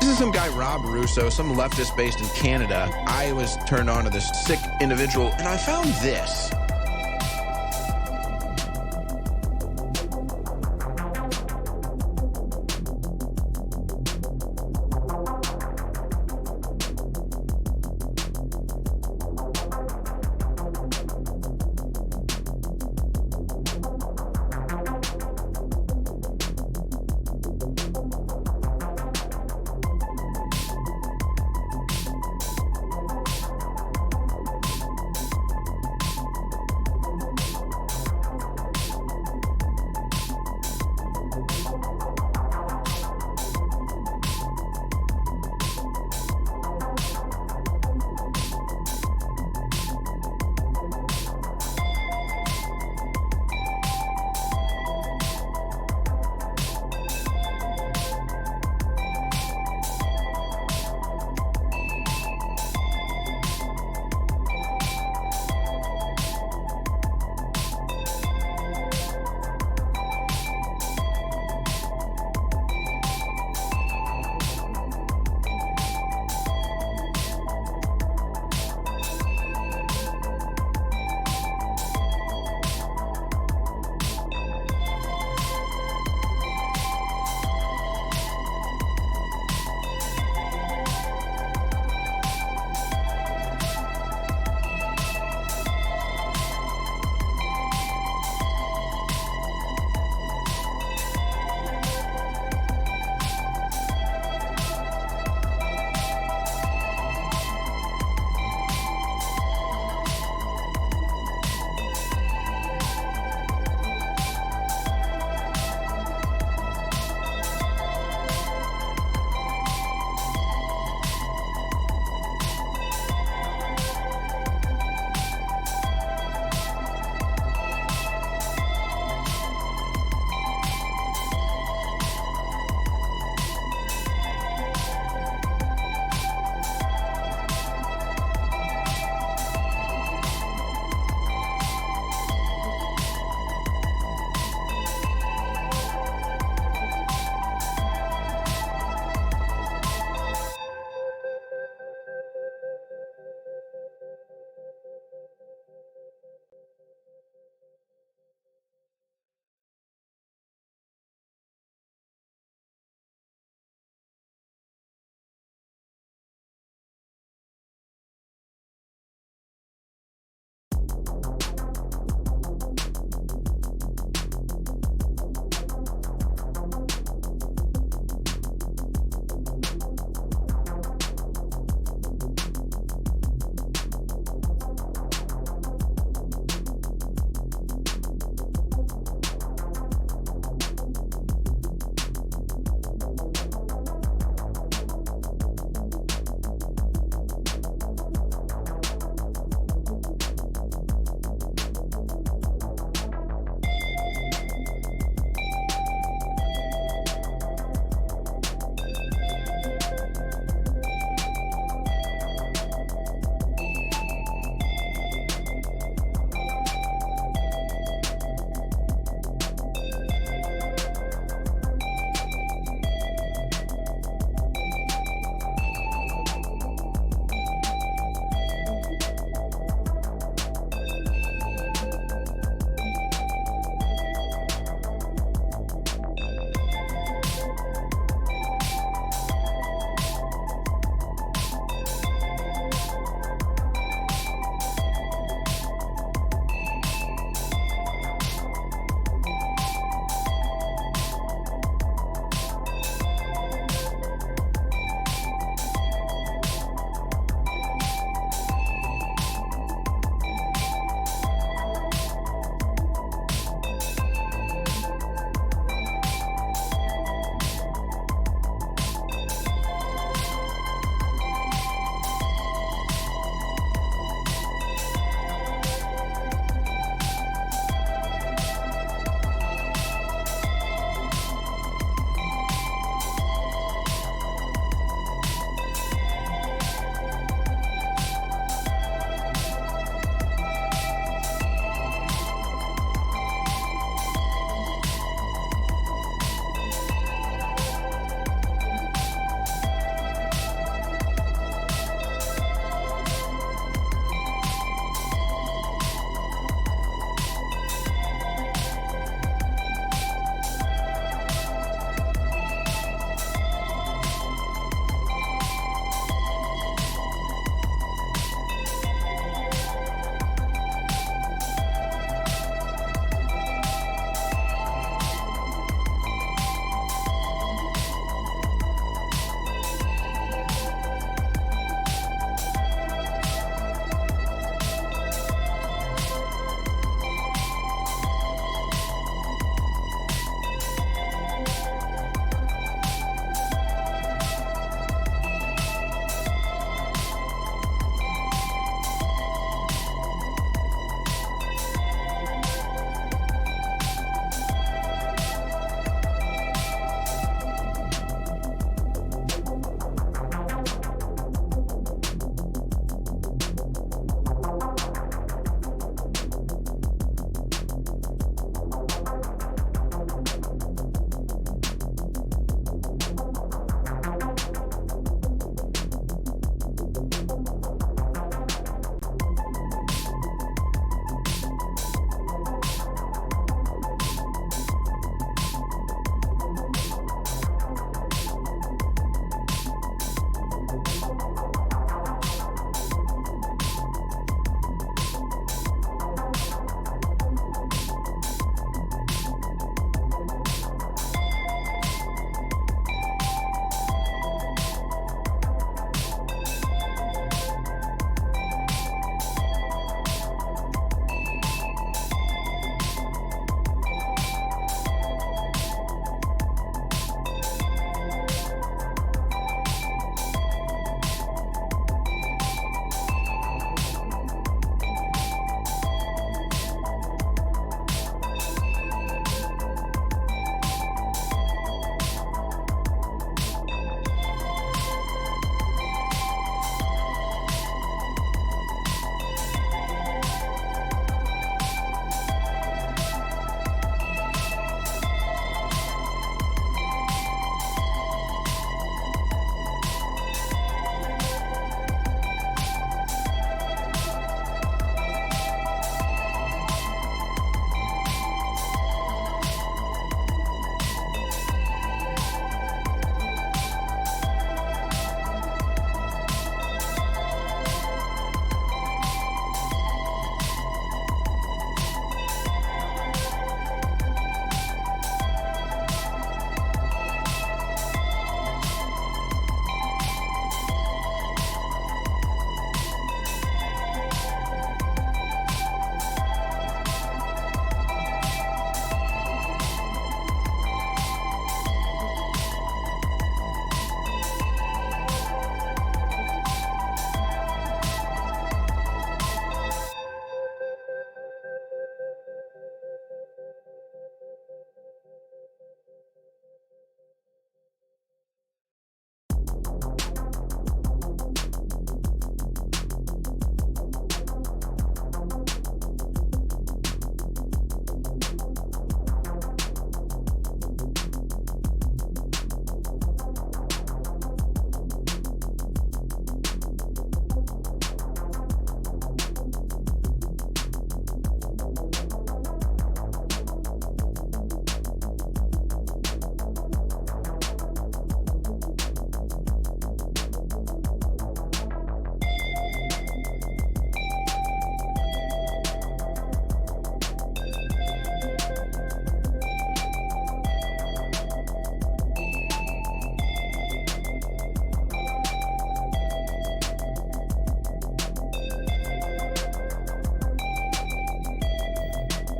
This is some guy, Rob Russo, some leftist based in Canada. I was turned on to this sick individual, and I found this.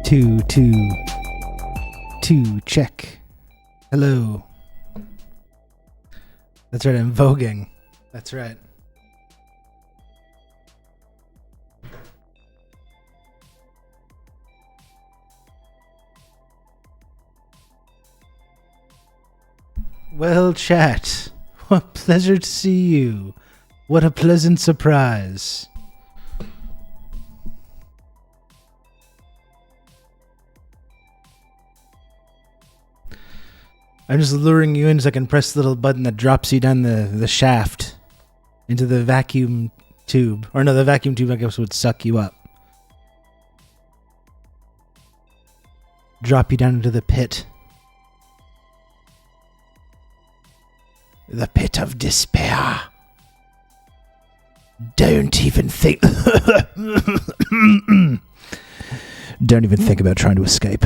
Two, check. Hello. That's right, I'm voguing. That's right. Well, chat, what pleasure to see you. What a pleasant surprise. I'm just luring you in so I can press the little button that drops you down the shaft into the vacuum tube. Or no, the vacuum tube I guess would suck you up. Drop you down into the pit. The pit of despair. Don't even think... Don't even think about trying to escape.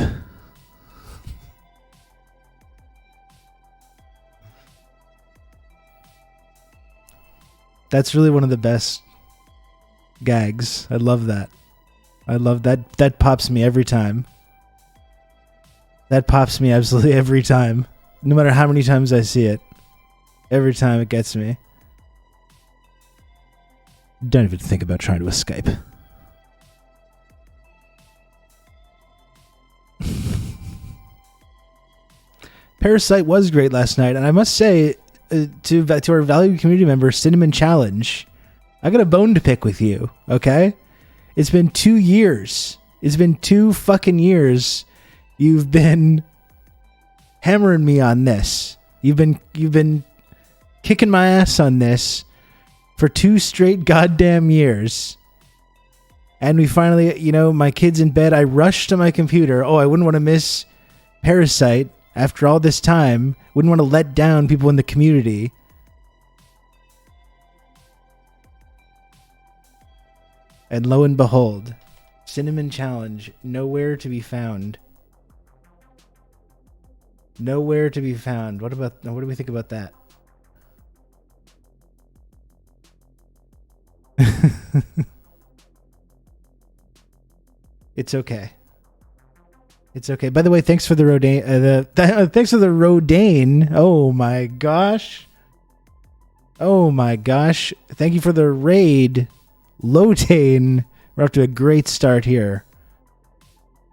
That's really one of the best gags. I love that. I love that. That pops me every time. That pops me absolutely every time. No matter how many times I see it. Every time it gets me. Don't even think about trying to escape. Parasite was great last night, and I must say, to our valued community member, Cinnamon Challenge, I got a bone to pick with you, okay? It's been 2 years. It's been 2 fucking years. You've been hammering me on this. You've been kicking my ass on this for 2 straight goddamn years. And we finally, my kid's in bed. I rushed to my computer. Oh, I wouldn't want to miss Parasite after all this time. Wouldn't want to let down people in the community. And lo and behold, Cinnamon Challenge, nowhere to be found. Nowhere to be found. What do we think about that? It's okay. It's okay. By the way, thanks for the Rodane. Thanks for the Rodane. Oh my gosh. Oh my gosh. Thank you for the raid, Lotane. We're off to a great start here.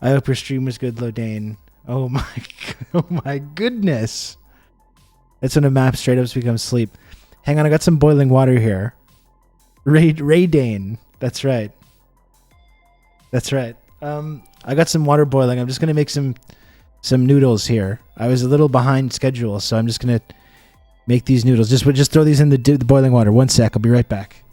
I hope your stream was good, Lodane. Oh my goodness. That's when a map straight up becomes sleep. Hang on, I got some boiling water here. Raydane. That's right. That's right. I got some water boiling. I'm just gonna make some noodles here. I was a little behind schedule, so I'm just gonna make these noodles. Just throw these in the boiling water. 1 sec. I'll be right back.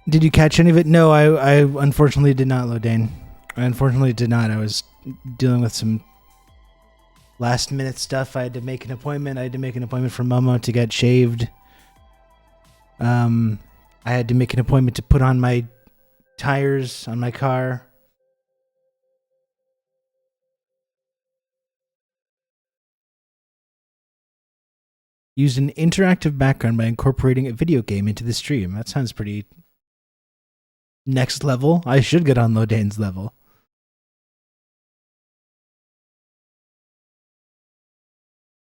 Did you catch any of it? No, I unfortunately did not, Lodane. I unfortunately did not. I was dealing with some last minute stuff. I had to make an appointment. I had to make an appointment for Momo to get shaved. I had to make an appointment to put on my tires on my car. Used an interactive background by incorporating a video game into the stream. That sounds pretty next level. I should get on Lodane's level.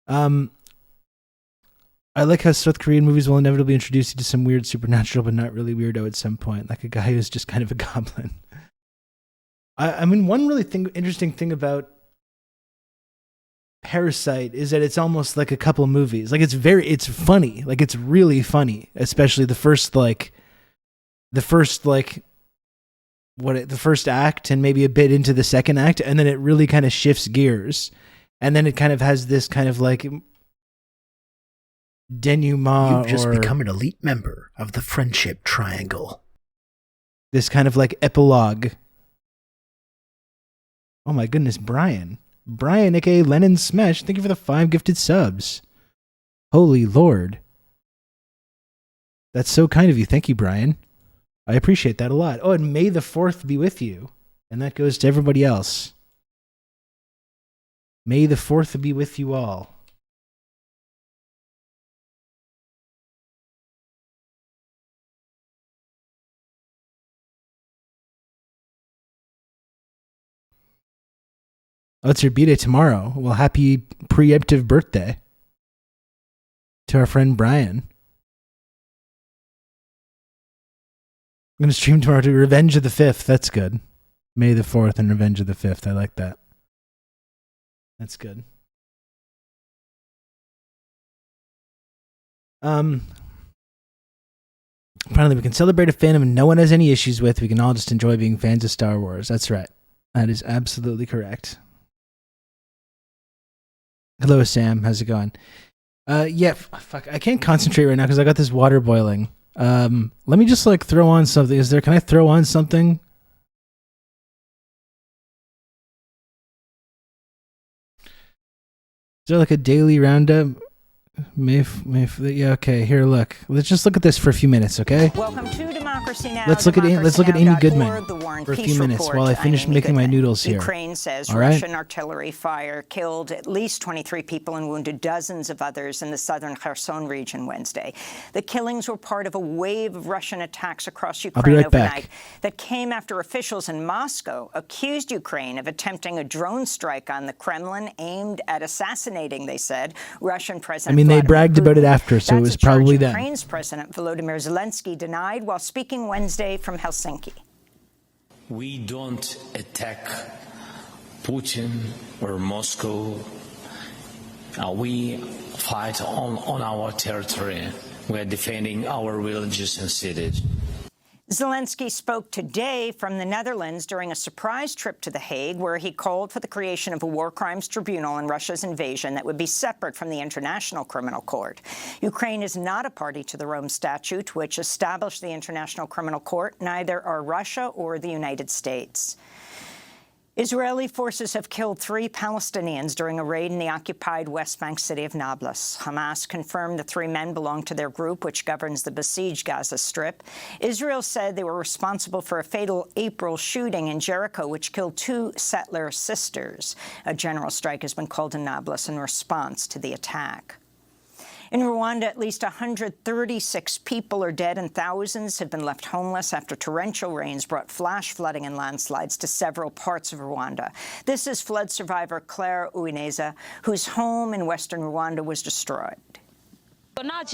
I like how South Korean movies will inevitably introduce you to some weird supernatural, but not really weirdo at some point, like a guy who's just kind of a goblin. I mean, one really interesting thing about Parasite is that it's almost like a couple movies. Like it's funny. Like it's really funny, especially the first act and maybe a bit into the second act, and then it really kind of shifts gears, and then it kind of has this kind of like denouement. You've just become an elite member of the Friendship Triangle. This kind of like epilogue. Oh my goodness, Brian, aka Lennon Smash, thank you for the 5 gifted subs. Holy Lord. That's so kind of you. Thank you, Brian. I appreciate that a lot. Oh, and may the 4th be with you. And that goes to everybody else. May the 4th be with you all. Oh, it's your B-Day tomorrow. Well, happy preemptive birthday to our friend Brian. I'm going to stream tomorrow to Revenge of the 5th. That's good. May the 4th and Revenge of the 5th. I like that. That's good. Finally, we can celebrate a fandom no one has any issues with. We can all just enjoy being fans of Star Wars. That's right. That is absolutely correct. Hello, Sam. How's it going? Yeah, fuck. I can't concentrate right now because I got this water boiling. Let me just like throw on something. Can I throw on something? Is there like a daily roundup? Yeah, okay. Here, look. Let's just look at this for a few minutes, okay? Welcome to Democracy Now! Let's look at Amy Goodman for a few minutes while I finish making my noodles here. Ukraine says Russian artillery fire killed at least 23 people and wounded dozens of others in the southern Kherson region Wednesday. The killings were part of a wave of Russian attacks across Ukraine overnight that came after officials in Moscow accused Ukraine of attempting a drone strike on the Kremlin aimed at assassinating, they said, Russian President they bragged about it after, so it was probably them. Ukraine's President Volodymyr Zelensky denied while speaking Wednesday from Helsinki. We don't attack Putin or Moscow. We fight on our territory. We are defending our villages and cities. Zelensky spoke today from the Netherlands during a surprise trip to The Hague, where he called for the creation of a war crimes tribunal in Russia's invasion that would be separate from the International Criminal Court. Ukraine is not a party to the Rome Statute, which established the International Criminal Court. Neither are Russia or the United States. Israeli forces have killed 3 Palestinians during a raid in the occupied West Bank city of Nablus. Hamas confirmed the 3 men belonged to their group, which governs the besieged Gaza Strip. Israel said they were responsible for a fatal April shooting in Jericho, which killed 2 settler sisters. A general strike has been called in Nablus in response to the attack. In Rwanda, at least 136 people are dead and thousands have been left homeless after torrential rains brought flash flooding and landslides to several parts of Rwanda. This is flood survivor Claire Uwineza, whose home in western Rwanda was destroyed. As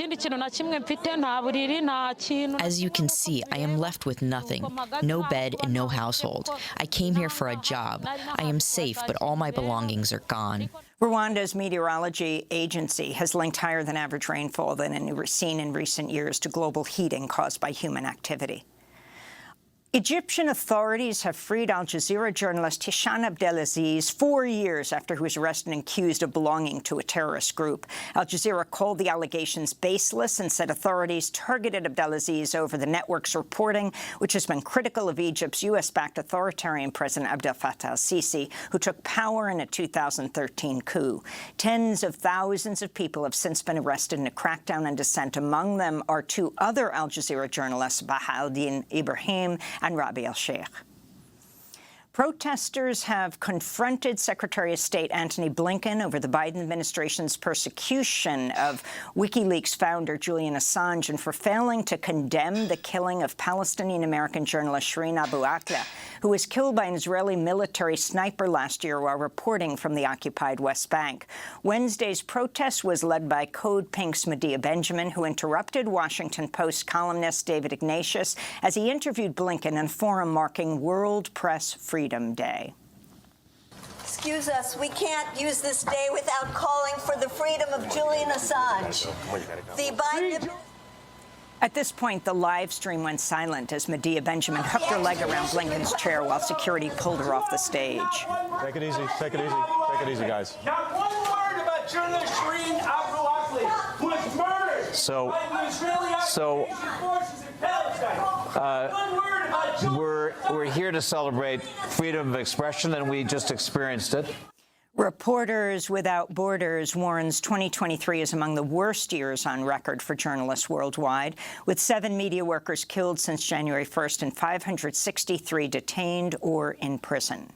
you can see, I am left with nothing. No bed and no household. I came here for a job. I am safe, but all my belongings are gone. Rwanda's meteorology agency has linked higher than average rainfall than seen in recent years to global heating caused by human activity. Egyptian authorities have freed Al Jazeera journalist Hisham Abdelaziz 4 years after he was arrested and accused of belonging to a terrorist group. Al Jazeera called the allegations baseless and said authorities targeted Abdelaziz over the network's reporting, which has been critical of Egypt's U.S.-backed authoritarian President Abdel Fattah al-Sisi, who took power in a 2013 coup. Tens of thousands of people have since been arrested in a crackdown and dissent. Among them are 2 other Al Jazeera journalists, Bahauddin Ibrahim and Rabi al-Sheikh. Protesters have confronted Secretary of State Antony Blinken over the Biden administration's persecution of WikiLeaks founder Julian Assange and for failing to condemn the killing of Palestinian-American journalist Shireen Abu Akleh, who was killed by an Israeli military sniper last year while reporting from the occupied West Bank. Wednesday's protest was led by Code Pink's Medea Benjamin, who interrupted Washington Post columnist David Ignatius as he interviewed Blinken in a forum marking World Press Freedom Day. Excuse us, we can't use this day without calling for the freedom of Julian Assange. The Biden... At this point, the live stream went silent as Medea Benjamin hooked her leg around Blinken's chair while security pulled her off the stage. Take it easy, take it easy, take it easy, guys. Not one word about journalist Shireen Abu Akleh, who was murdered by the Israeli occupation forces in Palestine. One word about We're here to celebrate freedom of expression, and we just experienced it. Reporters Without Borders warns 2023 is among the worst years on record for journalists worldwide, with 7 media workers killed since January 1st and 563 detained or in prison.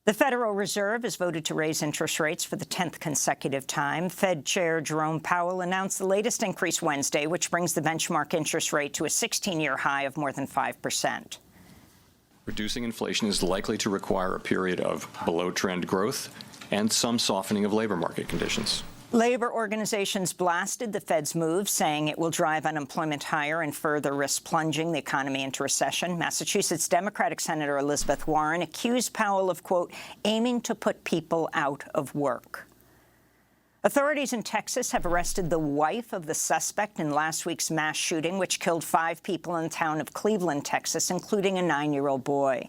The Federal Reserve has voted to raise interest rates for the 10th consecutive time. Fed Chair Jerome Powell announced the latest increase Wednesday, which brings the benchmark interest rate to a 16-year high of more than 5%. Reducing inflation is likely to require a period of below-trend growth and some softening of labor market conditions. Labor organizations blasted the Fed's move, saying it will drive unemployment higher and further risk plunging the economy into recession. Massachusetts Democratic Senator Elizabeth Warren accused Powell of, quote, aiming to put people out of work. Authorities in Texas have arrested the wife of the suspect in last week's mass shooting, which killed 5 people in the town of Cleveland, Texas, including a 9-year-old boy.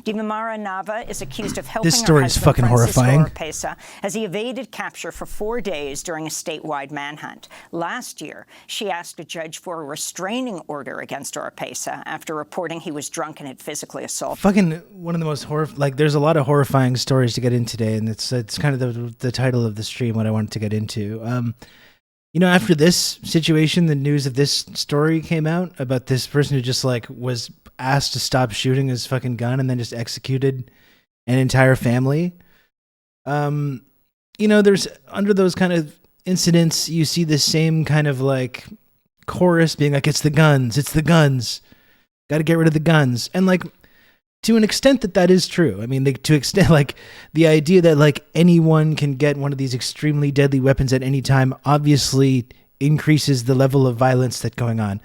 Dimamara Nava is accused of helping This story her is husband, fucking Francisco horrifying. Oropesa, as he evaded capture for 4 days during a statewide manhunt. Last year, she asked a judge for a restraining order against Oropesa after reporting he was drunk and had physically assaulted. Fucking one of the most there's a lot of horrifying stories to get in today, and it's kind of the title of the stream, what I wanted to get into. After this situation, the news of this story came out about this person who just was asked to stop shooting his fucking gun and then just executed an entire family. There's under those kind of incidents, you see the same kind of chorus being like, it's the guns, got to get rid of the guns. And to an extent that is true. I mean, to extent the idea that anyone can get one of these extremely deadly weapons at any time obviously increases the level of violence that's going on.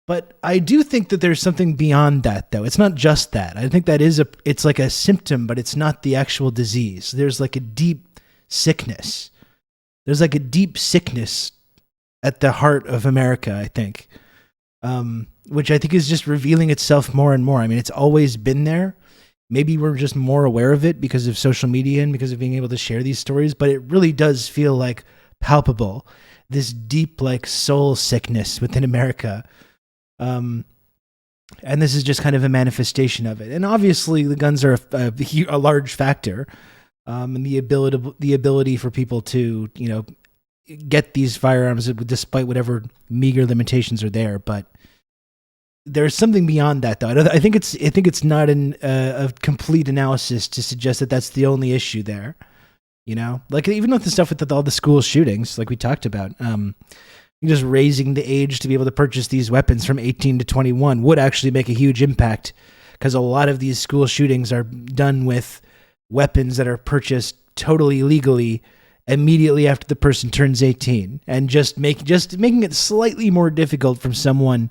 But I do think that there's something beyond that, though. It's not just that. I think that it's like a symptom, but it's not the actual disease. There's a deep sickness. There's a deep sickness at the heart of America, I think. Which I think is just revealing itself more and more. I mean, it's always been there. Maybe we're just more aware of it because of social media and because of being able to share these stories, but it really does feel palpable, this deep soul sickness within America. And this is just kind of a manifestation of it. And obviously the guns are a large factor, and the ability for people to, get these firearms despite whatever meager limitations are there. But there's something beyond that, though. I think it's not a complete analysis to suggest that that's the only issue there. Even with the stuff with all the school shootings, like we talked about, just raising the age to be able to purchase these weapons from 18 to 21 would actually make a huge impact, because a lot of these school shootings are done with weapons that are purchased totally legally immediately after the person turns 18, and just making it slightly more difficult from someone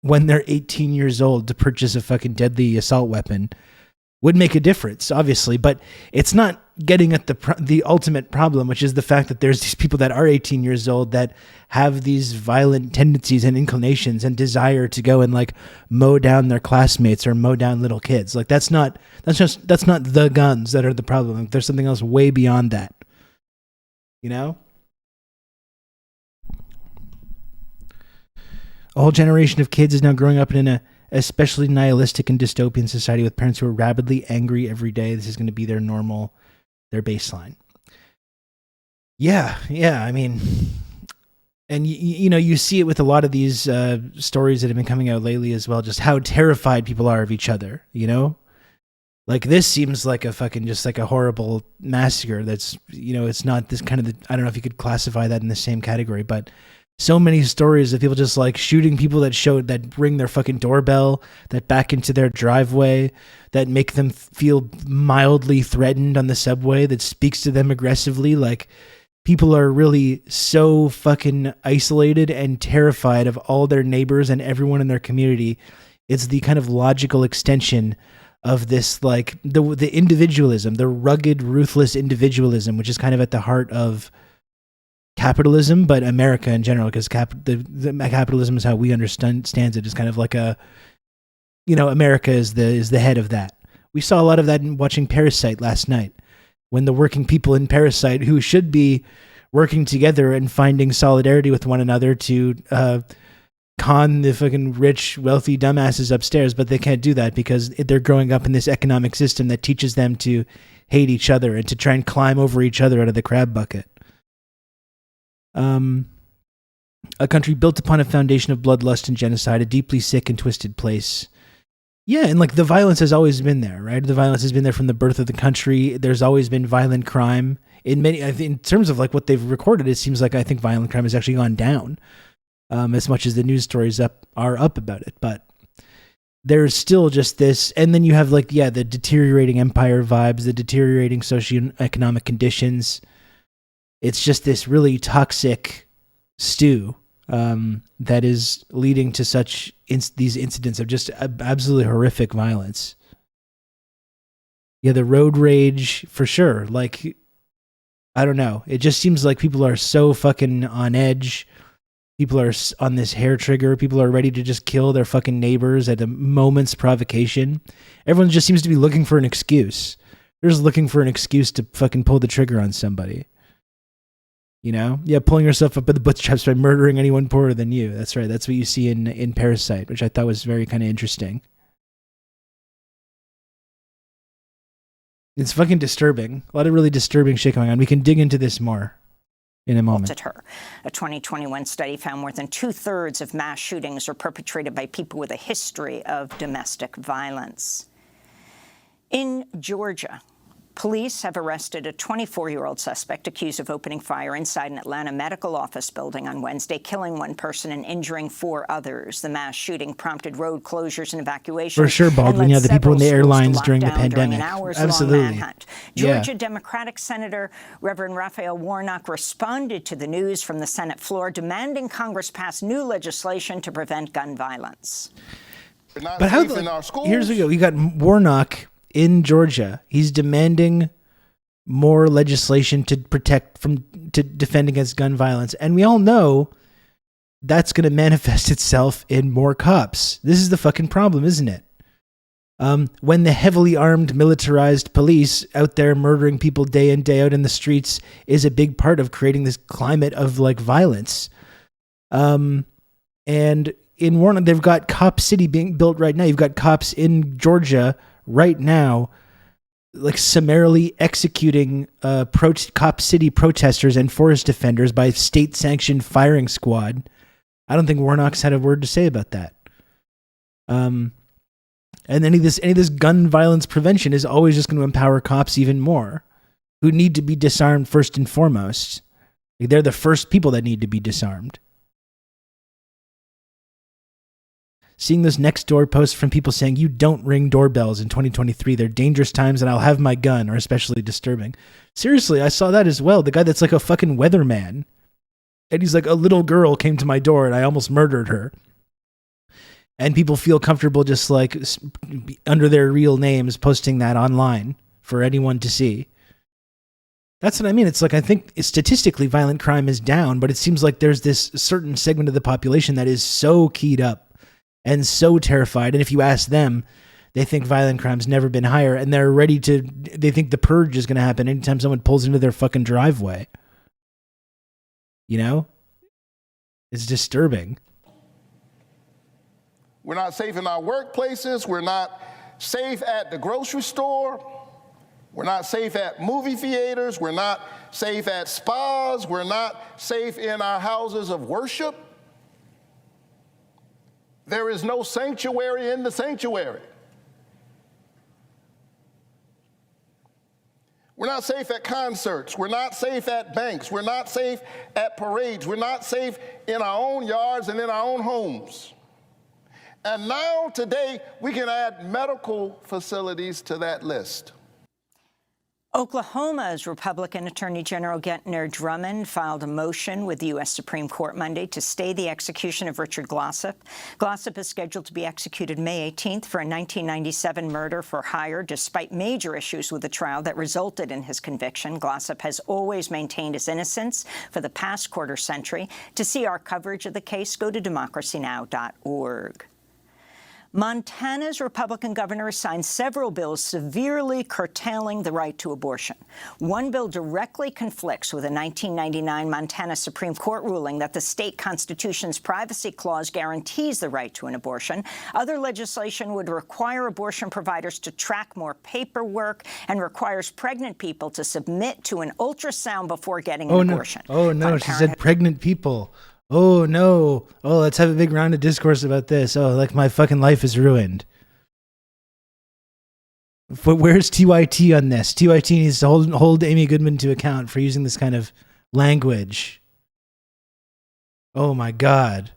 when they're 18 years old to purchase a fucking deadly assault weapon would make a difference, obviously. But it's not getting at the ultimate problem, which is the fact that there's these people that are 18 years old that have these violent tendencies and inclinations and desire to go and mow down their classmates or mow down little kids. That's not the guns that are the problem. There's something else way beyond that. A whole generation of kids is now growing up in an especially nihilistic and dystopian society with parents who are rabidly angry every day. This is going to be their normal, their baseline. Yeah. I mean, and you see it with a lot of these stories that have been coming out lately as well, just how terrified people are of each other, this seems like a fucking just a horrible massacre that's, it's not this kind of I don't know if you could classify that in the same category, but so many stories of people just like shooting people that ring their fucking doorbell, that back into their driveway, that make them feel mildly threatened on the subway, that speaks to them aggressively. Like, people are really so fucking isolated and terrified of all their neighbors and everyone in their community. It's the kind of logical extension of this, like the individualism, the rugged, ruthless individualism, which is kind of at the heart of capitalism, but America in general, because capitalism is how we understand it, is kind of like a, America is the head of that. We saw a lot of that in watching Parasite last night, when the working people in Parasite, who should be working together and finding solidarity with one another to con the fucking rich, wealthy dumbasses upstairs, but they can't do that because they're growing up in this economic system that teaches them to hate each other and to try and climb over each other out of the crab bucket. A country built upon a foundation of bloodlust and genocide, a deeply sick and twisted place. Yeah, and like the violence has always been there, right? The violence has been there from the birth of the country. There's always been violent crime. In terms of like what they've recorded, it seems like I think violent crime has actually gone down, as much as the news stories are up about it. But there's still just this, and then you have like, the deteriorating empire vibes, the deteriorating socioeconomic conditions. It's just this really toxic stew that is leading to such these incidents of just absolutely horrific violence. Yeah, the road rage for sure. Like, I don't know. It just seems like people are so fucking on edge. People are on this hair trigger. People are ready to just kill their fucking neighbors at a moment's provocation. Everyone just seems to be looking for an excuse. They're just looking for an excuse to fucking pull the trigger on somebody. Pulling yourself up by the bootstraps by murdering anyone poorer than you. That's right. That's what you see in Parasite, which I thought was very kind of interesting. It's fucking disturbing. A lot of really disturbing shit going on. We can dig into this more in a moment. At her. A 2021 study found more than 2/3 of mass shootings were perpetrated by people with a history of domestic violence. In Georgia, police have arrested a 24-year-old suspect accused of opening fire inside an Atlanta medical office building on Wednesday, killing one person and injuring 4 others. The mass shooting prompted road closures and evacuations. For sure, Baldwin. Yeah, the people in the airlines during the pandemic. Absolutely. Georgia Democratic Senator Reverend Raphael Warnock responded to the news from the Senate floor, demanding Congress pass new legislation to prevent gun violence. But here's the go. You got Warnock in Georgia. He's demanding more legislation to defend against gun violence. And we all know that's going to manifest itself in more cops. This is the fucking problem, isn't it? When the heavily armed, militarized police out there murdering people day in, day out in the streets is a big part of creating this climate of like violence. And in Warnock, they've got Cop City being built right now. You've got cops in Georgia right now, like summarily executing Cop City protesters and forest defenders by state-sanctioned firing squad. I don't think Warnock's had a word to say about that. And any of this gun violence prevention is always just going to empower cops even more, who need to be disarmed first and foremost. Like, they're the first people that need to be disarmed. Seeing those next door posts from people saying, you don't ring doorbells in 2023. They're dangerous times and I'll have my gun, are especially disturbing. Seriously, I saw that as well. The guy that's like a fucking weatherman. And he's like, a little girl came to my door and I almost murdered her. And people feel comfortable just like under their real names posting that online for anyone to see. That's what I mean. It's like, I think statistically violent crime is down, but it seems like there's this certain segment of the population that is so keyed up and so terrified. And if you ask them, they think violent crime's never been higher, and they think the purge is going to happen anytime someone pulls into their fucking driveway. It's disturbing. We're not safe in our workplaces. We're not safe at the grocery store. We're not safe at movie theaters. We're not safe at spas. We're not safe in our houses of worship. There is no sanctuary in the sanctuary. We're not safe at concerts. We're not safe at banks. We're not safe at parades. We're not safe in our own yards and in our own homes. And now, today, we can add medical facilities to that list. Oklahoma's Republican Attorney General Gentner Drummond filed a motion with the U.S. Supreme Court Monday to stay the execution of Richard Glossip. Glossip is scheduled to be executed May 18th for a 1997 murder for hire, despite major issues with the trial that resulted in his conviction. Glossip has always maintained his innocence for the past quarter century. To see our coverage of the case, go to democracynow.org. Montana's Republican governor has signed several bills severely curtailing the right to abortion. One bill directly conflicts with a 1999 Montana Supreme Court ruling that the state constitution's privacy clause guarantees the right to an abortion. Other legislation would require abortion providers to track more paperwork and requires pregnant people to submit to an ultrasound before getting an abortion. Oh, no, she said pregnant people. Oh, no. Oh, let's have a big round of discourse about this. Oh, like my fucking life is ruined. But where's TYT on this? TYT needs to hold Amy Goodman to account for using this kind of language. Oh, my God.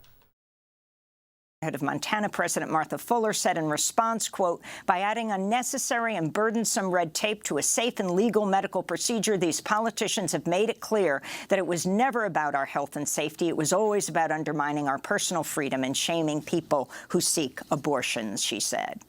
Head of Montana President Martha Fuller said in response, quote, by adding unnecessary and burdensome red tape to a safe and legal medical procedure, these politicians have made it clear that it was never about our health and safety. It was always about undermining our personal freedom and shaming people who seek abortions, she said.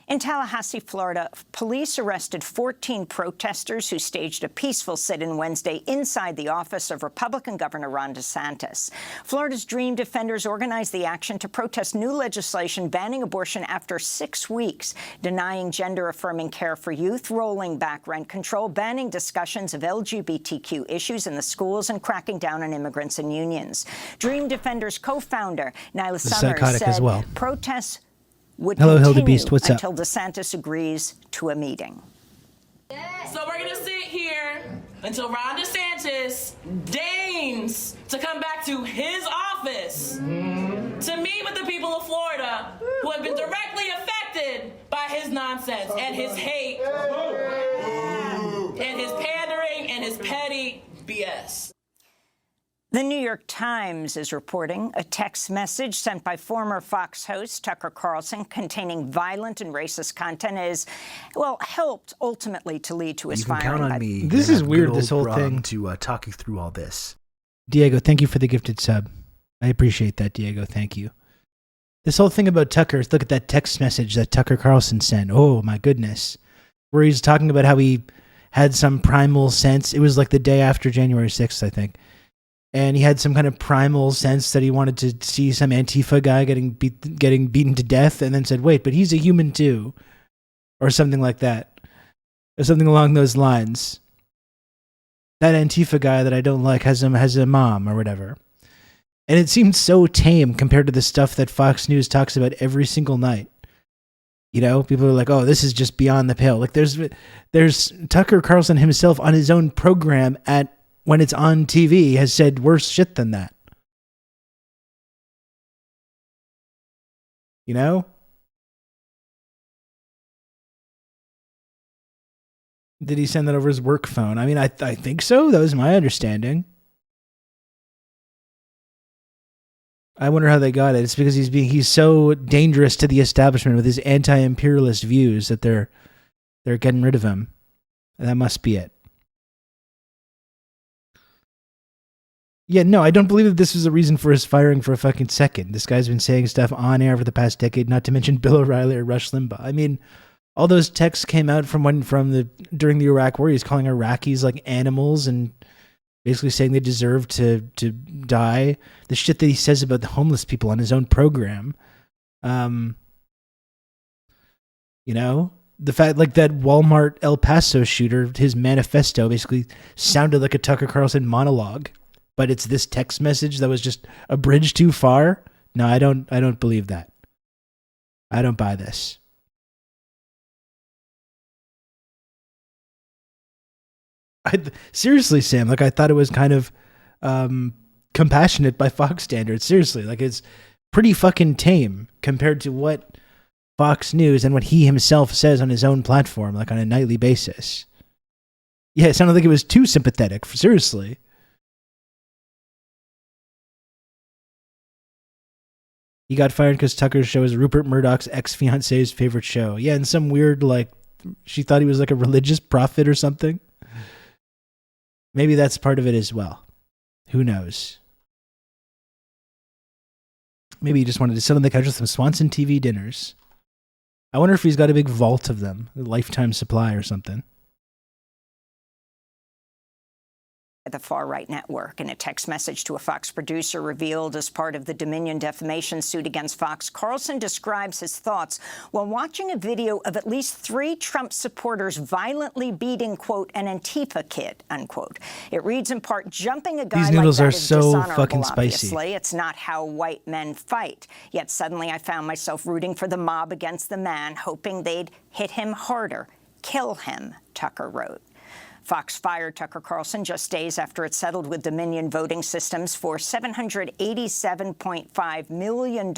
In Tallahassee, Florida, police arrested 14 protesters who staged a peaceful sit-in Wednesday inside the office of Republican Governor Ron DeSantis. Florida's Dream Defenders organized the action to protest new legislation banning abortion after 6 weeks, denying gender-affirming care for youth, rolling back rent control, banning discussions of LGBTQ issues in the schools, and cracking down on immigrants and unions. Dream Defenders co-founder Nyla Summers said protests would continue until DeSantis agrees to a meeting. So we're going to sit here until Ron DeSantis deigns to come back to his office to meet with the people of Florida who have been directly affected by his nonsense and his hate and his pandering and his petty BS. The New York Times is reporting a text message sent by former Fox host Tucker Carlson containing violent and racist content is, well, helped ultimately to lead to his firing. You can count on me. This is weird, this whole thing. To talk you through all this. Diego, thank you for the gifted sub. I appreciate that, Diego. Thank you. This whole thing about Tucker, look at that text message that Tucker Carlson sent. Oh, my goodness. Where he's talking about how he had some primal sense. It was like the day after January 6th, I think. And he had some kind of primal sense that he wanted to see some Antifa guy getting beaten to death, and then said, wait, but he's a human too. Or something like that. Or something along those lines. That Antifa guy that I don't like has a mom or whatever. And it seemed so tame compared to the stuff that Fox News talks about every single night. You know, people are like, oh, this is just beyond the pale. Like there's Tucker Carlson himself on his own program when it's on TV, has said worse shit than that. You know? Did he send that over his work phone? I mean, I think so. That was my understanding. I wonder how they got it. It's because he's so dangerous to the establishment with his anti-imperialist views that they're getting rid of him. And that must be it. Yeah, no, I don't believe that this was a reason for his firing for a fucking second. This guy's been saying stuff on air for the past decade, not to mention Bill O'Reilly or Rush Limbaugh. I mean, all those texts came out during the Iraq War. He's calling Iraqis like animals and basically saying they deserve to die. The shit that he says about the homeless people on his own program. You know, the fact like that Walmart El Paso shooter, his manifesto basically sounded like a Tucker Carlson monologue. But it's this text message that was just a bridge too far? No, I don't believe that. I don't buy this. Seriously, Sam, like I thought it was kind of compassionate by Fox standards. Seriously, like it's pretty fucking tame compared to what Fox News and what he himself says on his own platform, like on a nightly basis. Yeah, it sounded like it was too sympathetic. Seriously. He got fired because Tucker's show is Rupert Murdoch's ex-fiance's favorite show. Yeah, and some weird, like, she thought he was like a religious prophet or something. Maybe that's part of it as well. Who knows? Maybe he just wanted to sit on the couch with some Swanson TV dinners. I wonder if he's got a big vault of them, a lifetime supply or something. The far-right network. In a text message to a Fox producer revealed as part of the Dominion defamation suit against Fox, Carlson describes his thoughts while watching a video of at least 3 Trump supporters violently beating, quote, an Antifa kid, unquote. It reads in part, jumping a guy These noodles like are that is so dishonorable, fucking spicy. obviously. It's not how white men fight. Yet suddenly I found myself rooting for the mob against the man, hoping they'd hit him harder, kill him, Tucker wrote. Fox fired Tucker Carlson just days after it settled with Dominion Voting Systems for $787.5 million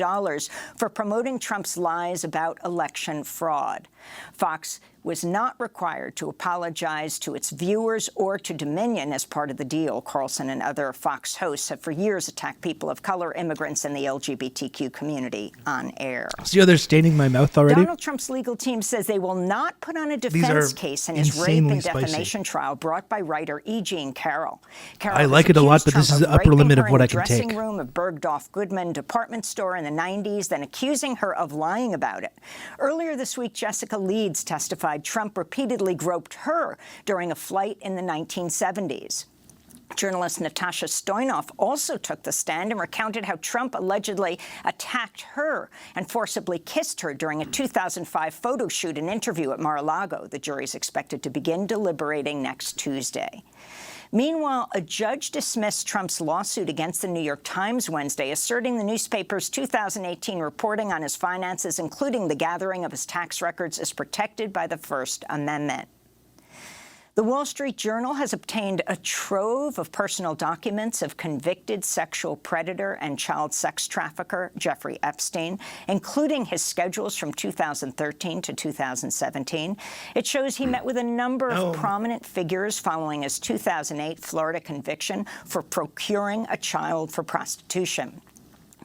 for promoting Trump's lies about election fraud. Fox was not required to apologize to its viewers or to Dominion as part of the deal. Carlson and other Fox hosts have for years attacked people of color, immigrants, and the LGBTQ community on air. See how they're staining my mouth already? Donald Trump's legal team says they will not put on a defense case in his rape and defamation trial brought by writer E. Jean Carroll. I like it a lot, but this is the upper limit of what I can take. Dressing room of Bergdorf Goodman department store in the 90s, then accusing her of lying about it. Earlier this week, Jessica Leeds testified Trump repeatedly groped her during a flight in the 1970s. Journalist Natasha Stoynoff also took the stand and recounted how Trump allegedly attacked her and forcibly kissed her during a 2005 photo shoot and interview at Mar-a-Lago. The jury is expected to begin deliberating next Tuesday. Meanwhile, a judge dismissed Trump's lawsuit against the New York Times Wednesday, asserting the newspaper's 2018 reporting on his finances, including the gathering of his tax records, is protected by the First Amendment. The Wall Street Journal has obtained a trove of personal documents of convicted sexual predator and child sex trafficker Jeffrey Epstein, including his schedules from 2013 to 2017. It shows he met with a number of prominent figures following his 2008 Florida conviction for procuring a child for prostitution.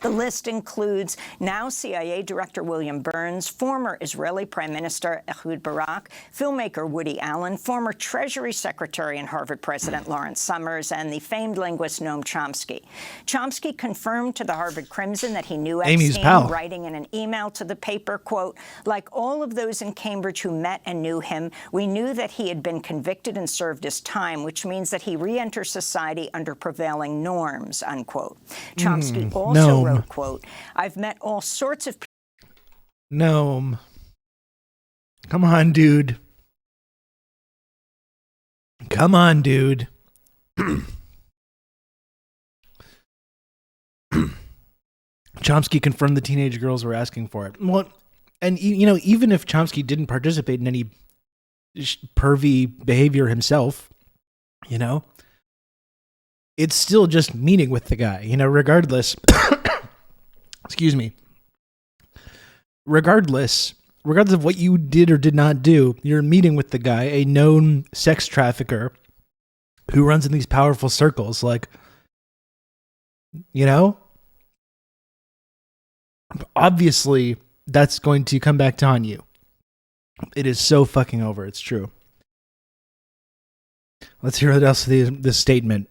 The list includes now CIA Director William Burns, former Israeli Prime Minister Ehud Barak, filmmaker Woody Allen, former Treasury Secretary and Harvard President Lawrence Summers, and the famed linguist Noam Chomsky. Chomsky confirmed to the Harvard Crimson that he knew Epstein, writing in an email to the paper, quote, like all of those in Cambridge who met and knew him, we knew that he had been convicted and served his time, which means that he re-enters society under prevailing norms, unquote. Chomsky also wrote, quote, I've met all sorts of people. Noam. Come on, dude. Come on, dude. Chomsky confirmed the teenage girls were asking for it. Well, and you know, even if Chomsky didn't participate in any pervy behavior himself, you know, it's still just meeting with the guy, you know, regardless. Excuse me. Regardless of what you did or did not do, you're meeting with the guy, a known sex trafficker who runs in these powerful circles. Like, you know, obviously that's going to come back to haunt you. It is so fucking over. It's true. Let's hear what else this statement.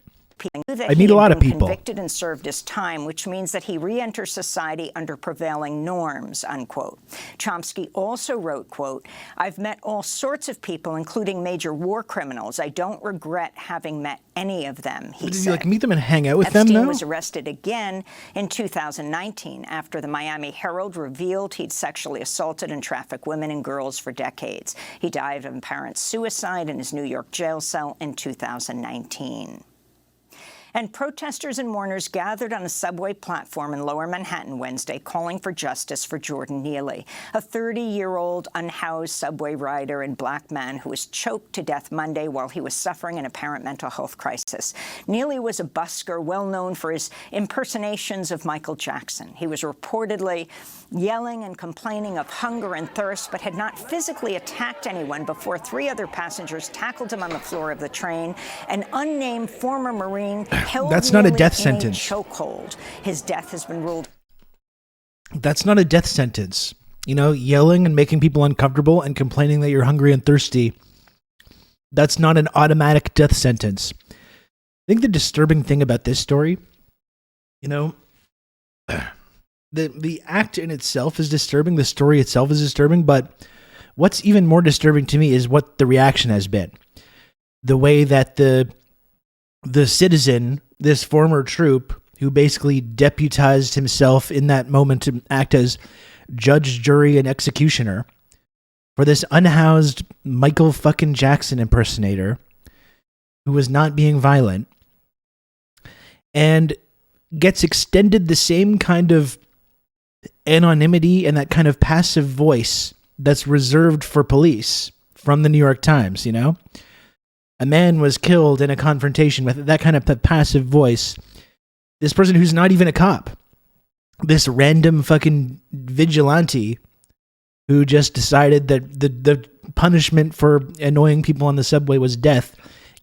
I meet a lot of people. Convicted and served his time, which means that he re-enters society under prevailing norms, unquote. Chomsky also wrote, quote, I've met all sorts of people, including major war criminals. I don't regret having met any of them, he said. Did you like meet them and hang out with them, though? Epstein though? was arrested again in 2019 after the Miami Herald revealed he'd sexually assaulted and trafficked women and girls for decades. He died of apparent suicide in his New York jail cell in 2019. And protesters and mourners gathered on a subway platform in Lower Manhattan Wednesday, calling for justice for Jordan Neely, a 30-year-old unhoused subway rider and black man who was choked to death Monday while he was suffering an apparent mental health crisis. Neely was a busker well known for his impersonations of Michael Jackson. He was reportedly yelling and complaining of hunger and thirst, but had not physically attacked anyone before 3 other passengers tackled him on the floor of the train. An unnamed former Marine held That's not a Neely death in sentence. a chokehold. His death has been ruled. That's not a death sentence. You know, yelling and making people uncomfortable and complaining that you're hungry and thirsty, that's not an automatic death sentence. I think the disturbing thing about this story, you know, the act in itself is disturbing, the story itself is disturbing, but what's even more disturbing to me is what the reaction has been. The way that the citizen, this former troop, who basically deputized himself in that moment to act as judge, jury, and executioner for this unhoused Michael fucking Jackson impersonator who was not being violent, and gets extended the same kind of anonymity and that kind of passive voice that's reserved for police from the New York Times, you know? A man was killed in a confrontation with that kind of passive voice. This person who's not even a cop. This random fucking vigilante who just decided that the punishment for annoying people on the subway was death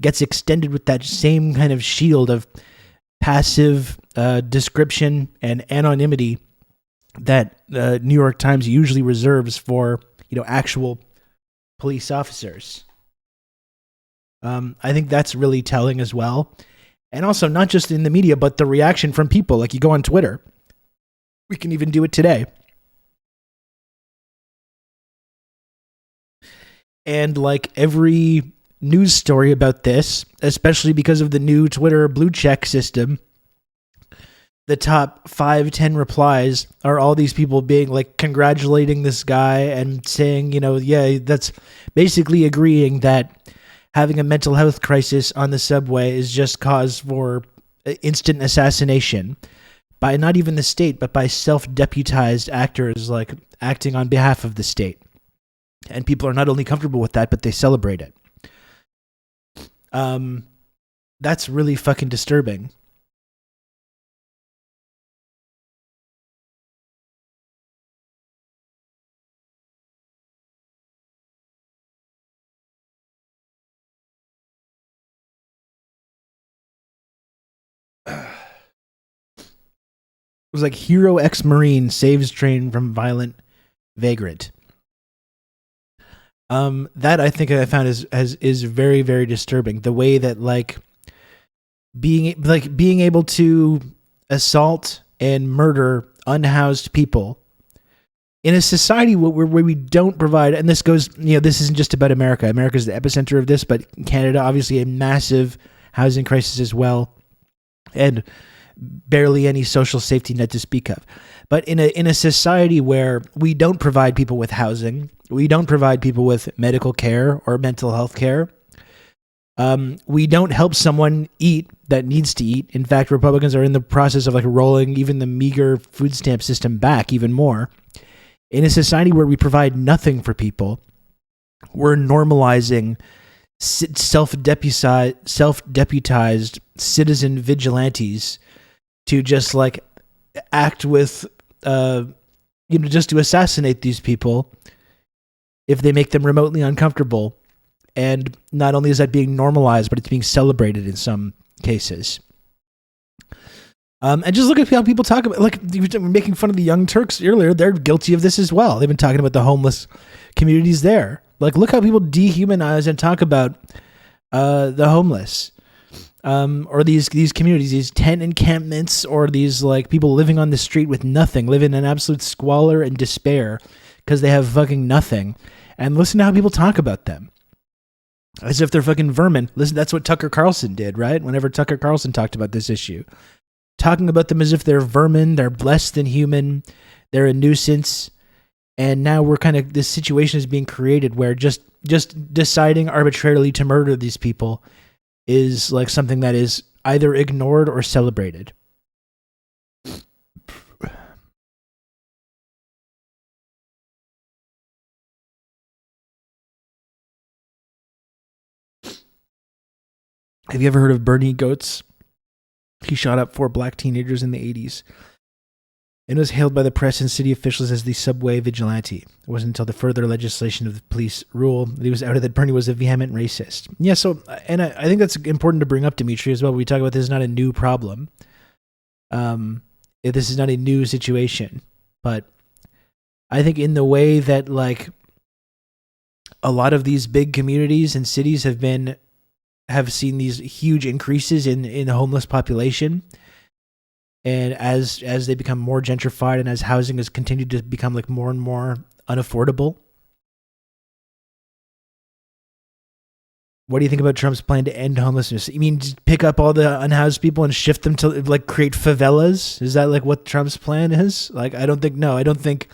gets extended with that same kind of shield of passive description and anonymity that New York Times usually reserves for, you know, actual police officers. I think that's really telling as well. And also not just in the media, but the reaction from people. Like, you go on Twitter. We can even do it today. And like every news story about this, especially because of the new Twitter blue check system, the top 5-10 replies are all these people being like congratulating this guy and saying, you know, yeah, that's basically agreeing that having a mental health crisis on the subway is just cause for instant assassination by not even the state, but by self-deputized actors like acting on behalf of the state. And people are not only comfortable with that, but they celebrate it. That's really fucking disturbing. It was like hero ex-Marine saves train from violent vagrant. That I think I found is very, very disturbing. The way that being able to assault and murder unhoused people in a society where we don't provide, and this goes, you know, this isn't just about America. America's the epicenter of this, but Canada, obviously a massive housing crisis as well, and barely any social safety net to speak of. But in a society where we don't provide people with housing, we don't provide people with medical care or mental health care, we don't help someone eat that needs to eat. In fact, Republicans are in the process of like rolling even the meager food stamp system back even more. In a society where we provide nothing for people, we're normalizing self-deputized citizen vigilantes to just like act with, just to assassinate these people if they make them remotely uncomfortable. And not only is that being normalized, but it's being celebrated in some cases. And just look at how people talk about, like, you were making fun of the Young Turks earlier. They're guilty of this as well. They've been talking about the homeless communities there. Like, look how people dehumanize and talk about the homeless, or these communities, these tent encampments, or these like people living on the street with nothing, living in absolute squalor and despair because they have fucking nothing. And listen to how people talk about them. As if they're fucking vermin. Listen, that's what Tucker Carlson did, right? Whenever Tucker Carlson talked about this issue. Talking about them as if they're vermin, they're less than human, they're a nuisance. And now we're kind of, this situation is being created where just deciding arbitrarily to murder these people is like something that is either ignored or celebrated. Have you ever heard of Bernie Goetz? He shot up 4 black teenagers in the 80s and was hailed by the press and city officials as the subway vigilante. It wasn't until the further legislation of the police rule that he was outed that Bernie was a vehement racist. Yeah, so, and I think that's important to bring up, Dimitri, as well. We talk about this is not a new problem. This is not a new situation. But I think in the way that, like, a lot of these big communities and cities have seen these huge increases in the homeless population. And as they become more gentrified and as housing has continued to become like more and more unaffordable. What do you think about Trump's plan to end homelessness? You mean just pick up all the unhoused people and shift them to like create favelas? Is that like what Trump's plan is? Like, I don't think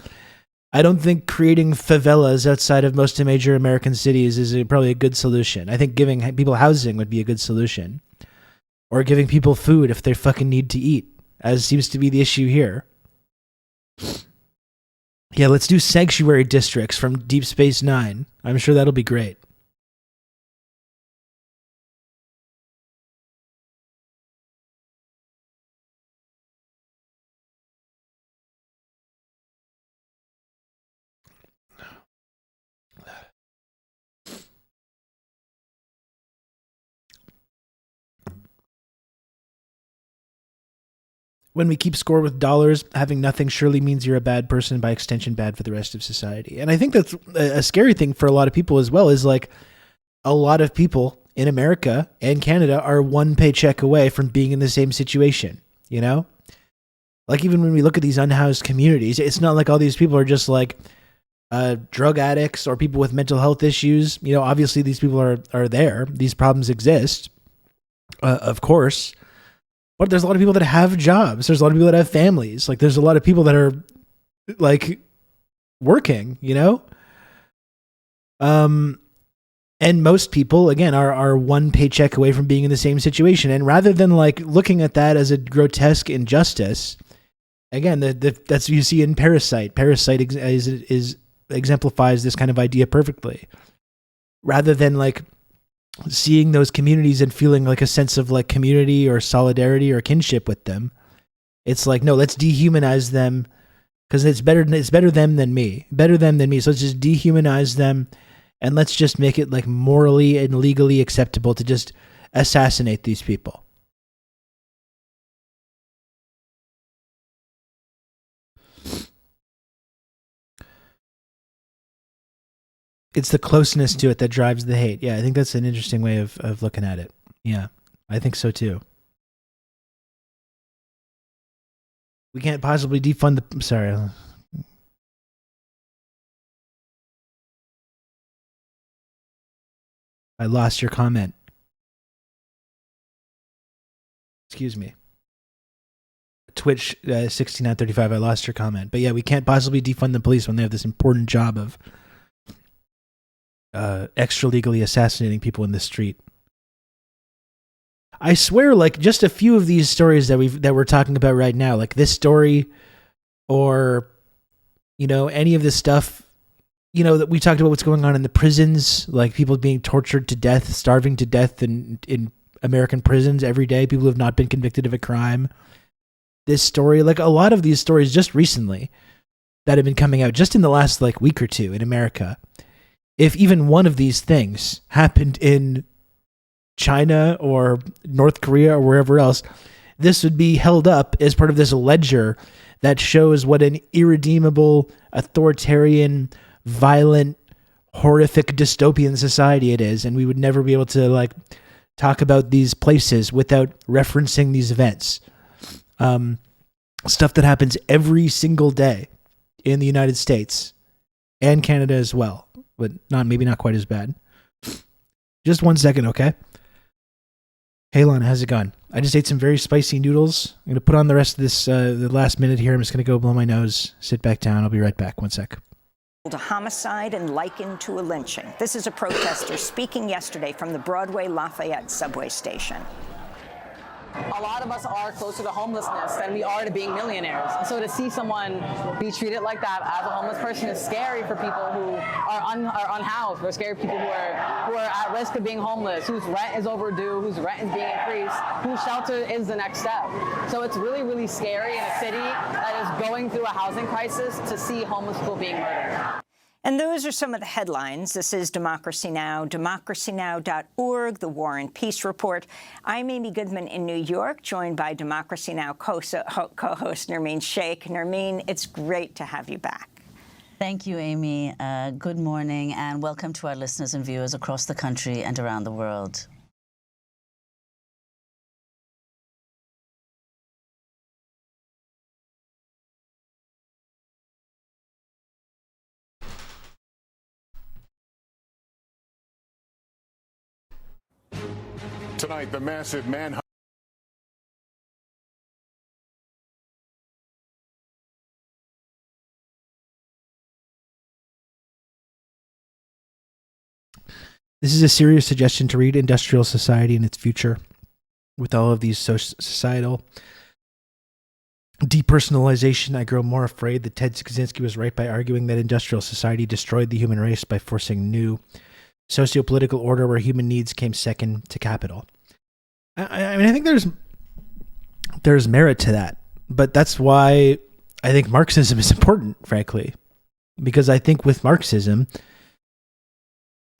creating favelas outside of most of major American cities is probably a good solution. I think giving people housing would be a good solution. Or giving people food if they fucking need to eat, as seems to be the issue here. Yeah, let's do sanctuary districts from Deep Space Nine. I'm sure that'll be great. When we keep score with dollars, having nothing surely means you're a bad person, by extension bad for the rest of society. And I think that's a scary thing for a lot of people as well, is like a lot of people in America and Canada are one paycheck away from being in the same situation, you know? Like even when we look at these unhoused communities, it's not like all these people are just like drug addicts or people with mental health issues. You know, obviously these people are there. These problems exist, of course. But there's a lot of people that have jobs. There's a lot of people that have families. Like there's a lot of people that are like working, you know? And most people, again, are one paycheck away from being in the same situation. And rather than like looking at that as a grotesque injustice, again, that's what you see in Parasite. Parasite exemplifies this kind of idea perfectly. Rather than like seeing those communities and feeling like a sense of like community or solidarity or kinship with them, it's like, no, let's dehumanize them because it's better them than me. Better them than me. So let's just dehumanize them and let's just make it like morally and legally acceptable to just assassinate these people. It's the closeness to it that drives the hate. Yeah, I think that's an interesting way of looking at it. Yeah, I think so too. We can't possibly defund the... Sorry. I lost your comment. Excuse me. Twitch 6935, I lost your comment. But yeah, we can't possibly defund the police when they have this important job of extra legally assassinating people in the street. I swear, like just a few of these stories that we're talking about right now, like this story, or you know, any of this stuff, you know, that we talked about what's going on in the prisons, like people being tortured to death, starving to death in American prisons every day, people who have not been convicted of a crime. This story, like a lot of these stories just recently that have been coming out just in the last like week or two in America. If even one of these things happened in China or North Korea or wherever else, this would be held up as part of this ledger that shows what an irredeemable, authoritarian, violent, horrific, dystopian society it is. And we would never be able to like talk about these places without referencing these events. Stuff that happens every single day in the United States and Canada as well. But maybe not quite as bad. Just 1 second, okay? Hey, Lana, how's it going? I just ate some very spicy noodles. I'm going to put on the rest of this, the last minute here. I'm just going to go blow my nose, sit back down. I'll be right back. 1 sec. A homicide and likened to a lynching. This is a protester speaking yesterday from the Broadway Lafayette subway station. a lot of us are closer to homelessness than we are to being millionaires. And so to see someone be treated like that as a homeless person is scary for people who are unhoused, or scary people who are at risk of being homeless, whose rent is overdue, whose rent is being increased, whose shelter is the next step. So it's really, really scary in a city that is going through a housing crisis to see homeless people being murdered. And those are some of the headlines. This is Democracy Now!, democracynow.org, the War and Peace Report. I'm Amy Goodman in New York, joined by Democracy Now! Co-host Nermeen Sheikh. Nermeen, it's great to have you back. Thank you, Amy. Good morning, and welcome to our listeners and viewers across the country and around the world. Tonight, the massive manhunt. This is a serious suggestion to read Industrial Society and Its Future with all of these societal depersonalization. I grow more afraid that Ted Kaczynski was right by arguing that industrial society destroyed the human race by forcing new socio-political order where human needs came second to capital. I mean, I think there's merit to that, but that's why I think Marxism is important, frankly, because I think with Marxism,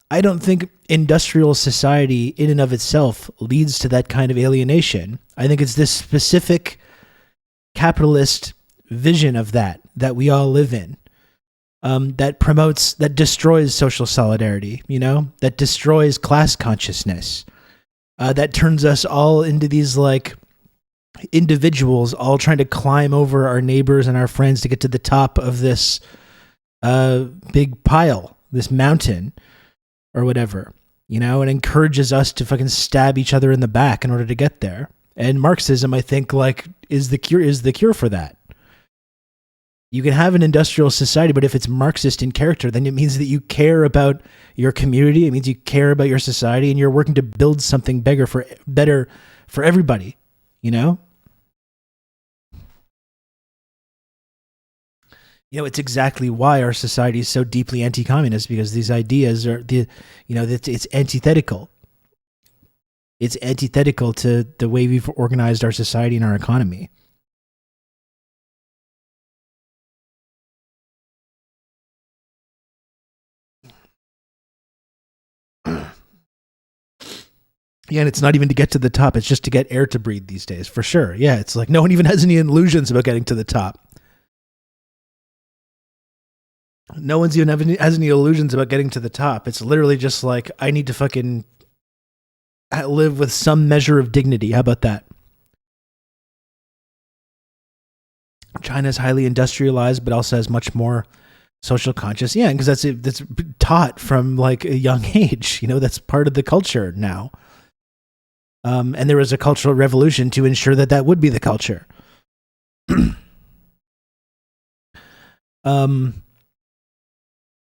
I don't think industrial society in and of itself leads to that kind of alienation. I think it's this specific capitalist vision of that we all live in, that destroys social solidarity, that destroys class consciousness, that turns us all into these like individuals all trying to climb over our neighbors and our friends to get to the top of this big pile, this mountain or whatever, and encourages us to fucking stab each other in the back in order to get there. And Marxism, I think, like is the cure for that. You can have an industrial society, but if it's Marxist in character, then it means that you care about your community. It means you care about your society, and you're working to build something better for everybody. It's exactly why our society is so deeply anti-communist, because these ideas are it's antithetical. It's antithetical to the way we've organized our society and our economy. Yeah, and it's not even to get to the top. It's just to get air to breathe these days, for sure. Yeah, it's like no one even has any illusions about getting to the top. No one's even has any illusions about getting to the top. It's literally just like, I need to fucking live with some measure of dignity. How about that? China's highly industrialized, but also has much more social conscious. Yeah, because that's taught from like a young age. That's part of the culture now. And there was a cultural revolution to ensure that would be the culture.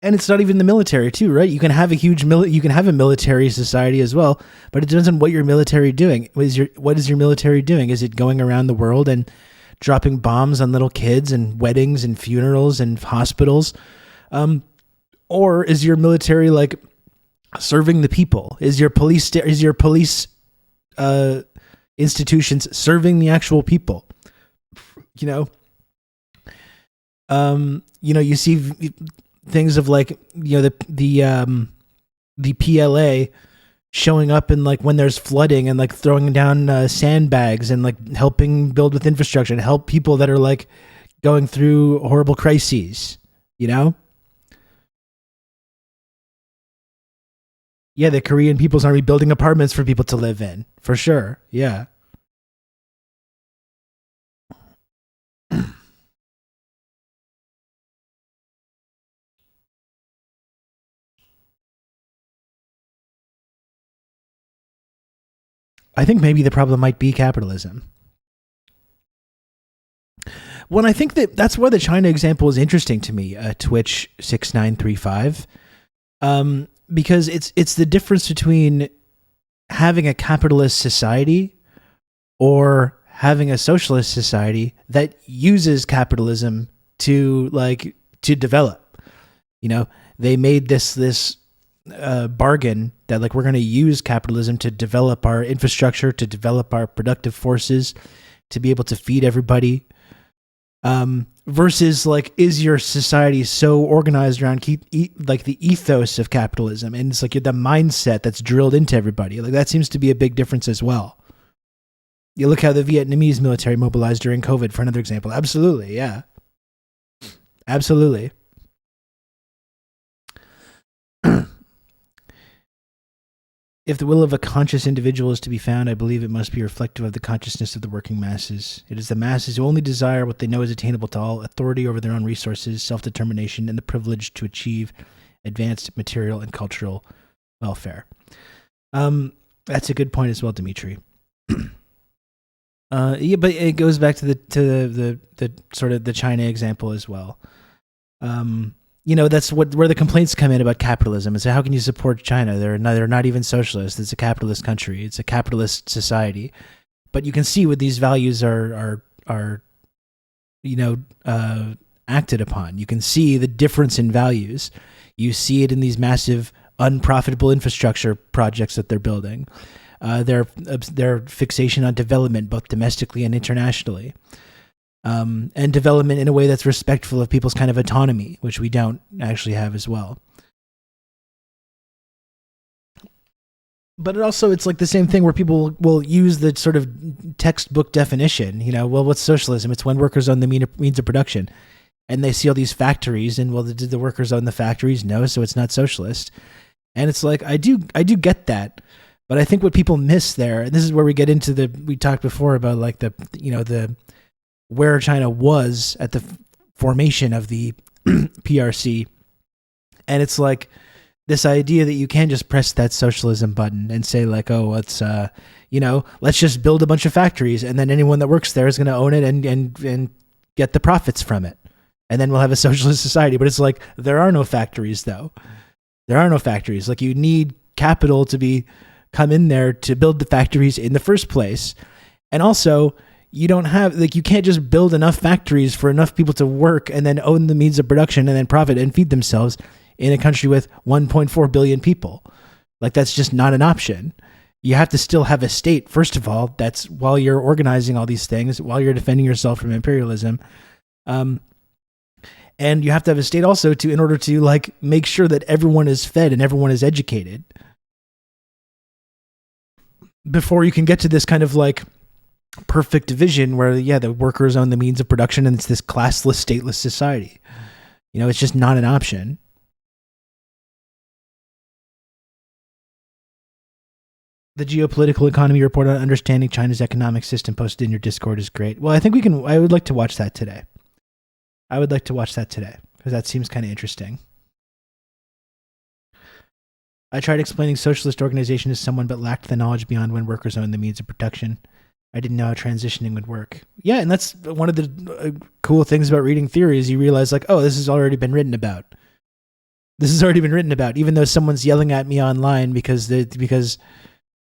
And it's not even the military too, right? You can have a military society as well, but it depends on what your military doing. What is your military doing? Is it going around the world and dropping bombs on little kids and weddings and funerals and hospitals? Or is your military like serving the people? Is your police institutions serving the actual people? You see things of like the PLA showing up in like when there's flooding and like throwing down sandbags and like helping build with infrastructure and help people that are like going through horrible crises. Yeah, the Korean People's Army building apartments for people to live in, for sure. Yeah. I think maybe the problem might be capitalism. Well, I think that's why the China example is interesting to me, Twitch 6935, because it's the difference between having a capitalist society or having a socialist society that uses capitalism to develop. You know, they made this bargain that like we're going to use capitalism to develop our infrastructure, to develop our productive forces, to be able to feed everybody. Versus like, is your society so organized around like the ethos of capitalism, and it's like the mindset that's drilled into everybody? Like that seems to be a big difference as well. You look how the Vietnamese military mobilized during COVID, for another example. Absolutely, yeah. Absolutely. If the will of a conscious individual is to be found, I believe it must be reflective of the consciousness of the working masses. It is the masses who only desire what they know is attainable to all, authority over their own resources, self-determination, and the privilege to achieve advanced material and cultural welfare. That's a good point as well, Dimitri. Yeah, but it goes back to the sort of the China example as well. You know, that's where the complaints come in about capitalism. Is how can you support China? They're not even socialist. It's a capitalist country. It's a capitalist society. But you can see what these values are acted upon. You can see the difference in values. You see it in these massive unprofitable infrastructure projects that they're building. Their fixation on development, both domestically and internationally, and development in a way that's respectful of people's kind of autonomy, which we don't actually have as well. But it's like the same thing where people will use the sort of textbook definition. You know, well, what's socialism? It's when workers own the means of production, and they see all these factories, and well, did the workers own the factories? No, so it's not socialist. And it's like I do get that. But I think what people miss there, and this is where we get into we talked before about like the where China was at the formation of the PRC. And it's like this idea that you can just press that socialism button and say like, oh, let's just build a bunch of factories, and then anyone that works there is going to own it and get the profits from it. And then we'll have a socialist society. But it's like, there are no factories though. There are no factories. Like you need capital to come in there to build the factories in the first place. And also, you don't have, like, you can't just build enough factories for enough people to work and then own the means of production and then profit and feed themselves in a country with 1.4 billion people. Like, that's just not an option. You have to still have a state, first of all, that's while you're organizing all these things, while you're defending yourself from imperialism. And you have to have a state also in order to like make sure that everyone is fed and everyone is educated, before you can get to this kind of like perfect division where, yeah, the workers own the means of production and it's this classless, stateless society. You know, it's just not an option. The Geopolitical Economy Report on Understanding China's Economic System posted in your Discord is great. Well, I think I would like to watch that today. Because that seems kind of interesting. I tried explaining socialist organization to someone but lacked the knowledge beyond when workers own the means of production. I didn't know how transitioning would work. Yeah, and that's one of the cool things about reading theory is you realize like, oh, this has already been written about. Even though someone's yelling at me online because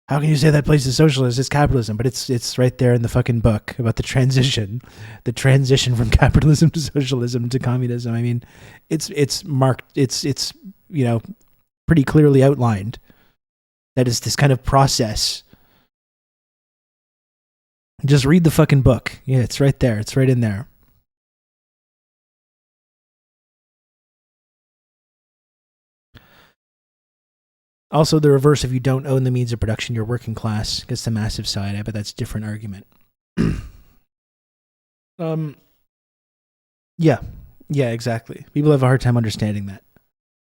how can you say that place is socialist? It's capitalism, but it's right there in the fucking book about the transition from capitalism to socialism to communism. I mean, it's marked. It's pretty clearly outlined that it's this kind of process. Just read the fucking book. Yeah, it's right there. It's right in there. Also, the reverse, if you don't own the means of production, you're working class. Gets the massive side. I bet that's a different argument. Yeah, exactly. People have a hard time understanding that.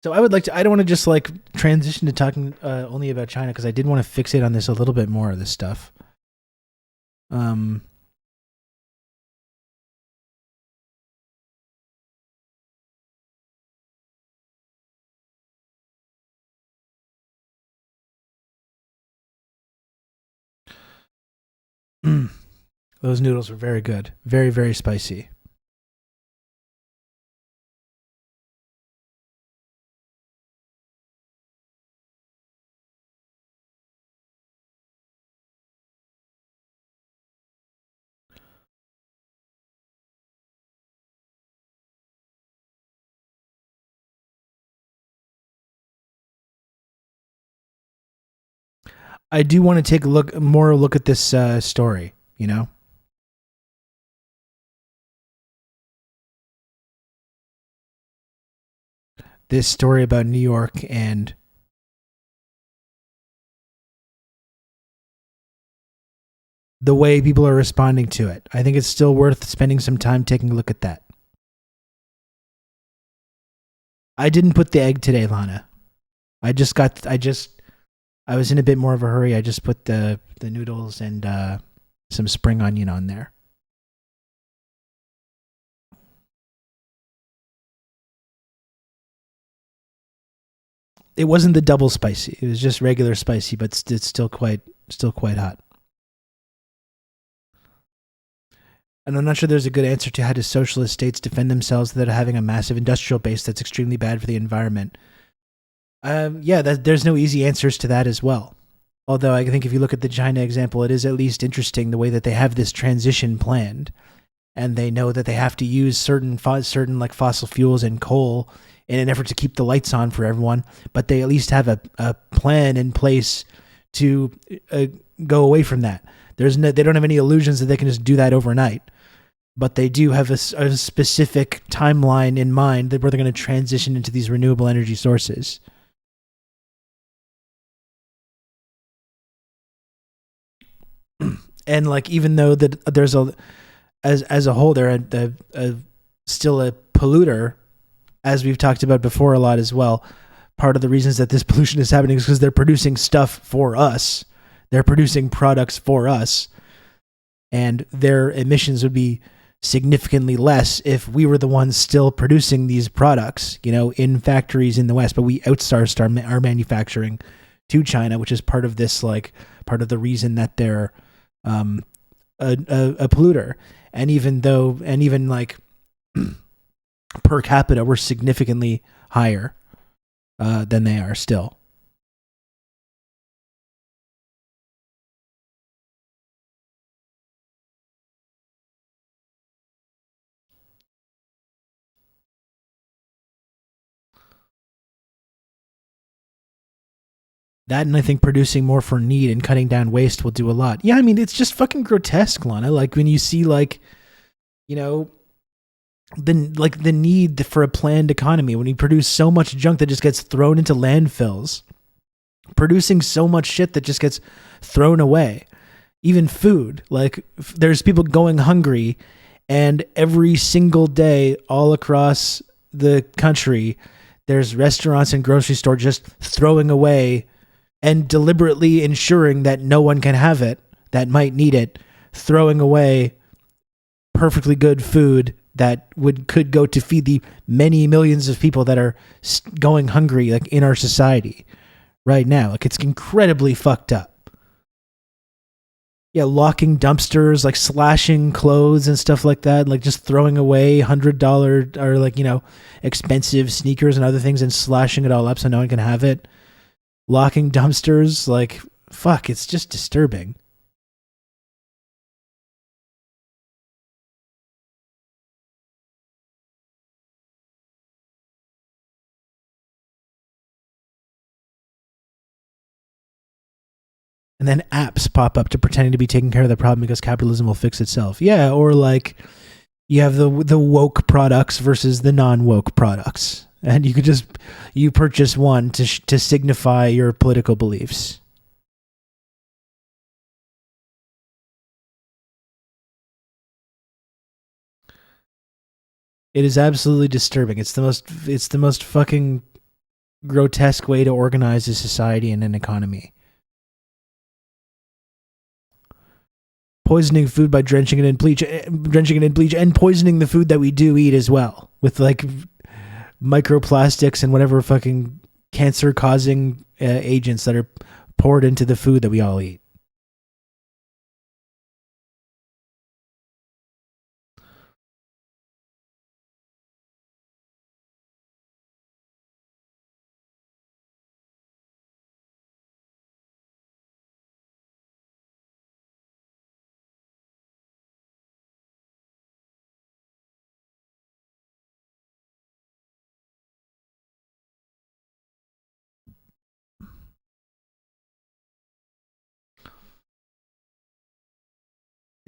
So I don't want to just like transition to talking only about China, because I did want to fixate on this a little bit more of this stuff. Those noodles were very good. Very, very spicy. I do want to take a look at this story, you know? This story about New York and the way people are responding to it. I think it's still worth spending some time taking a look at that. I didn't put the egg today, Lana. I was in a bit more of a hurry. I just put the noodles and some spring onion on there. It wasn't the double spicy. It was just regular spicy, but it's still quite hot. And I'm not sure there's a good answer to how do socialist states defend themselves without having a massive industrial base that's extremely bad for the environment. There's no easy answers to that as well. Although I think if you look at the China example, it is at least interesting the way that they have this transition planned, and they know that they have to use certain like fossil fuels and coal in an effort to keep the lights on for everyone. But they at least have a plan in place to go away from that. They don't have any illusions that they can just do that overnight. But they do have a specific timeline in mind that where they're going to transition into these renewable energy sources. And like, even though that there's as a whole, they're still a polluter, as we've talked about before a lot as well. Part of the reasons that this pollution is happening is because they're producing stuff for us. They're producing products for us, and their emissions would be significantly less if we were the ones still producing these products, in factories in the West. But we outsourced our manufacturing to China, which is part of this, like part of the reason that they're a polluter. And even like per capita, we're significantly higher than they are still. That, and I think producing more for need and cutting down waste will do a lot. Yeah, I mean, it's just fucking grotesque, Lana. Like when you see the need for a planned economy, when you produce so much junk that just gets thrown into landfills, producing so much shit that just gets thrown away. Even food, like there's people going hungry, and every single day all across the country, there's restaurants and grocery stores just throwing away and deliberately ensuring that no one can have it that might need it, throwing away perfectly good food that could go to feed the many millions of people that are going hungry, like in our society right now. Like, it's incredibly fucked up. Yeah, locking dumpsters, like slashing clothes and stuff like that, like just throwing away $100 or like, expensive sneakers and other things and slashing it all up so no one can have it. Locking dumpsters, like, fuck, it's just disturbing. And then apps pop up to pretending to be taking care of the problem because capitalism will fix itself. Yeah, or like you have the woke products versus the non-woke products. And you could you purchase one to signify your political beliefs. It is absolutely disturbing. It's the most fucking grotesque way to organize a society and an economy. Poisoning food by drenching it in bleach, and poisoning the food that we do eat as well with like microplastics and whatever fucking cancer-causing agents that are poured into the food that we all eat.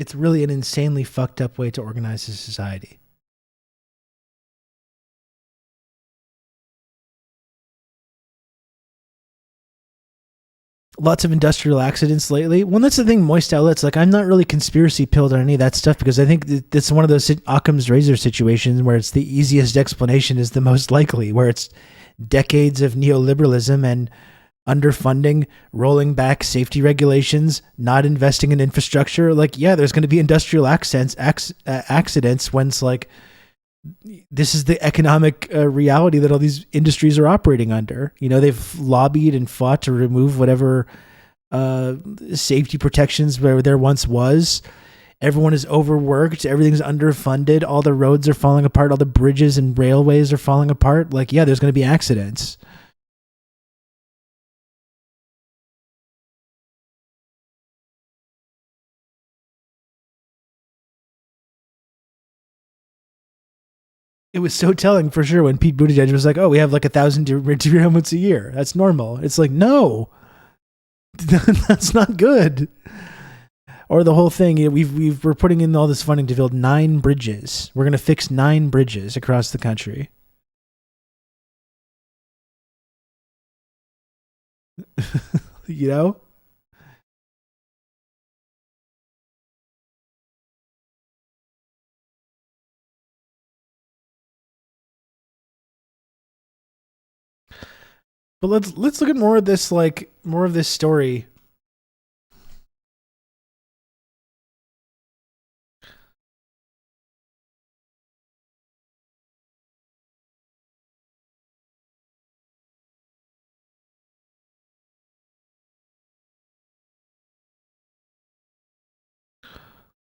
It's really an insanely fucked up way to organize a society. Lots of industrial accidents lately. Well, that's the thing, moist outlets. Like, I'm not really conspiracy pilled on any of that stuff because I think it's one of those Occam's razor situations where it's the easiest explanation is the most likely, where it's decades of neoliberalism and underfunding, rolling back safety regulations, not investing in infrastructure. Like, yeah, there's going to be industrial accidents when it's like, this is the economic reality that all these industries are operating under. You know, they've lobbied and fought to remove whatever safety protections where there once was. Everyone is overworked. Everything's underfunded. All the roads are falling apart. All the bridges and railways are falling apart. Like, yeah, there's going to be accidents. It was so telling for sure when Pete Buttigieg was like, "Oh, we have like 1,000 derailments a year. That's normal." It's like, no, that's not good. Or the whole thing, we're putting in all this funding to build 9 bridges. We're going to fix 9 bridges across the country. You know? But let's look at more of this story.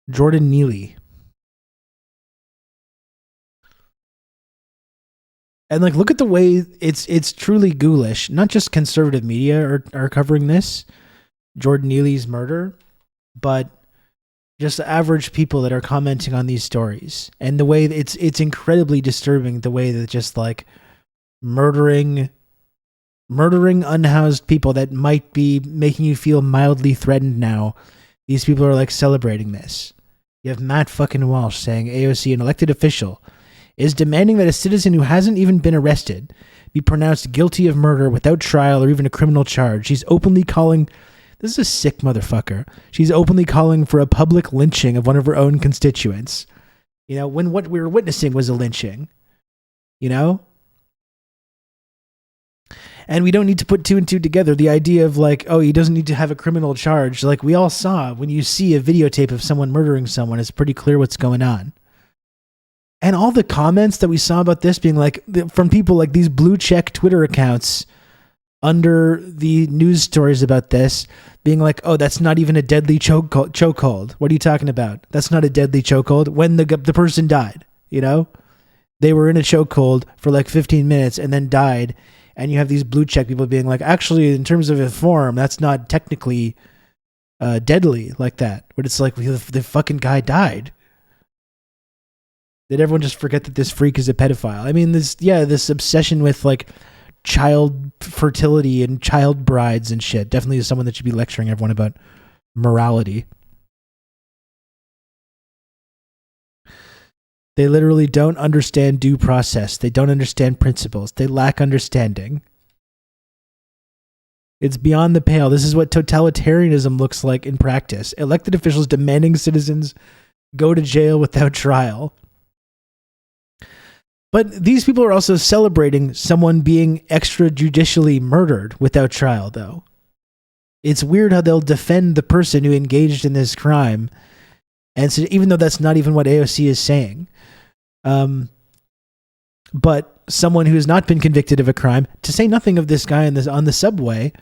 Jordan Neely. And like, look at the way it's truly ghoulish. Not just conservative media are covering this, Jordan Neely's murder, but just average people that are commenting on these stories. And the way it's incredibly disturbing the way that just like murdering unhoused people that might be making you feel mildly threatened now. These people are like celebrating this. You have Matt fucking Walsh saying AOC, an elected official, is demanding that a citizen who hasn't even been arrested be pronounced guilty of murder without trial or even a criminal charge. She's openly calling, this is a sick motherfucker. She's openly calling for a public lynching of one of her own constituents. You know, when what we were witnessing was a lynching. You know? And we don't need to put 2 and 2 together. The idea of like, oh, he doesn't need to have a criminal charge. Like we all saw when you see a videotape of someone murdering someone, it's pretty clear what's going on. And all the comments that we saw about this being like from people like these blue check Twitter accounts under the news stories about this being like, oh, that's not even a deadly chokehold. What are you talking about? That's not a deadly chokehold. When the person died, you know, they were in a chokehold for like 15 minutes and then died. And you have these blue check people being like, actually, in terms of a form, that's not technically deadly like that. But it's like the fucking guy died. Did everyone just forget that this freak is a pedophile? I mean, this obsession with like child fertility and child brides and shit definitely is someone that should be lecturing everyone about morality. They literally don't understand due process. They don't understand principles. They lack understanding. It's beyond the pale. This is what totalitarianism looks like in practice. Elected officials demanding citizens go to jail without trial. But these people are also celebrating someone being extrajudicially murdered without trial, though. It's weird how they'll defend the person who engaged in this crime, and so even though that's not even what AOC is saying. But someone who has not been convicted of a crime, to say nothing of this guy on the subway,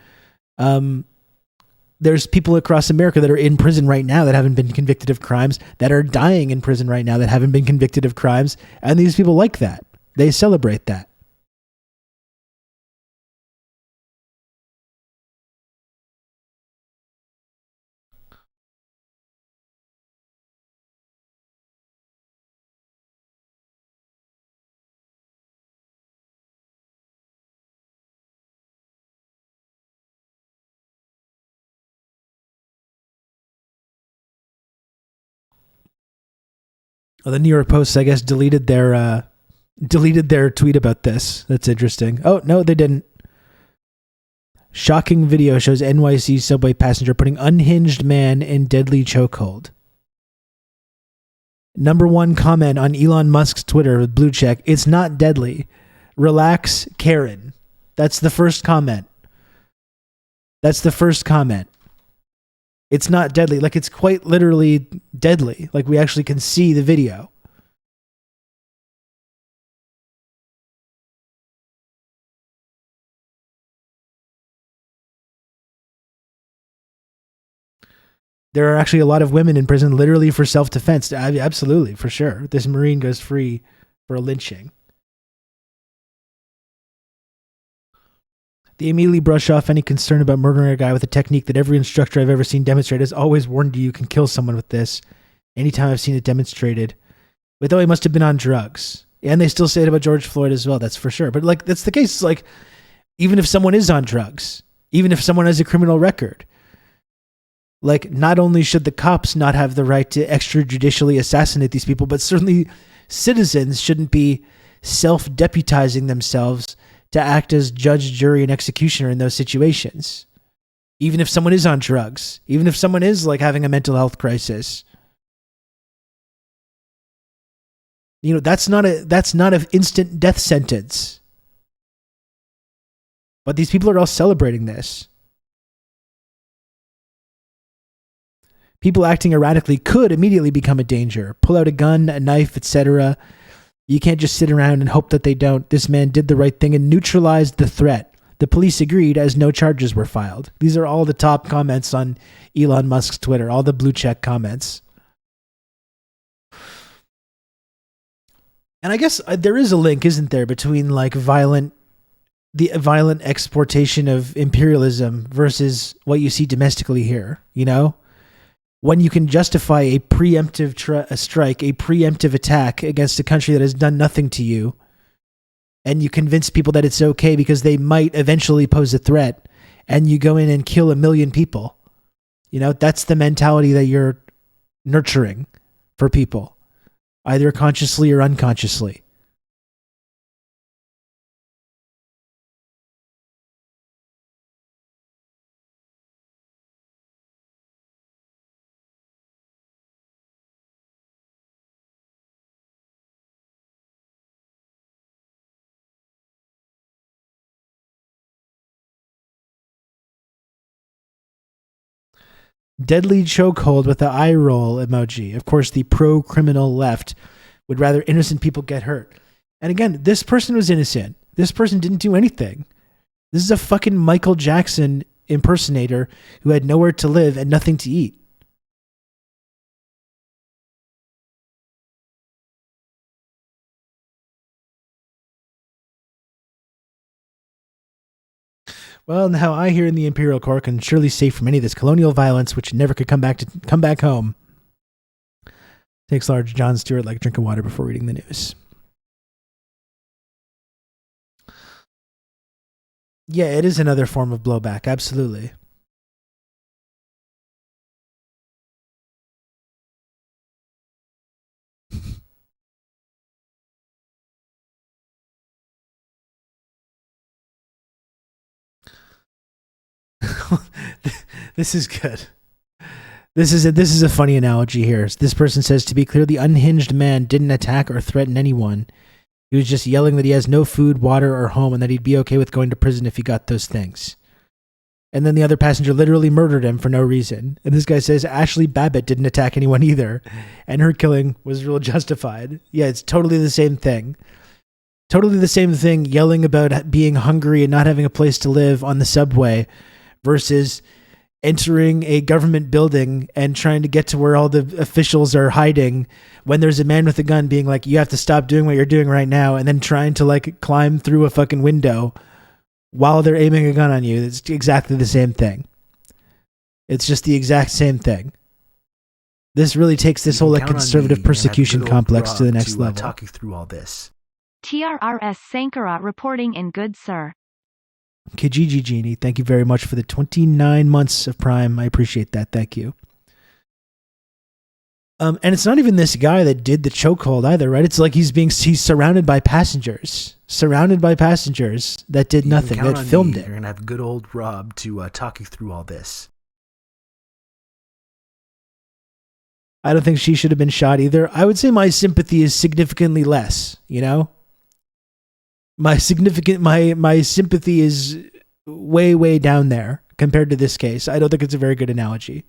there's people across America that are in prison right now that haven't been convicted of crimes, that are dying in prison right now that haven't been convicted of crimes, and these people like that. They celebrate that. Well, the New York Post, I guess, deleted their tweet about this. That's interesting. Oh, no, they didn't. Shocking video shows NYC subway passenger putting unhinged man in deadly chokehold. Number one comment on Elon Musk's Twitter with blue check. It's not deadly. Relax, Karen. That's the first comment. It's not deadly. Like, it's quite literally deadly. Like, we actually can see the video. There are actually a lot of women in prison literally for self-defense. Absolutely, for sure. This Marine goes free for a lynching. They immediately brush off any concern about murdering a guy with a technique that every instructor I've ever seen demonstrate has always warned you can kill someone with this. Anytime I've seen it demonstrated. But though he must have been on drugs. And they still say it about George Floyd as well, that's for sure. But like, that's the case. Like, even if someone is on drugs, even if someone has a criminal record, like, not only should the cops not have the right to extrajudicially assassinate these people, but certainly citizens shouldn't be self-deputizing themselves to act as judge, jury, and executioner in those situations. Even if someone is on drugs, even if someone is like having a mental health crisis. You know, that's not an instant death sentence. But these people are all celebrating this. People acting erratically could immediately become a danger. Pull out a gun, a knife, etc. You can't just sit around and hope that they don't. This man did the right thing and neutralized the threat. The police agreed as no charges were filed. These are all the top comments on Elon Musk's Twitter, all the blue check comments. And I guess there is a link, isn't there, between like the violent exportation of imperialism versus what you see domestically here, you know? When you can justify a preemptive strike, a preemptive attack against a country that has done nothing to you, and you convince people that it's okay because they might eventually pose a threat, and you go in and kill 1 million people. You know, that's the mentality that you're nurturing for people, either consciously or unconsciously. Deadly chokehold with the eye roll emoji. Of course, the pro-criminal left would rather innocent people get hurt. And again, this person was innocent. This person didn't do anything. This is a fucking Michael Jackson impersonator who had nowhere to live and nothing to eat. Well, now I here in the Imperial Court can surely safe from any of this colonial violence which never could come back home. Takes large John Stewart like drinking water before reading the news. Yeah, it is another form of blowback, absolutely. This is good. This is a funny analogy here. This person says, to be clear, the unhinged man didn't attack or threaten anyone. He was just yelling that he has no food, water, or home and that he'd be okay with going to prison if he got those things. And then the other passenger literally murdered him for no reason. And this guy says Ashley Babbitt didn't attack anyone either, and her killing was real justified. Yeah, it's totally the same thing. Totally the same thing, yelling about being hungry and not having a place to live on the subway versus entering a government building and trying to get to where all the officials are hiding when there's a man with a gun being like, you have to stop doing what you're doing right now, and then trying to like climb through a fucking window while they're aiming a gun on you. It's exactly the same thing. It's just the exact same thing. This really takes this whole like conservative persecution complex to the next level. Talk you through all this. TRRS Sankara reporting in good, sir. Kijiji Genie, thank you very much for the 29 months of Prime. I appreciate that. Thank you. And it's not even this guy that did the chokehold either, right? It's like he's surrounded by passengers that did nothing, that filmed it. You're gonna have good old Rob to talk you through all this. I don't think she should have been shot either. I would say my sympathy is significantly less, you know? My sympathy is way down there compared to this case. I don't think it's a very good analogy.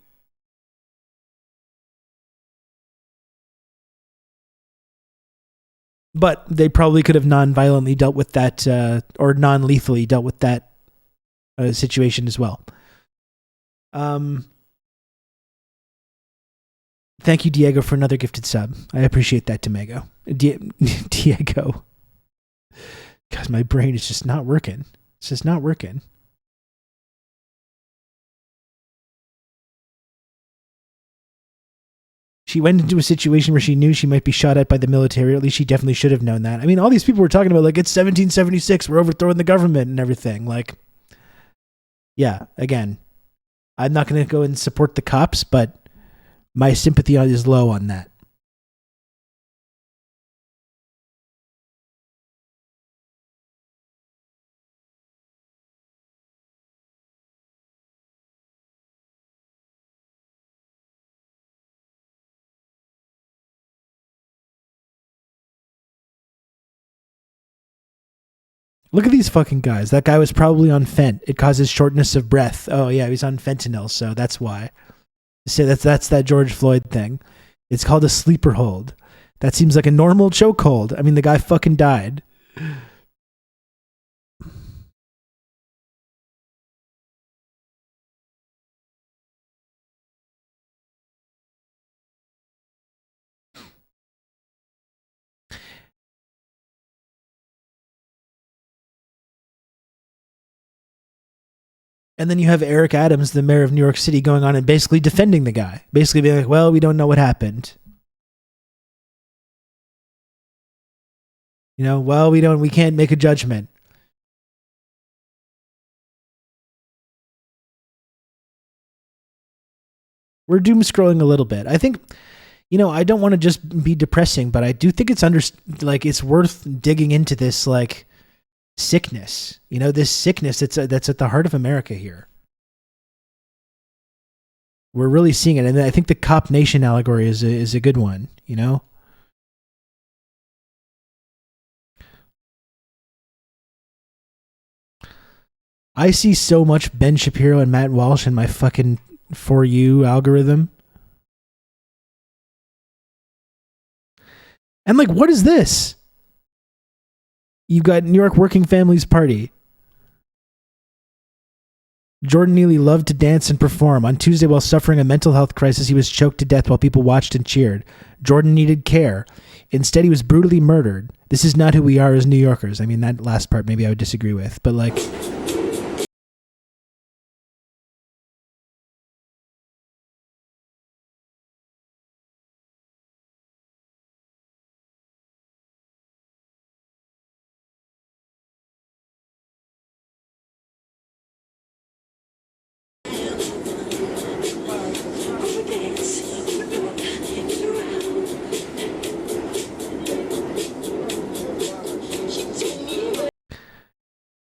But they probably could have non-violently dealt with that, or non-lethally dealt with that situation as well. Thank you, Diego, for another gifted sub. I appreciate that, Diego. Diego. Because my brain is just not working. It's just not working. She went into a situation where she knew she might be shot at by the military, or at least she definitely should have known that. I mean, all these people were talking about, like, it's 1776, we're overthrowing the government and everything. Like, yeah, again, I'm not going to go and support the cops, but my sympathy is low on that. Look at these fucking guys. That guy was probably on fent. It causes shortness of breath. Oh yeah, he's on fentanyl, so that's why. So that's that George Floyd thing. It's called a sleeper hold. That seems like a normal chokehold. I mean, the guy fucking died. And then you have Eric Adams, the mayor of New York City, going on and basically defending the guy. Basically being like, well, we don't know what happened. You know, well, we can't make a judgment. We're doom scrolling a little bit. I think, you know, I don't want to just be depressing, but I do think it's it's worth digging into this, like, sickness, you know, this sickness that's at the heart of America here. We're really seeing it, and I think the Cop Nation allegory is a good one, you know. I see so much Ben Shapiro and Matt Walsh in my fucking For You algorithm. And like, what is this? You've got New York Working Families Party. Jordan Neely loved to dance and perform. On Tuesday, while suffering a mental health crisis, he was choked to death while people watched and cheered. Jordan needed care. Instead, he was brutally murdered. This is not who we are as New Yorkers. I mean, that last part maybe I would disagree with, but like...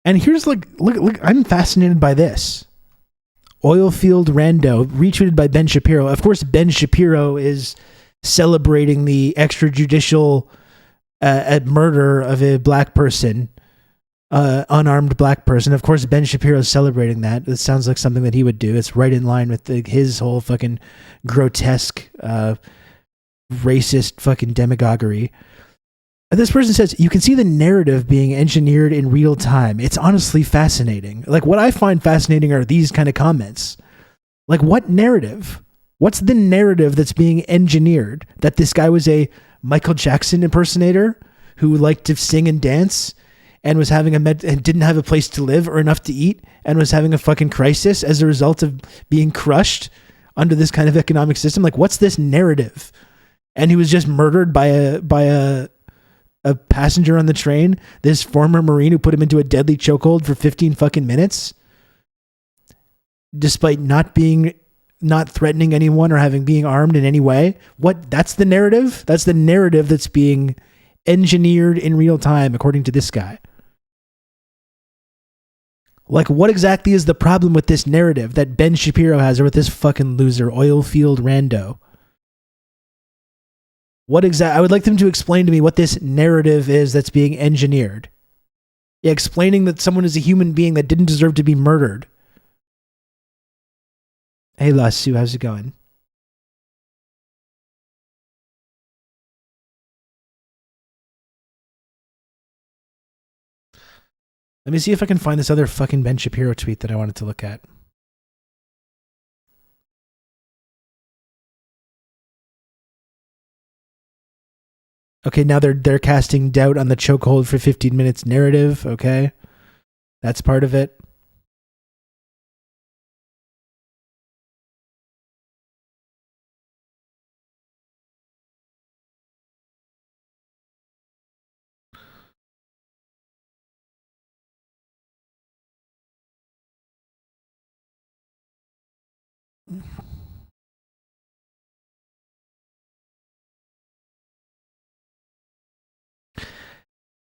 And here's look, I'm fascinated by this. Oilfield Rando, retweeted by Ben Shapiro. Of course, Ben Shapiro is celebrating the extrajudicial murder of a black person, unarmed black person. Of course, Ben Shapiro is celebrating that. It sounds like something that he would do. It's right in line with his whole fucking grotesque, racist fucking demagoguery. This person says, you can see the narrative being engineered in real time. It's honestly fascinating. Like, what I find fascinating are these kind of comments. Like, what narrative? What's the narrative that's being engineered? That this guy was a Michael Jackson impersonator who liked to sing and dance and was having and didn't have a place to live or enough to eat and was having a fucking crisis as a result of being crushed under this kind of economic system? Like, what's this narrative? And he was just murdered by a passenger on the train, this former Marine who put him into a deadly chokehold for 15 fucking minutes, despite not being not threatening anyone or being armed in any way. That's the narrative? That's the narrative that's being engineered in real time, according to this guy. Like, what exactly is the problem with this narrative that Ben Shapiro has, or with this fucking loser, oil field rando? I would like them to explain to me what this narrative is that's being engineered. Yeah, explaining that someone is a human being that didn't deserve to be murdered. Hey, Lasu, how's it going? Let me see if I can find this other fucking Ben Shapiro tweet that I wanted to look at. Okay, now they're casting doubt on the chokehold for 15 minutes narrative. Okay, that's part of it.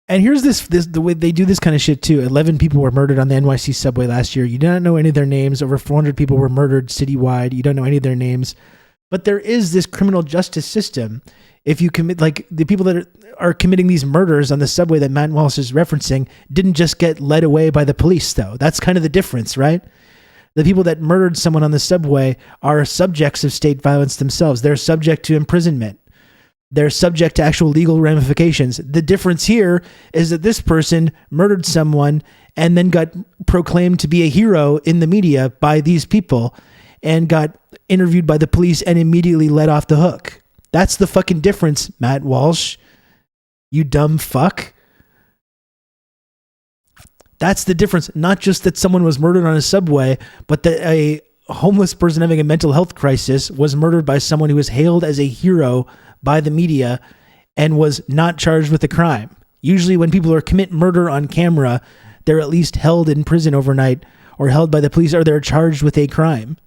And here's the way they do this kind of shit too. 11 people were murdered on the NYC subway last year. You do not know any of their names. Over 400 people were murdered citywide. You don't know any of their names. But there is this criminal justice system. If you commit, like, the people that are committing these murders on the subway that Matt Walsh is referencing didn't just get led away by the police, though. That's kind of the difference, right? The people that murdered someone on the subway are subjects of state violence themselves. They're subject to imprisonment. They're subject to actual legal ramifications. The difference here is that this person murdered someone and then got proclaimed to be a hero in the media by these people and got interviewed by the police and immediately let off the hook. That's the fucking difference, Matt Walsh. You dumb fuck. That's the difference. Not just that someone was murdered on a subway, but that a homeless person having a mental health crisis was murdered by someone who was hailed as a hero by the media and was not charged with a crime. Usually when people commit murder on camera, they're at least held in prison overnight or held by the police, or they're charged with a crime.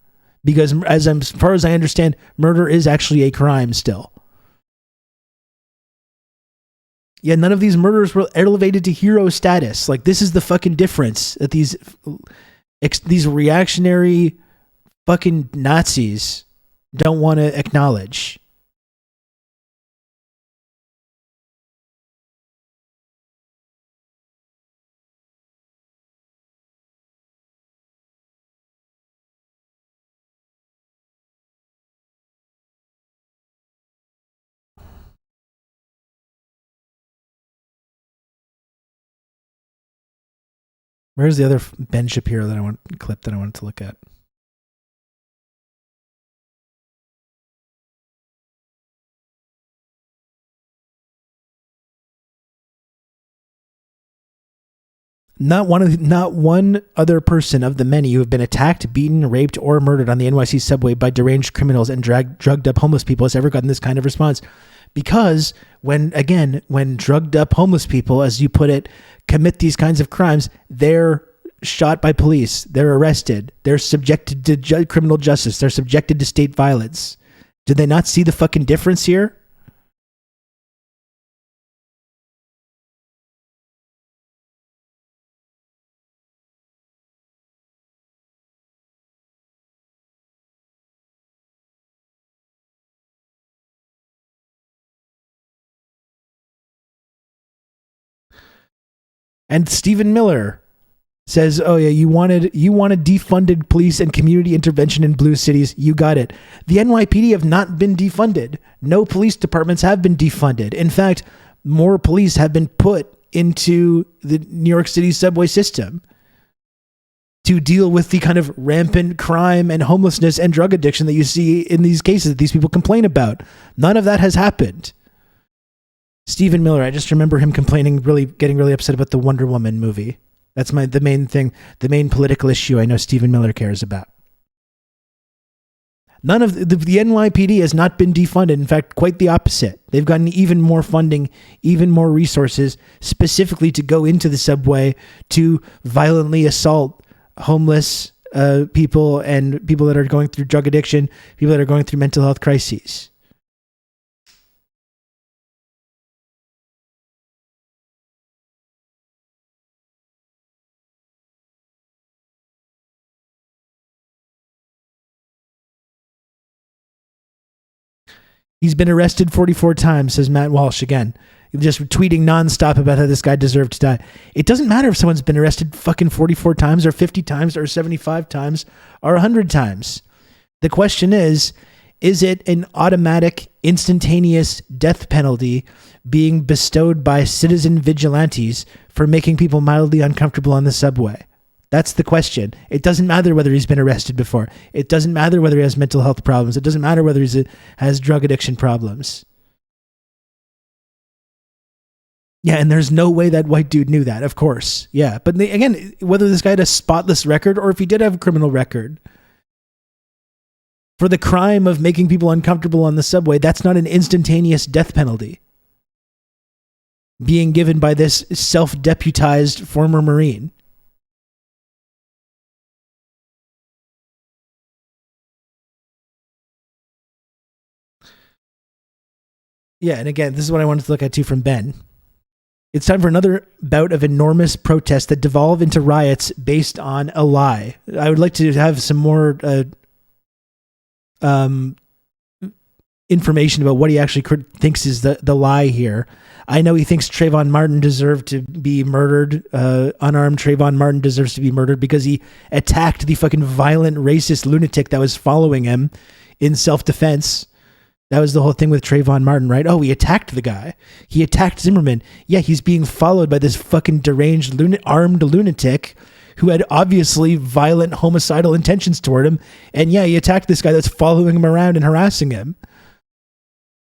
Because as far as I understand, murder is actually a crime still. Yeah, none of these murders were elevated to hero status. Like, this is the fucking difference that these reactionary fucking Nazis don't want to acknowledge. Where's the other Ben Shapiro clip that I wanted to look at? Not one other person of the many who have been attacked, beaten, raped, or murdered on the NYC subway by deranged criminals and drugged up homeless people has ever gotten this kind of response. Because when drugged up homeless people, as you put it, commit these kinds of crimes, they're shot by police, they're arrested, they're subjected to criminal justice, they're subjected to state violence. Did they not see the fucking difference here? And Stephen Miller says, oh yeah, you wanted defunded police and community intervention in blue cities. You got it. The NYPD have not been defunded. No police departments have been defunded. In fact, more police have been put into the New York City subway system to deal with the kind of rampant crime and homelessness and drug addiction that you see in these cases that these people complain about. None of that has happened. Stephen Miller, I just remember him complaining, getting really upset about the Wonder Woman movie. That's the main thing, the main political issue I know Stephen Miller cares about. None of the NYPD has not been defunded. In fact, quite the opposite. They've gotten even more funding, even more resources, specifically to go into the subway to violently assault homeless people and people that are going through drug addiction, people that are going through mental health crises. He's been arrested 44 times, says Matt Walsh again. Just tweeting nonstop about how this guy deserved to die. It doesn't matter if someone's been arrested fucking 44 times or 50 times or 75 times or 100 times. The question is it an automatic, instantaneous death penalty being bestowed by citizen vigilantes for making people mildly uncomfortable on the subway? That's the question. It doesn't matter whether he's been arrested before. It doesn't matter whether he has mental health problems. It doesn't matter whether he has drug addiction problems. Yeah, and there's no way that white dude knew that, of course. Yeah, but again, whether this guy had a spotless record or if he did have a criminal record, for the crime of making people uncomfortable on the subway, that's not an instantaneous death penalty being given by this self-deputized former Marine. Yeah, and again, this is what I wanted to look at too from Ben. It's time for another bout of enormous protests that devolve into riots based on a lie. I would like to have some more information about what he actually thinks is the lie here. I know he thinks Trayvon Martin deserved to be murdered. Unarmed Trayvon Martin deserves to be murdered because he attacked the fucking violent racist lunatic that was following him in self-defense. That was the whole thing with Trayvon Martin, right? Oh, he attacked the guy. He attacked Zimmerman. Yeah, he's being followed by this fucking deranged armed lunatic who had obviously violent homicidal intentions toward him. And yeah, he attacked this guy that's following him around and harassing him.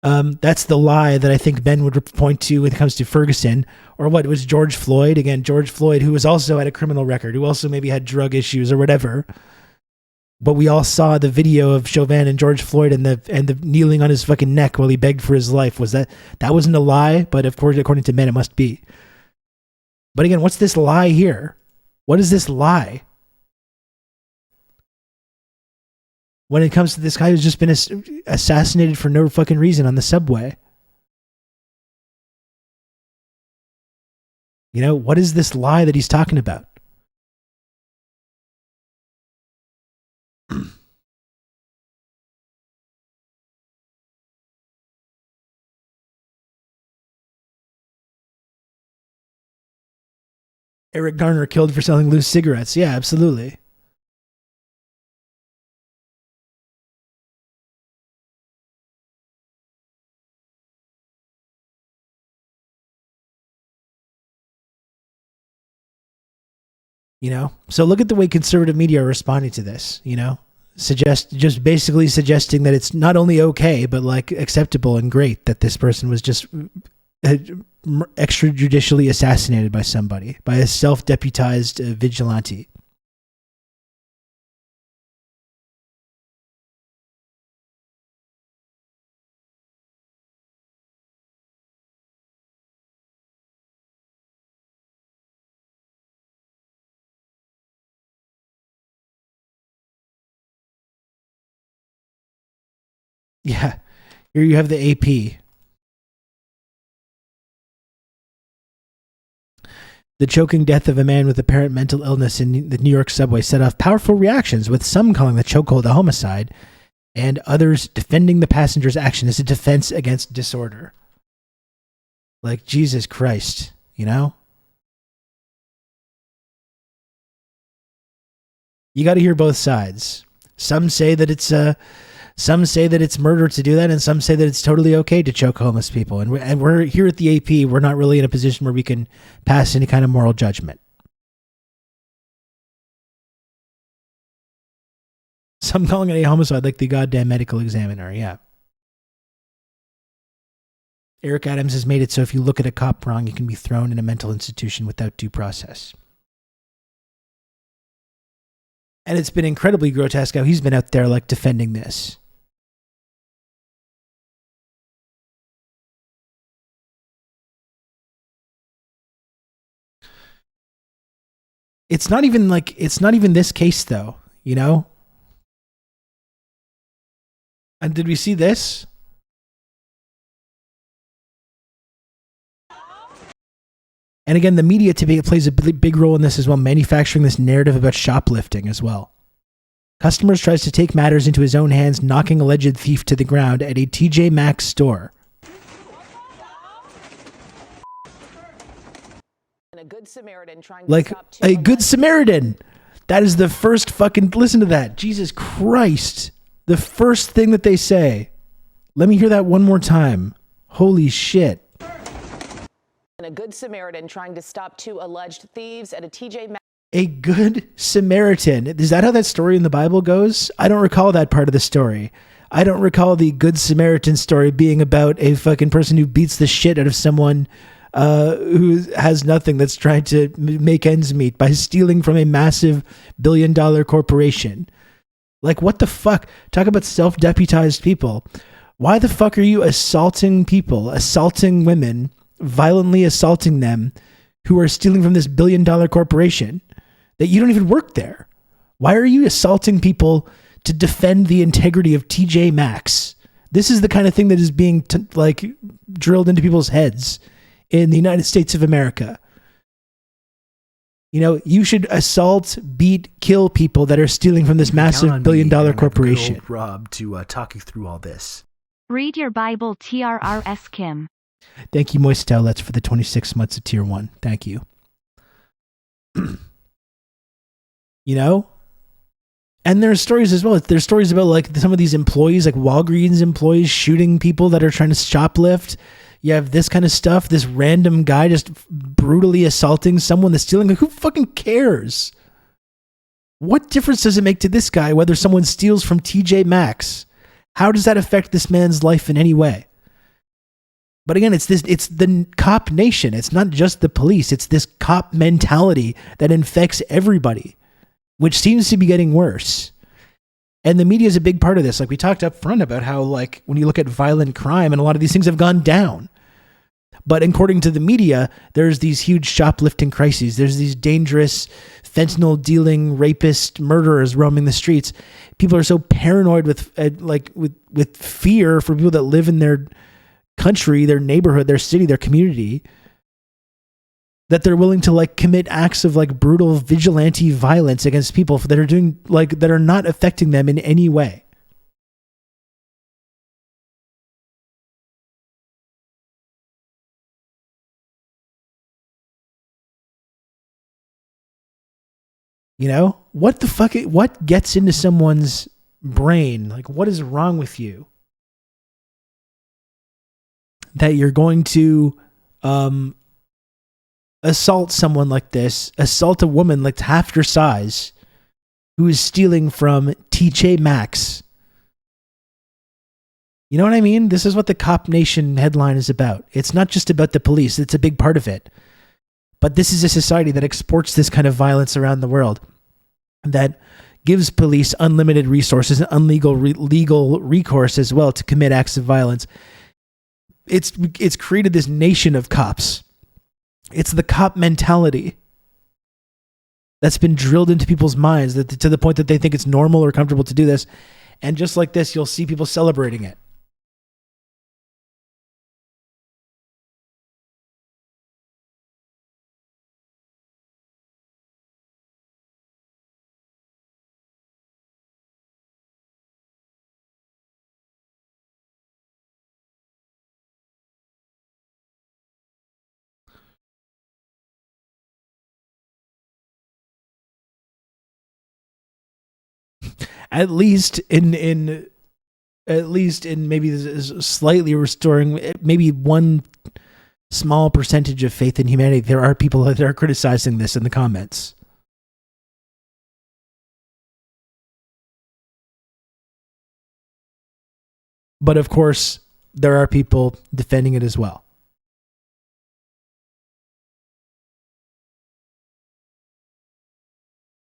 That's the lie that I think Ben would point to when it comes to Ferguson. Or what, it was George Floyd. Again, George Floyd, who was also had a criminal record, who also maybe had drug issues or whatever. But we all saw the video of Chauvin and George Floyd and the kneeling on his fucking neck while he begged for his life. Was that wasn't a lie? But of course, according to men, it must be. But again, what's this lie here? What is this lie? When it comes to this guy who's just been assassinated for no fucking reason on the subway. You know, what is this lie that he's talking about? Eric Garner killed for selling loose cigarettes. Yeah, absolutely. You know, so look at the way conservative media are responding to this, you know, just basically suggesting that it's not only okay, but like acceptable and great that this person was just extrajudicially assassinated by somebody, by a self-deputized vigilante. Yeah, here you have the AP. The choking death of a man with apparent mental illness in the New York subway set off powerful reactions, with some calling the chokehold a homicide and others defending the passenger's action as a defense against disorder. Like, Jesus Christ, you know? You got to hear both sides. Some say that it's murder to do that, and some say that it's totally okay to choke homeless people. And we're here at the AP. We're not really in a position where we can pass any kind of moral judgment. Some calling it a homicide, like the goddamn medical examiner. Yeah. Eric Adams has made it so if you look at a cop wrong, you can be thrown in a mental institution without due process. And it's been incredibly grotesque how he's been out there like defending this. It's not even this case though. you know? And did we see this? And again, the media typically plays a big role in this as well, manufacturing this narrative about shoplifting as well. Customers tries to take matters into his own hands, knocking alleged thief to the ground at a TJ Maxx store. A good Samaritan trying Like a good Samaritan. That is the first fucking, listen to that. Jesus Christ. The first thing that they say. Let me hear that one more time. Holy shit. And a good Samaritan trying to stop two alleged thieves at a TJ Maxx. A good Samaritan. Is that how that story in the Bible goes? I don't recall that part of the story. I don't recall the good Samaritan story being about a fucking person who beats the shit out of someone who has nothing, that's trying to make ends meet by stealing from a massive billion-dollar corporation. Like, what the fuck? Talk about self-deputized people. Why the fuck are you assaulting people, assaulting women, violently assaulting them who are stealing from this billion-dollar corporation that you don't even work there? Why are you assaulting people to defend the integrity of TJ Maxx? This is the kind of thing that is being drilled into people's heads in the United States of America. You know, you should assault, beat, kill people that are stealing from this massive billion-dollar corporation. Rob to talk you through all this. Read your Bible, TRRS Kim. Thank you, Moist Outlets, for the 26 months of Tier 1. Thank you. You know? And there's stories as well. There's stories about like some of these employees, like Walgreens employees, shooting people that are trying to shoplift. You have this kind of stuff. This random guy just brutally assaulting someone that's stealing. Like, who fucking cares? What difference does it make to this guy whether someone steals from TJ Maxx? How does that affect this man's life in any way? But again, it's the cop nation. It's not just the police. It's this cop mentality that infects everybody, which seems to be getting worse. And the media is a big part of this. Like we talked up front about how, like, when you look at violent crime and a lot of these things have gone down. But according to the media, there's these huge shoplifting crises. There's these dangerous fentanyl dealing rapist murderers roaming the streets. People are so paranoid with fear for people that live in their country, their neighborhood, their city, their community, that they're willing to like commit acts of like brutal vigilante violence against people that are doing like that are not affecting them in any way. You know, what the fuck? What gets into someone's brain? Like, what is wrong with you that you're going to assault someone like this, assault a woman like half your size who is stealing from TJ Maxx? You know what I mean? This is what the Cop Nation headline is about. It's not just about the police. It's a big part of it. But this is a society that exports this kind of violence around the world, that gives police unlimited resources and legal recourse as well to commit acts of violence. It's created this nation of cops. It's the cop mentality that's been drilled into people's minds to the point that they think it's normal or comfortable to do this. And just like this, you'll see people celebrating it. At least in maybe slightly restoring maybe one small percentage of faith in humanity, there are people that are criticizing this in the comments. But of course, there are people defending it as well.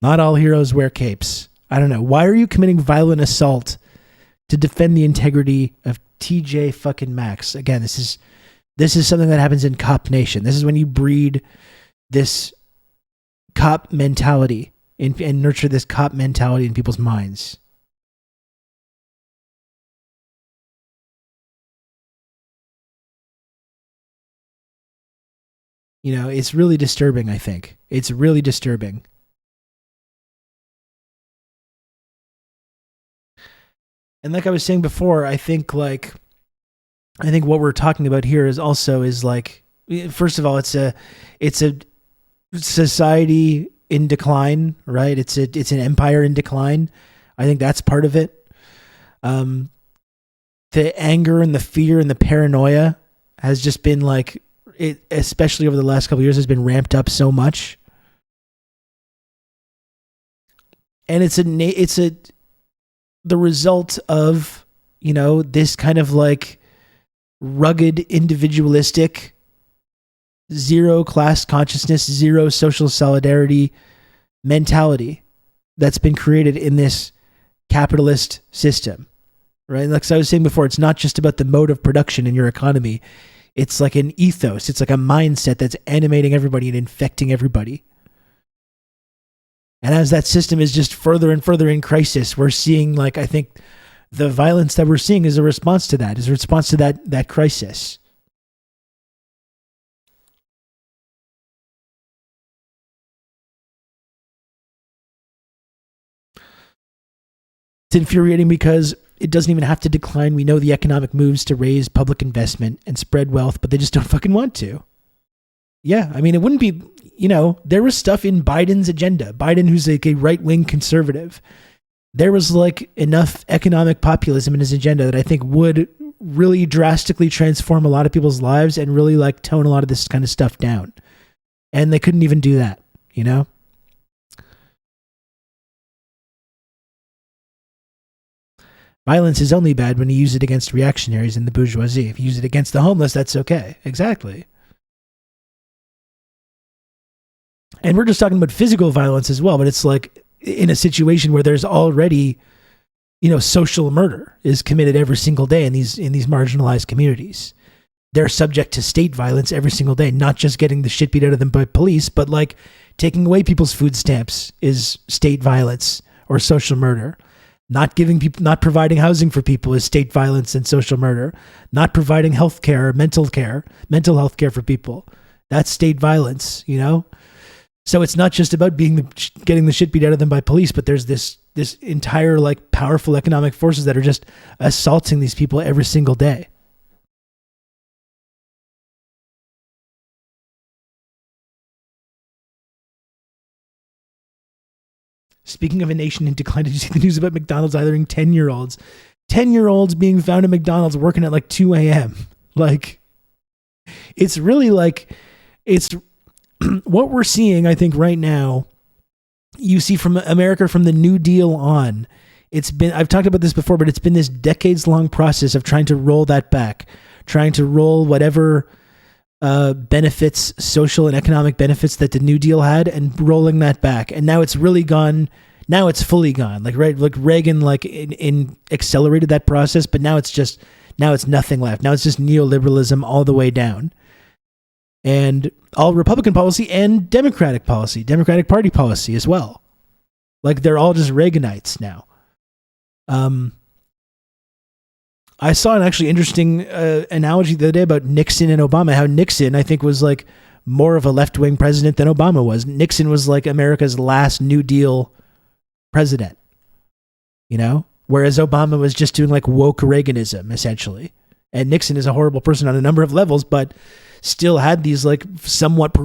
Not all heroes wear capes. I don't know. Why are you committing violent assault to defend the integrity of TJ fucking Maxx? Again, this is something that happens in Cop Nation. This is when you breed this cop mentality and nurture this cop mentality in people's minds. You know, it's really disturbing, I think. It's really disturbing. And like I was saying before, I think what we're talking about here is like, first of all, it's a society in decline, right? It's an empire in decline. I think that's part of it. The anger and the fear and the paranoia has just been like, it, especially over the last couple of years, has been ramped up so much. And it's the result of, you know, this kind of like rugged, individualistic, zero class consciousness, zero social solidarity mentality that's been created in this capitalist system, right? Like I was saying before, it's not just about the mode of production in your economy. It's like an ethos. It's like a mindset that's animating everybody and infecting everybody. And as that system is just further and further in crisis, we're seeing, like, I think the violence that we're seeing is a response to that, that crisis. It's infuriating because it doesn't even have to decline. We know the economic moves to raise public investment and spread wealth, but they just don't fucking want to. Yeah, I mean, it wouldn't be, you know, there was stuff in Biden's agenda. Biden, who's like a right-wing conservative, there was like enough economic populism in his agenda that I think would really drastically transform a lot of people's lives and really like tone a lot of this kind of stuff down. And they couldn't even do that, you know? Violence is only bad when you use it against reactionaries and the bourgeoisie. If you use it against the homeless, that's okay. Exactly. And we're just talking about physical violence as well, but it's like in a situation where there's already, you know, social murder is committed every single day in these marginalized communities. They're subject to state violence every single day, not just getting the shit beat out of them by police, but like taking away people's food stamps is state violence or social murder. Not providing housing for people is state violence and social murder. Not providing health care, mental health care for people, that's state violence, you know? So it's not just about getting the shit beat out of them by police, but there's this entire like powerful economic forces that are just assaulting these people every single day. Speaking of a nation in decline, did you see the news about McDonald's hiring 10-year-olds? 10-year-olds being found at McDonald's working at like 2 a.m. Like, it's really like, it's what we're seeing, I think, right now. You see from America, from the New Deal on, I've talked about this before, but it's been this decades-long process of trying to roll that back, trying to roll whatever benefits, social and economic benefits that the New Deal had, and rolling that back. And now it's really gone. Now it's fully gone. Like, right, like Reagan, like in accelerated that process, but now it's nothing left. Now it's just neoliberalism all the way down. And all Republican policy and Democratic Party policy as well. Like, they're all just Reaganites now. I saw an actually interesting analogy the other day about Nixon and Obama, how Nixon, I think, was like more of a left-wing president than Obama was. Nixon was like America's last New Deal president, you know? Whereas Obama was just doing like woke Reaganism, essentially. And Nixon is a horrible person on a number of levels, but still had these like somewhat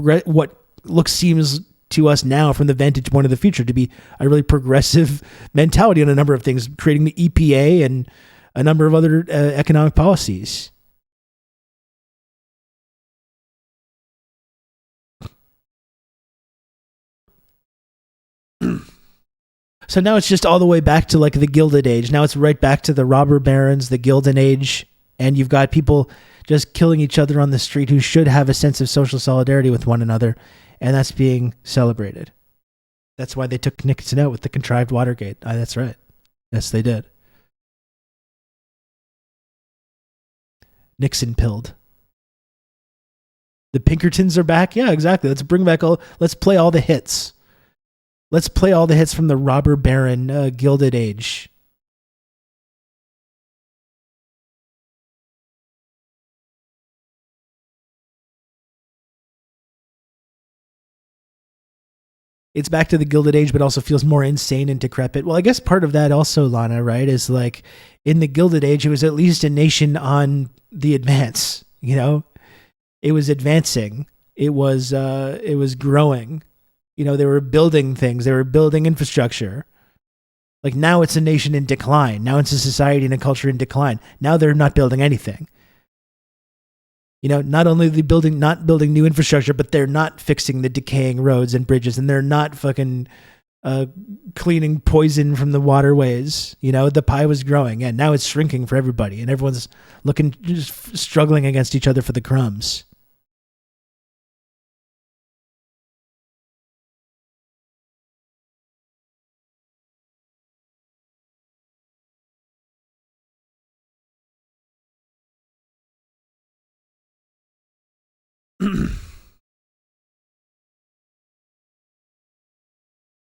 seems to us now from the vantage point of the future to be a really progressive mentality on a number of things, creating the EPA and a number of other economic policies. So now it's just all the way back to like the Gilded Age. Now it's right back to the robber barons, the Gilded Age, and you've got people just killing each other on the street who should have a sense of social solidarity with one another, and that's being celebrated. That's why they took Nixon out with the contrived Watergate. That's right. Yes, they did. Nixon pilled. The Pinkertons are back. Yeah, exactly. Let's play all the hits. Let's play all the hits from the robber baron Gilded Age. It's back to the Gilded Age, but also feels more insane and decrepit. Well, I guess part of that also, Lana, right, is like in the Gilded Age, it was at least a nation on the advance. You know, it was advancing. It was growing. You know, they were building things. They were building infrastructure. Like now, it's a nation in decline. Now it's a society and a culture in decline. Now they're not building anything. You know, not only are they not building new infrastructure, but they're not fixing the decaying roads and bridges, and they're not fucking cleaning poison from the waterways. You know, the pie was growing, and now it's shrinking for everybody, and everyone's just struggling against each other for the crumbs.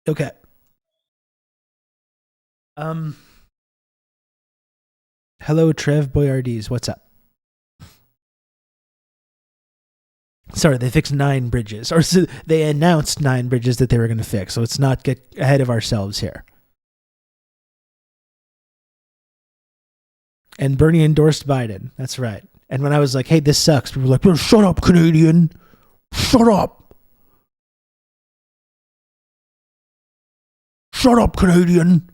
Okay. Hello, Trev Boyardis. What's up? Sorry, they fixed 9 bridges. Or so they announced 9 bridges that they were going to fix. So let's not get ahead of ourselves here. And Bernie endorsed Biden. That's right. And when I was like, hey, this sucks, people were like, well, shut up, Canadian. Shut up. Shut up, Canadian.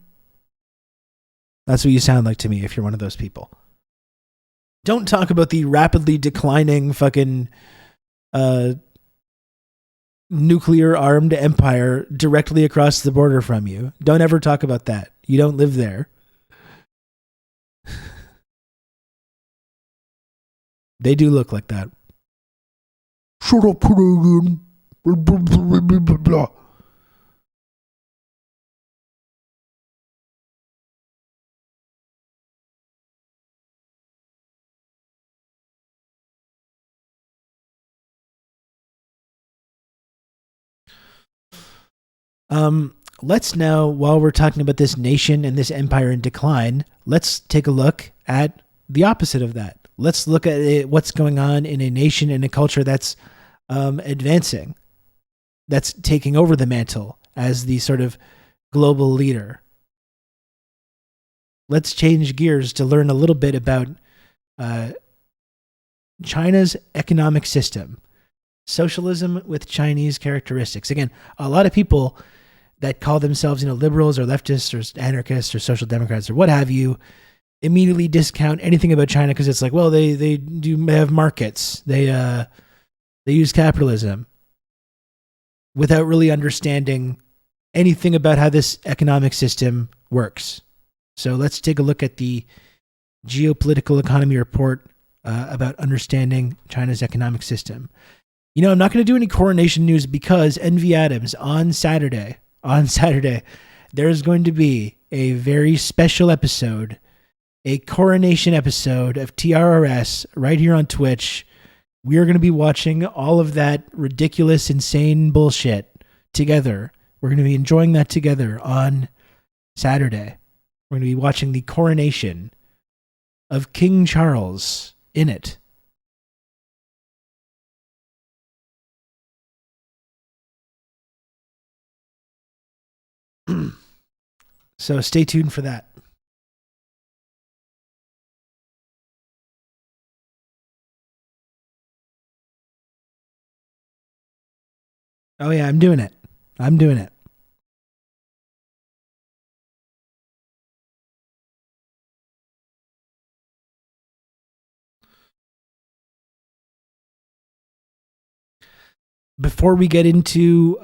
That's what you sound like to me if you're one of those people. Don't talk about the rapidly declining fucking nuclear armed empire directly across the border from you. Don't ever talk about that. You don't live there. They do look like that. Shut up, Canadian. Blah, blah, blah, blah, blah, blah. Let's now, while we're talking about this nation and this empire in decline, let's take a look at the opposite of that. Let's look at what's going on in a nation and a culture that's advancing, that's taking over the mantle as the sort of global leader. Let's change gears to learn a little bit about China's economic system. Socialism with Chinese characteristics. Again, a lot of people that call themselves, liberals or leftists or anarchists or social democrats or what have you, immediately discount anything about China because it's like, well, they do have markets, they use capitalism, without really understanding anything about how this economic system works. So let's take a look at the Geopolitical Economy Report about understanding China's economic system. I'm not going to do any coronation news because Envy Adams on Saturday, there's going to be a very special episode, a coronation episode of TRRS right here on Twitch. We are going to be watching all of that ridiculous, insane bullshit together. We're going to be enjoying that together on Saturday. We're going to be watching the coronation of King Charles in it. So stay tuned for that. Oh yeah, I'm doing it. Before we get into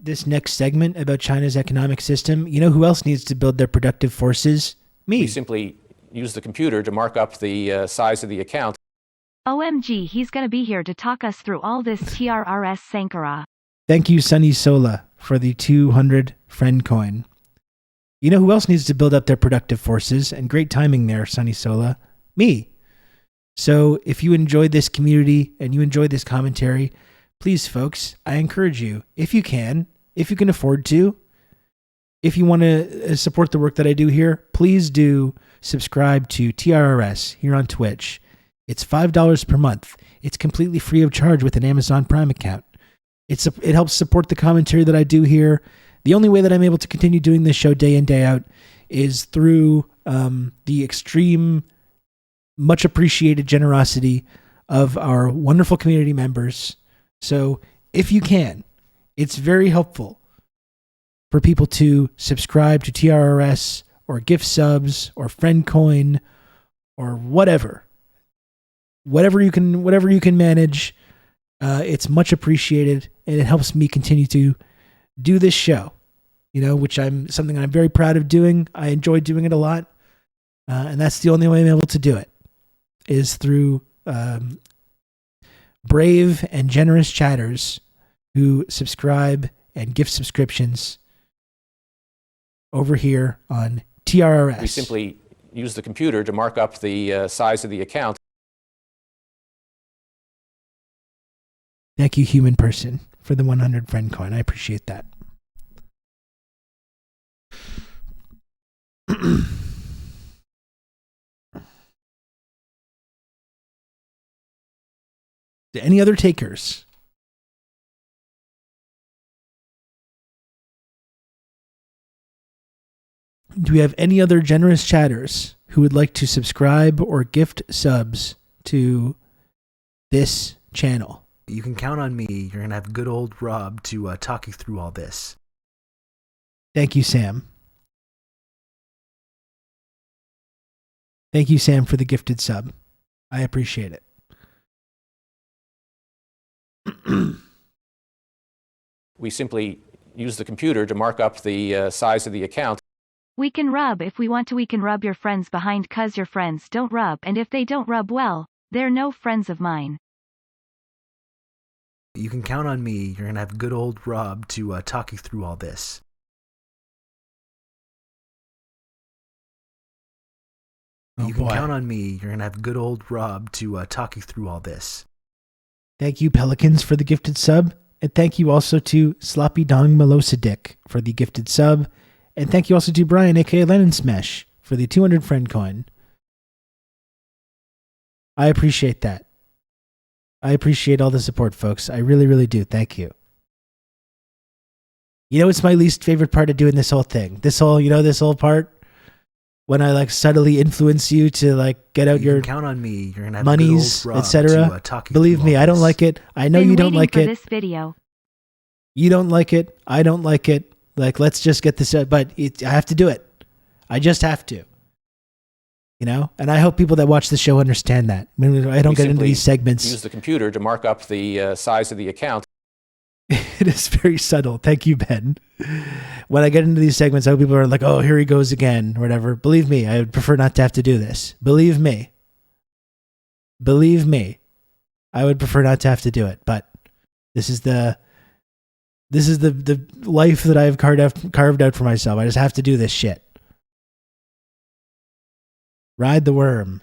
this next segment about China's economic system, who else needs to build their productive forces? Me. We simply use the computer to mark up the size of the account. OMG, he's going to be here to talk us through all this TRRS Sankara. Thank you, Sunny Sola, for the 200 friend coin. Who else needs to build up their productive forces? And great timing there, Sunny Sola. Me. So if you enjoyed this community and you enjoyed this commentary, please, folks, I encourage you, if you can afford to, if you want to support the work that I do here, please do subscribe to TRRS here on Twitch. It's $5 per month. It's completely free of charge with an Amazon Prime account. It helps support the commentary that I do here. The only way that I'm able to continue doing this show day in, day out is through the extreme, much appreciated generosity of our wonderful community members. So if you can, it's very helpful for people to subscribe to TRRS or gift subs or friend coin or whatever you can manage. It's much appreciated, and it helps me continue to do this show, which something I'm very proud of doing. I enjoy doing it a lot. And that's the only way I'm able to do it, is through brave and generous chatters who subscribe and gift subscriptions over here on TRRS. We simply use the computer to mark up the size of the account. Thank you, human person, for the 100 friend coin. I appreciate that. Any other takers? Do we have any other generous chatters who would like to subscribe or gift subs to this channel? You can count on me. You're going to have good old Rob to talk you through all this. Thank you, Sam. Thank you, Sam, for the gifted sub. I appreciate it. We simply use the computer to mark up the size of the account. We can rub if we want to. We can rub your friends behind 'cause your friends don't rub, and if they don't rub well, they're no friends of mine. You can count on me. You're going to have good old Rob to talk you through all this. Oh, you can boy. count on me. You're going to have good old Rob to talk you through all this. Thank you, Pelicans, for the gifted sub. And thank you also to Sloppy Dong Melosidic for the gifted sub. And thank you also to Brian, aka Lennon Smash, for the 200 friend coin. I appreciate that. I appreciate all the support, folks. I really, really do. Thank you. It's my least favorite part of doing this whole thing. This whole part when I subtly influence you to get out your count on me. You're gonna have monies, etc. Believe me, I don't like it. I know you don't like it. This video. You don't like it. I don't like it. Let's just get this out. But I have to do it. I just have to. And I hope people that watch the show understand that. I don't get into these segments. Use the computer to mark up the size of the account. It is very subtle. Thank you, Ben. When I get into these segments, I hope people are like, oh, here he goes again, or whatever. Believe me, I would prefer not to have to do this. Believe me. Believe me. I would prefer not to have to do it. But this is the life that I've carved out for myself. I just have to do this shit. Ride the worm.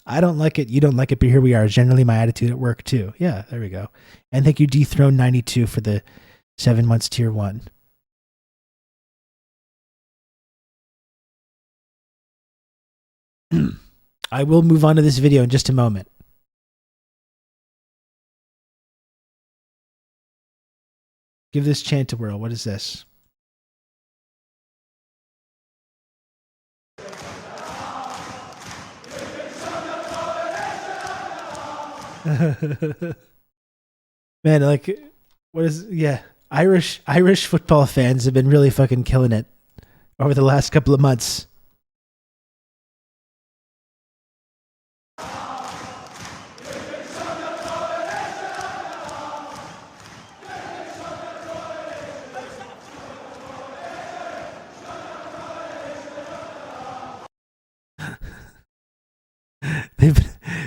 I don't like it. You don't like it, but here we are. Generally my attitude at work too. Yeah, there we go. And thank you, Dethrone92, for the 7 months tier 1. I will move on to this video in just a moment. Give this chant a whirl. What is this? Man, Irish football fans have been really fucking killing it over the last couple of months.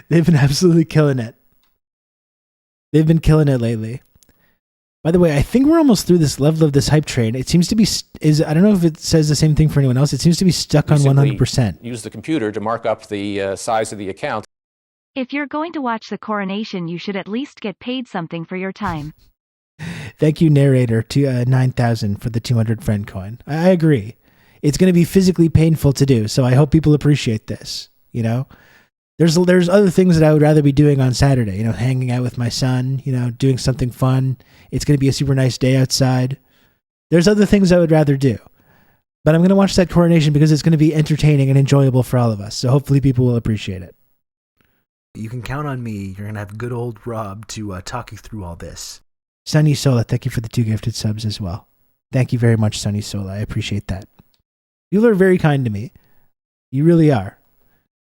They've been absolutely killing it. They've been killing it lately. By the way, I think we're almost through this level of this hype train. It seems to be I don't know if it says the same thing for anyone else. It seems to be stuck on 100%. Use the computer to mark up the size of the account. If you're going to watch the coronation, you should at least get paid something for your time. Thank you, narrator, to 9,000 for the 200 friend coin. I agree. It's going to be physically painful to do, so I hope people appreciate this. You know, there's other things that I would rather be doing on Saturday. You know, hanging out with my son. You know, doing something fun. It's going to be a super nice day outside. There's other things I would rather do, but I'm going to watch that coronation because it's going to be entertaining and enjoyable for all of us. So hopefully people will appreciate it. You can count on me. You're going to have good old Rob to talk you through all this. Sunny Sola, thank you for the 2 gifted subs as well. Thank you very much, Sunny Sola. I appreciate that. You are very kind to me. You really are.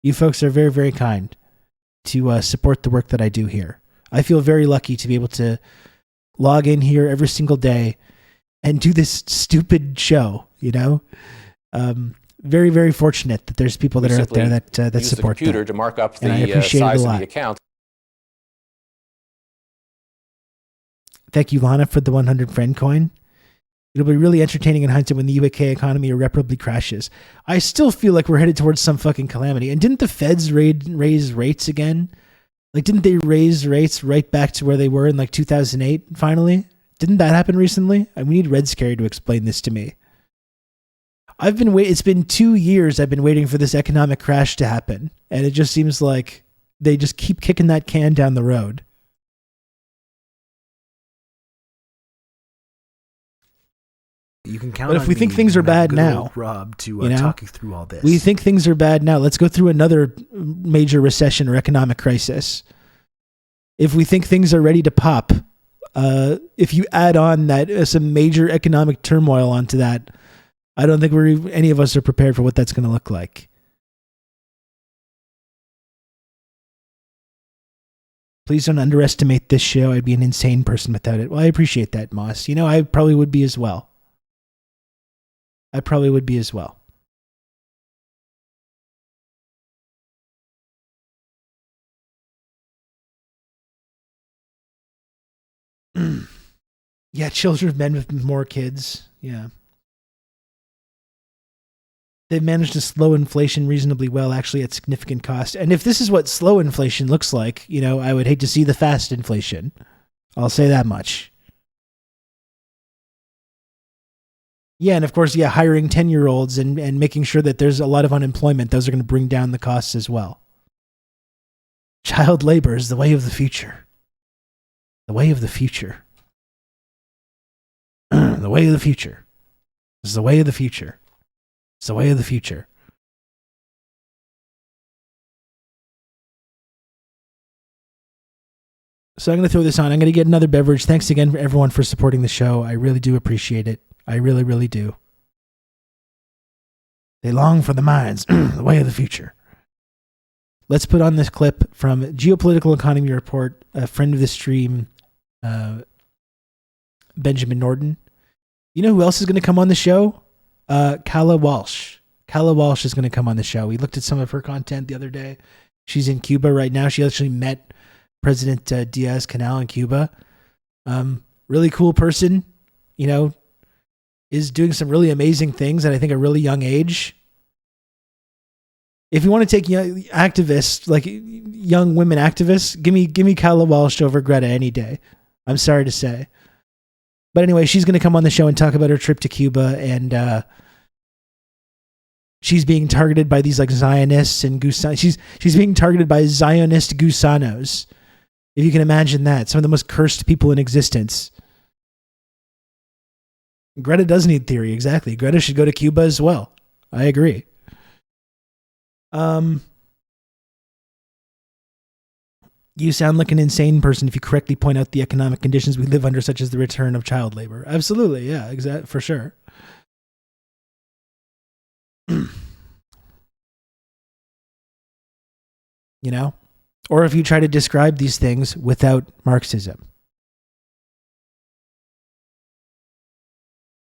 You folks are very, very kind to support the work that I do here. I feel very lucky to be able to log in here every single day and do this stupid show, you know? Very, very fortunate that there's people that are out there that use support the computer that. to mark up And I the appreciate it a size of lot. the account. Thank you, Lana, for the 100 friend coin. It'll be really entertaining in hindsight when the UK economy irreparably crashes. I still feel like we're headed towards some fucking calamity. And didn't the feds raise rates again? Like, didn't they raise rates right back to where they were in like 2008 finally? Didn't that happen recently? We need Red Scary to explain this to me. It's been 2 years I've been waiting for this economic crash to happen. And it just seems like they just keep kicking that can down the road. You can count But on if we me. think things are You're gonna have bad good now, old Rob to you know, talk you through all this. We think things are bad now. Let's go through another major recession or economic crisis. If we think things are ready to pop, if you add on that some major economic turmoil onto that, I don't think any of us are prepared for what that's going to look like. Please don't underestimate this show. I'd be an insane person without it. Well, I appreciate that, Moss. You know, I probably would be as well. I probably would be as well. Yeah, children of men with more kids. Yeah. They've managed to slow inflation reasonably well, actually at significant cost. And if this is what slow inflation looks like, you know, I would hate to see the fast inflation. I'll say that much. Yeah, and of course, yeah, hiring 10-year-olds and making sure that there's a lot of unemployment. Those are going to bring down the costs as well. Child labor is the way of the future. The way of the future. The way of the future. It's the way of the future. It's the way of the future. So I'm going to throw this on. I'm going to get another beverage. Thanks again, everyone, for supporting the show. I really do appreciate it. I really, really do. They long for the mines, the way of the future. Let's put on this clip from Geopolitical Economy Report, a friend of the stream, Benjamin Norton. You know who else is going to come on the show? Kala Walsh. Kala Walsh is going to come on the show. We looked at some of her content the other day. She's in Cuba right now. She actually met President Diaz-Canel in Cuba. Really cool person, you know, is doing some really amazing things at I think a really young age. If you want to take young activists, like young women activists, give me Kala Walsh over Greta any day. I'm sorry to say. But anyway, she's going to come on the show and talk about her trip to Cuba, and she's being targeted by these like Zionists and Gusanos. She's being targeted by Zionist Gusanos. If you can imagine that, some of the most cursed people in existence. Greta does need theory, exactly. Greta should go to Cuba as well. I agree. You sound like an insane person if you correctly point out the economic conditions we live under, such as the return of child labor. Absolutely, yeah, exactly, for sure. You know? Or if you try to describe these things without Marxism.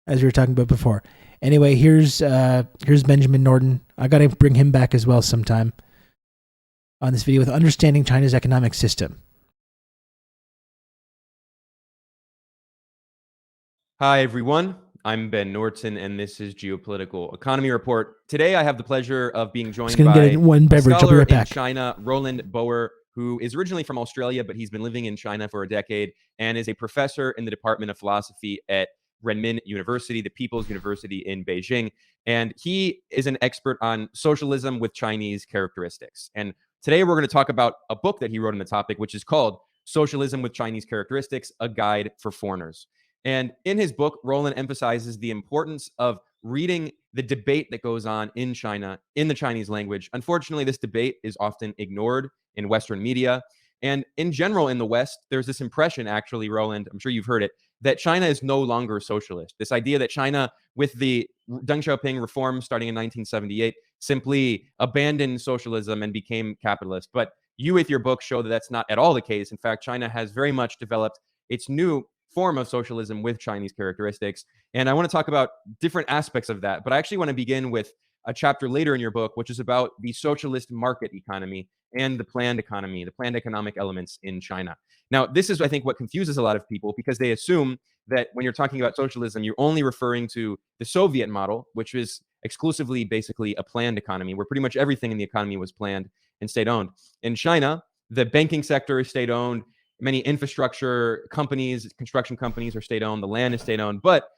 As we were talking about before. Anyway, here's Benjamin Norton. I got to bring him back as well sometime on this video with Understanding China's Economic System. Hi, everyone. I'm Ben Norton, and this is Geopolitical Economy Report. Today, I have the pleasure of being joined by one beverage. a scholar I'll be right back. in China, Roland Boer, who is originally from Australia, but he's been living in China for a decade and is a professor in the Department of Philosophy at Renmin University, the People's University in Beijing. And he is an expert on socialism with Chinese characteristics. And today we're going to talk about a book that he wrote on the topic, which is called Socialism with Chinese Characteristics, A Guide for Foreigners. And in his book, Roland emphasizes the importance of reading the debate that goes on in China in the Chinese language. Unfortunately, this debate is often ignored in Western media. And in general, in the West, there's this impression, actually, Roland, I'm sure you've heard it, that China is no longer socialist. This idea that China, with the Deng Xiaoping reforms starting in 1978, simply abandoned socialism and became capitalist. But you, with your book, show that that's not at all the case. In fact, China has very much developed its new form of socialism with Chinese characteristics. And I want to talk about different aspects of that. But I actually want to begin with a chapter later in your book, which is about the socialist market economy and the planned economy, the planned economic elements in China. Now, this is, I think, what confuses a lot of people, because they assume that when you're talking about socialism, you're only referring to the Soviet model, which is exclusively basically a planned economy, where pretty much everything in the economy was planned and state-owned. In China, the banking sector is state-owned. Many infrastructure companies, construction companies are state-owned. The land is state-owned. But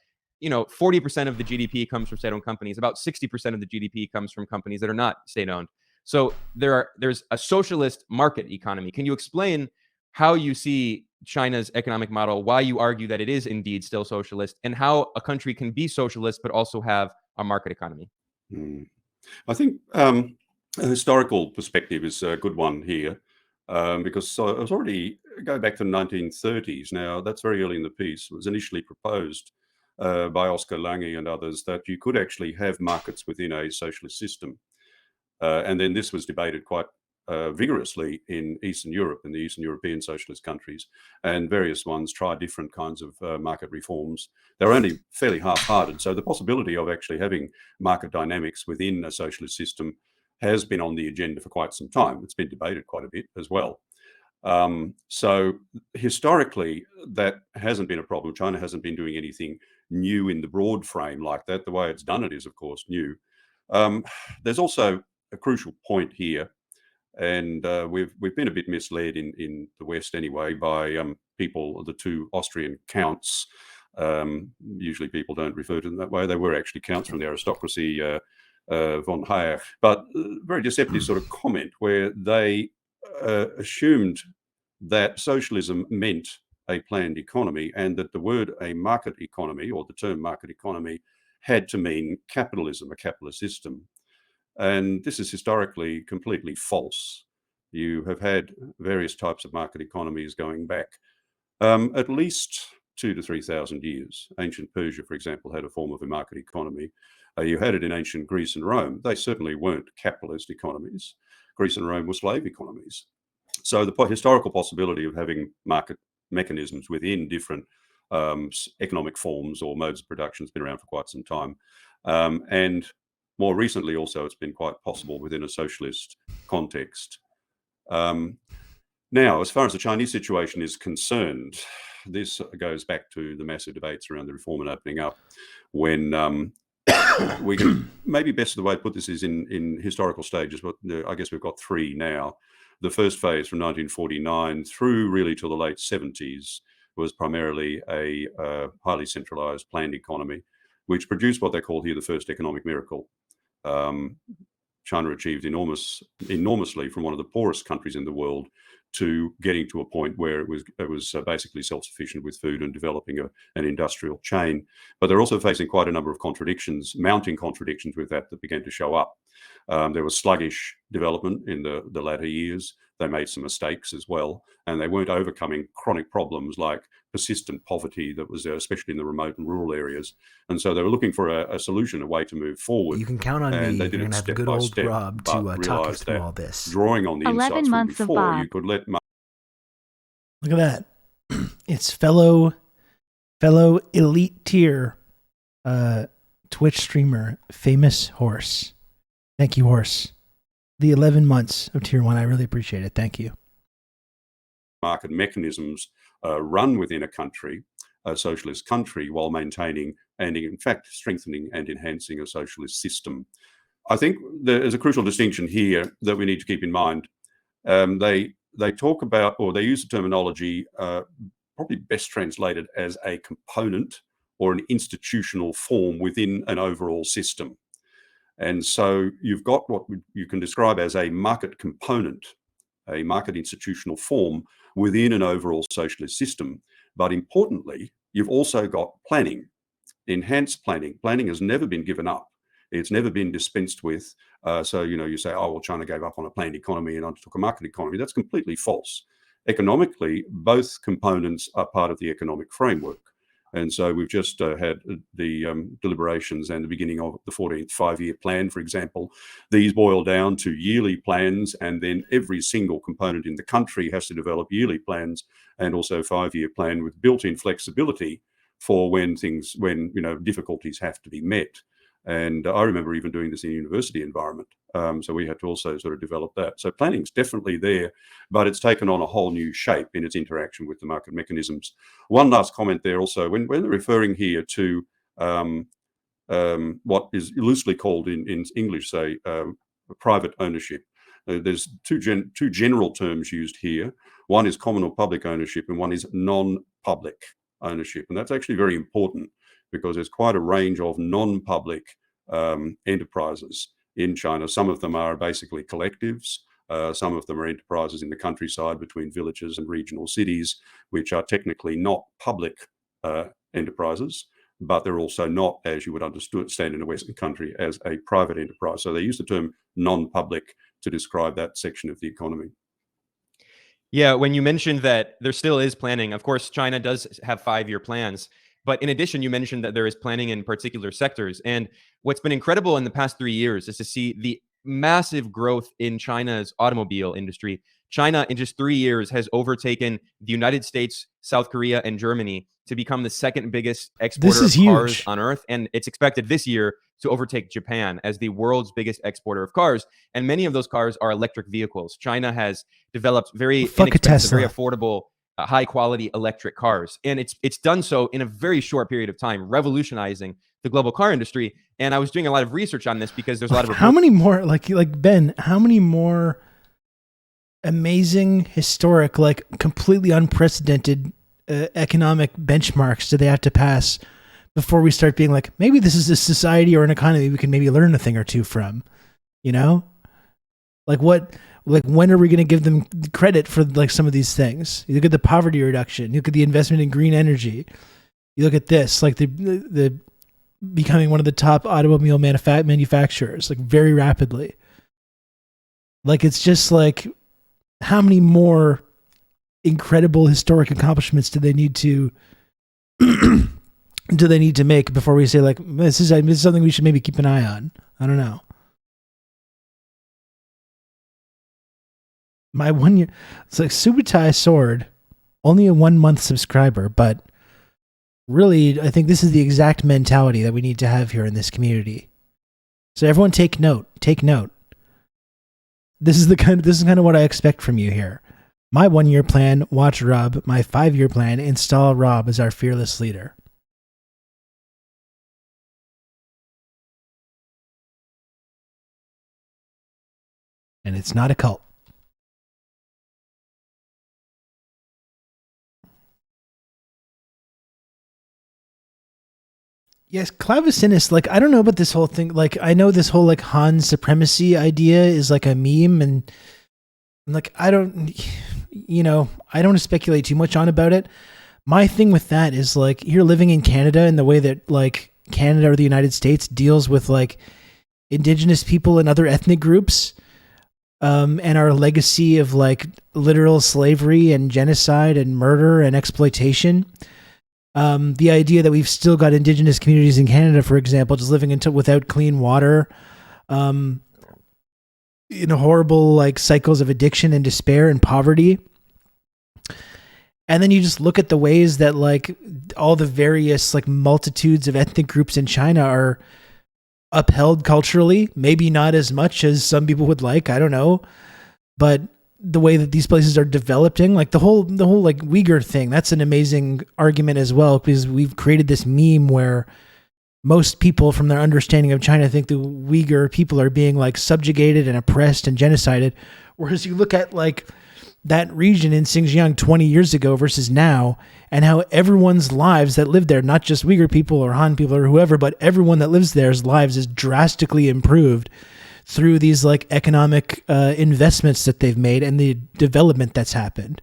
40% of the GDP comes from state-owned companies. About 60% of the GDP comes from companies that are not state-owned. So there's a socialist market economy. Can you explain how you see China's economic model, why you argue that it is indeed still socialist, and how a country can be socialist but also have a market economy? I think a historical perspective is a good one here, because I was already go back to the 1930s. Now, that's very early in the piece. It was initially proposed by Oscar Lange and others that you could actually have markets within a socialist system. And then this was debated quite vigorously in Eastern Europe, in the Eastern European socialist countries, and various ones tried different kinds of market reforms. They're only fairly half-hearted. So the possibility of actually having market dynamics within a socialist system has been on the agenda for quite some time. It's been debated quite a bit as well. So historically, that hasn't been a problem. China hasn't been doing anything new in the broad frame like that. The way it's done it is, of course, new. There's also a crucial point here, and we've been a bit misled in the West anyway by people, the two Austrian counts. Usually people don't refer to them that way. They were actually counts from the aristocracy, von Hayek, but very deceptive sort of comment where they assumed that socialism meant a planned economy, and that the word a market economy, or the term market economy, had to mean capitalism, a capitalist system. And this is historically completely false. You have had various types of market economies going back at least 2,000 to 3,000 years. Ancient Persia, for example, had a form of a market economy. You had it in ancient Greece and Rome. They certainly weren't capitalist economies. Greece and Rome were slave economies. So the historical possibility of having market mechanisms within different economic forms or modes of production has been around for quite some time. And more recently, also, it's been quite possible within a socialist context. Now, as far as the Chinese situation is concerned, this goes back to the massive debates around the reform and opening up, when we can, maybe best the way to put this is in historical stages, but I guess we've got three now. The first phase from 1949 through really to the late 70s was primarily a highly centralized planned economy, which produced what they call here the first economic miracle. China achieved enormously from one of the poorest countries in the world to getting to a point where it was basically self-sufficient with food and developing an industrial chain. But they're also facing quite a number of contradictions, mounting contradictions with that began to show up. There was sluggish development in the latter years. They made some mistakes as well, and they weren't overcoming chronic problems like persistent poverty that was there, especially in the remote and rural areas. And so they were looking for a solution, a way to move forward. You can count on me. They You're did going to it have the step good by old step, Rob to but talk you realized through that all this. drawing on the 11 insights from months of before, Bob. you could let Look at that. It's fellow elite tier Twitch streamer, Famous Horse. Thank you, Horse. The 11 months of tier 1. I really appreciate it. Thank you. market mechanisms run within a country, a socialist country, while maintaining and in fact strengthening and enhancing a socialist system. I think there is a crucial distinction here that we need to keep in mind. They they talk about, or they use the terminology, probably best translated as a component or an institutional form within an overall system. And so you've got what you can describe as a market component, a market institutional form within an overall socialist system. But importantly, you've also got planning, enhanced planning. Planning has never been given up. It's never been dispensed with. So, you say, oh, well, China gave up on a planned economy and undertook a market economy. That's completely false. Economically, both components are part of the economic framework. And so we've just had the deliberations and the beginning of the 14th five-year plan, for example. These boil down to yearly plans, and then every single component in the country has to develop yearly plans and also five-year plan with built-in flexibility for when difficulties have to be met. And I remember even doing this in a university environment. So we had to also sort of develop that. So planning's definitely there, but it's taken on a whole new shape in its interaction with the market mechanisms. One last comment there also, when they're referring here to what is loosely called in English, say, private ownership, there's two general terms used here. One is common or public ownership, and one is non-public ownership. And that's actually very important, because there's quite a range of non-public enterprises in China. Some of them are basically collectives. Some of them are enterprises in the countryside between villages and regional cities, which are technically not public enterprises, but they're also not, as you would understand in a Western country, as a private enterprise. So they use the term non-public to describe that section of the economy. Yeah, when you mentioned that there still is planning, of course, China does have five-year plans. But in addition, you mentioned that there is planning in particular sectors. And what's been incredible in the past 3 years is to see the massive growth in China's automobile industry. China, in just 3 years, has overtaken the United States, South Korea, and Germany to become the second biggest exporter of cars on Earth. And it's expected this year to overtake Japan as the world's biggest exporter of cars. And many of those cars are electric vehicles. China has developed very inexpensive, very affordable, high quality electric cars. And it's done so in a very short period of time, revolutionizing the global car industry. And I was doing a lot of research on this because there's a lot of... How many more, like Ben, how many more amazing, historic, like completely unprecedented economic benchmarks do they have to pass before we start being like, maybe this is a society or an economy we can maybe learn a thing or two from, Like when are we going to give them credit for like some of these things? You look at the poverty reduction, you look at the investment in green energy, you look at this, like the becoming one of the top automobile manufacturers, like very rapidly. Like, it's just like, how many more incredible historic accomplishments do they need to make before we say like, this is something we should maybe keep an eye on? I don't know. My 1 year, it's like Subutai Sword, only a 1 month subscriber, but really, I think this is the exact mentality that we need to have here in this community. So everyone take note. This is kind of what I expect from you here. My 1 year plan, watch Rob. My 5 year plan, install Rob as our fearless leader. And it's not a cult. Yes, Clavicinus, like, I don't know about this whole thing. Like, I know this whole, like, Han supremacy idea is, like, a meme, and like, I don't want to speculate too much on about it. My thing with that is, like, you're living in Canada, and the way that, like, Canada or the United States deals with, like, indigenous people and other ethnic groups, and our legacy of, like, literal slavery and genocide and murder and exploitation. The idea that we've still got indigenous communities in Canada, for example, just living without clean water, in horrible like cycles of addiction and despair and poverty. And then you just look at the ways that like all the various like multitudes of ethnic groups in China are upheld culturally, maybe not as much as some people would like, I don't know, but the way that these places are developing, like the whole like Uyghur thing, that's an amazing argument as well, because we've created this meme where most people from their understanding of China think the Uyghur people are being like subjugated and oppressed and genocided. Whereas you look at like that region in Xinjiang 20 years ago versus now, and how everyone's lives that live there, not just Uyghur people or Han people or whoever, but everyone that lives there's lives is drastically improved through these like economic investments that they've made and the development that's happened.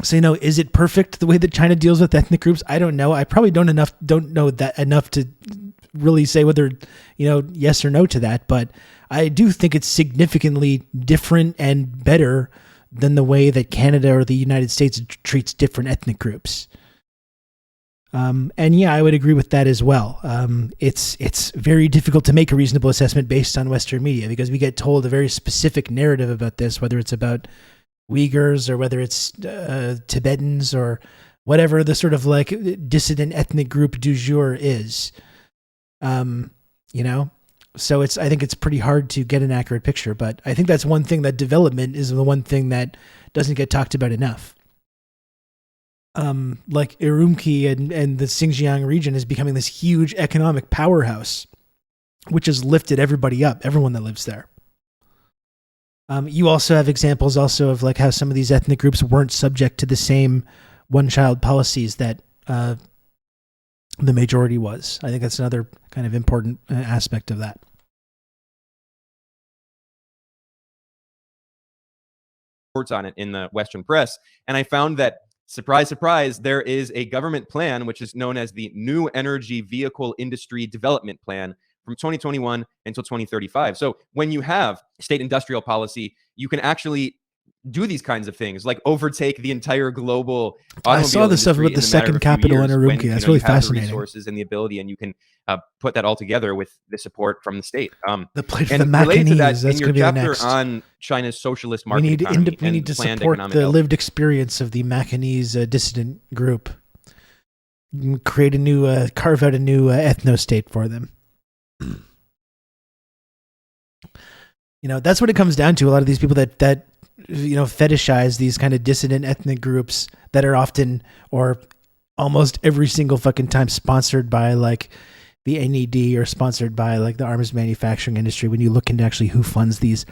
So, is it perfect the way that China deals with ethnic groups? I don't know. I probably don't know that enough to really say whether, yes or no to that. But I do think it's significantly different and better than the way that Canada or the United States treats different ethnic groups. And yeah, I would agree with that as well. It's very difficult to make a reasonable assessment based on Western media because we get told a very specific narrative about this, whether it's about Uyghurs or whether it's Tibetans or whatever the sort of like dissident ethnic group du jour is. So I think it's pretty hard to get an accurate picture, but I think that's one thing, that development is the one thing that doesn't get talked about enough. Like Urumqi and the Xinjiang region is becoming this huge economic powerhouse, which has lifted everybody up, everyone that lives there. You also have examples also of like how some of these ethnic groups weren't subject to the same one-child policies that the majority was. I think that's another kind of important aspect of that. Reports on it in the Western press, and I found that, surprise, surprise, there is a government plan which is known as the New Energy Vehicle Industry Development Plan from 2021 until 2035. So when you have state industrial policy, you can actually do these kinds of things, like overtake the entire global automobile I saw the stuff about the second capital in Urumqi. That's really fascinating. The resources and the ability, and you can put that all together with the support from the state. The place for and the Macanese, that's in your going to be the chapter next. On China's socialist market economy. We need to support the lived experience of the Macanese dissident group. Create a new, carve out a new ethno-state for them. That's what it comes down to. A lot of these people that fetishize these kind of dissident ethnic groups that are often or almost every single fucking time sponsored by like the NED or sponsored by like the arms manufacturing industry. When you look into actually who funds these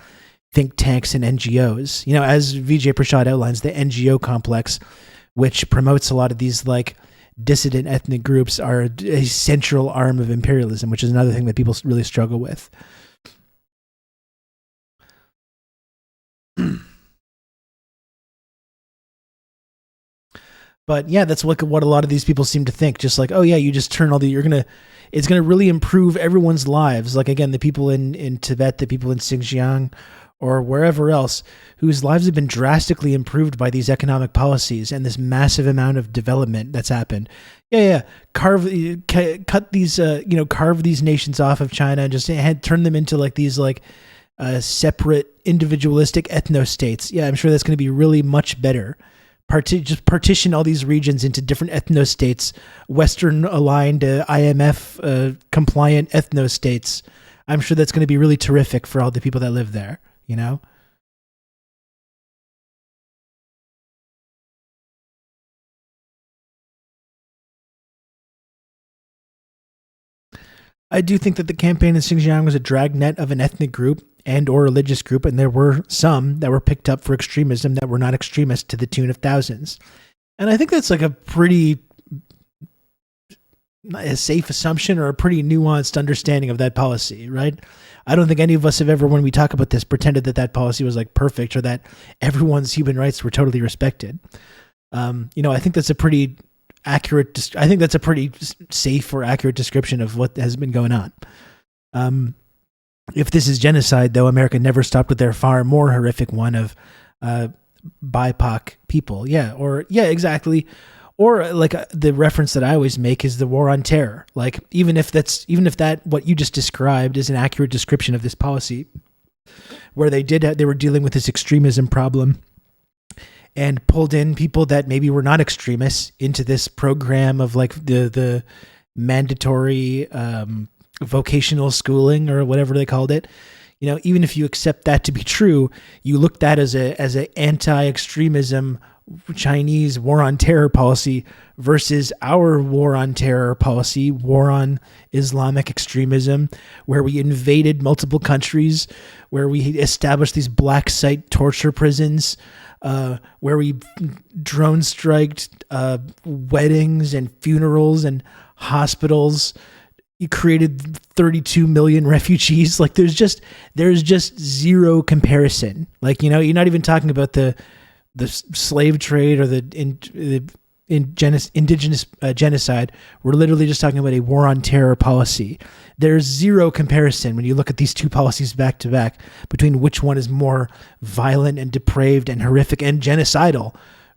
think tanks and NGOs, as Vijay Prashad outlines, the NGO complex, which promotes a lot of these like dissident ethnic groups, are a central arm of imperialism, which is another thing that people really struggle with. But yeah, that's what a lot of these people seem to think. Just like, oh yeah, you just turn it's gonna really improve everyone's lives. Like again, the people in Tibet, the people in Xinjiang, or wherever else, whose lives have been drastically improved by these economic policies and this massive amount of development that's happened. Yeah. Carve these nations off of China and just turn them into like these like separate individualistic ethno-states. Yeah, I'm sure that's going to be really much better. Just partition all these regions into different ethno-states, Western-aligned, IMF-compliant ethno-states. I'm sure that's going to be really terrific for all the people that live there, I do think that the campaign in Xinjiang was a dragnet of an ethnic group and or religious group, and there were some that were picked up for extremism that were not extremist to the tune of thousands. And I think that's like a pretty safe assumption or a pretty nuanced understanding of that policy, right? I don't think any of us have ever, when we talk about this, pretended that policy was like perfect or that everyone's human rights were totally respected. I think that's a pretty accurate. I think that's a pretty safe or accurate description of what has been going on. If this is genocide, though, America never stopped with their far more horrific one of BIPOC people. Yeah, exactly. Or like the reference that I always make is the war on terror. Like even if that what you just described is an accurate description of this policy, where they were dealing with this extremism problem and pulled in people that maybe were not extremists into this program of like the mandatory vocational schooling or whatever they called it. Even if you accept that to be true, you look that as a anti-extremism Chinese war on terror policy versus our war on terror policy, war on Islamic extremism, where we invaded multiple countries, where we established these black site torture prisons, where we drone striked weddings and funerals and hospitals. You created 32 million refugees. Like there's just zero comparison. Like, you're not even talking about the slave trade or the indigenous genocide. We're literally just talking about a war on terror policy. There's zero comparison when you look at these two policies back to back between which one is more violent and depraved and horrific and genocidal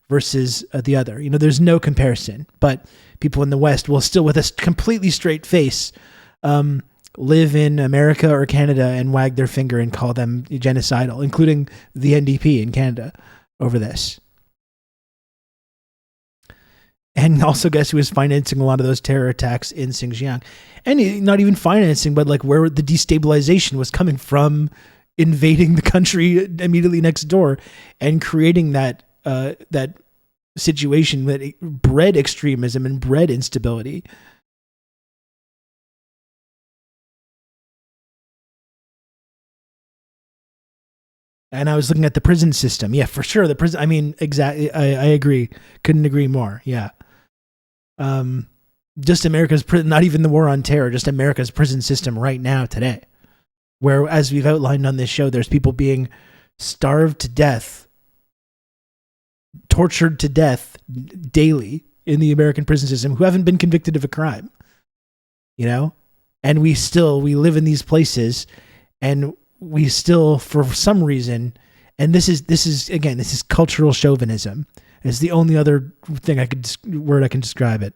versus the other. There's no comparison. But people in the West will still, with a completely straight face, live in America or Canada and wag their finger and call them genocidal, including the NDP in Canada over this. And also, guess who was financing a lot of those terror attacks in Xinjiang? And not even financing, but like where the destabilization was coming from, invading the country immediately next door and creating that situation that bred extremism and bred instability. And I was looking at the prison system. Yeah, for sure. The prison, exactly. I agree. Couldn't agree more. Yeah. Just America's prison, not even the war on terror, just America's prison system right now today, where, as we've outlined on this show, there's people being starved to death, tortured to death daily in the American prison system who haven't been convicted of a crime, and we live in these places, and we still, for some reason, and this is cultural chauvinism. It's the only other word I can describe it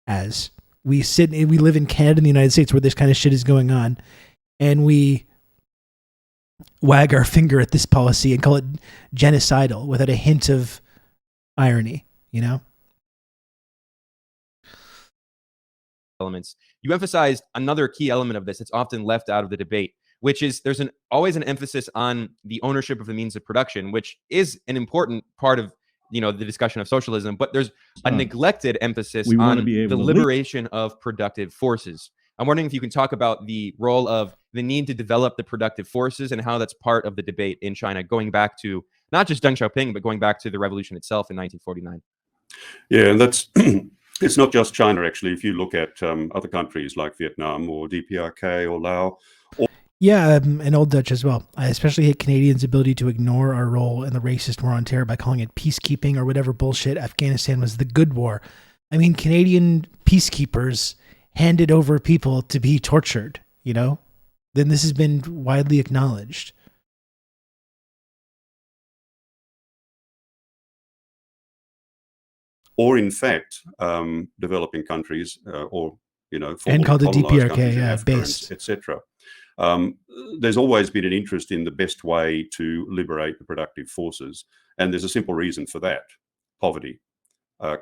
as. We live in Canada and the United States where this kind of shit is going on, and we wag our finger at this policy and call it genocidal without a hint of irony, Elements. You emphasized another key element of this that's often left out of the debate, which is there's always an emphasis on the ownership of the means of production, which is an important part of the discussion of socialism, but there's a neglected emphasis on the liberation of productive forces. I'm wondering if you can talk about the role of the need to develop the productive forces and how that's part of the debate in China, going back to not just Deng Xiaoping, but going back to the revolution itself in 1949. Yeah, and that's it's not just China, actually. If you look at other countries like Vietnam or DPRK or Laos. Yeah, and Old Dutch as well. I especially hate Canadians' ability to ignore our role in the racist war on terror by calling it peacekeeping or whatever bullshit. Afghanistan was the good war. Canadian peacekeepers handed over people to be tortured, Then this has been widely acknowledged. Or in fact, developing countries or and called the DPRK, based, etc. There's always been an interest in the best way to liberate the productive forces, and there's a simple reason for that: poverty,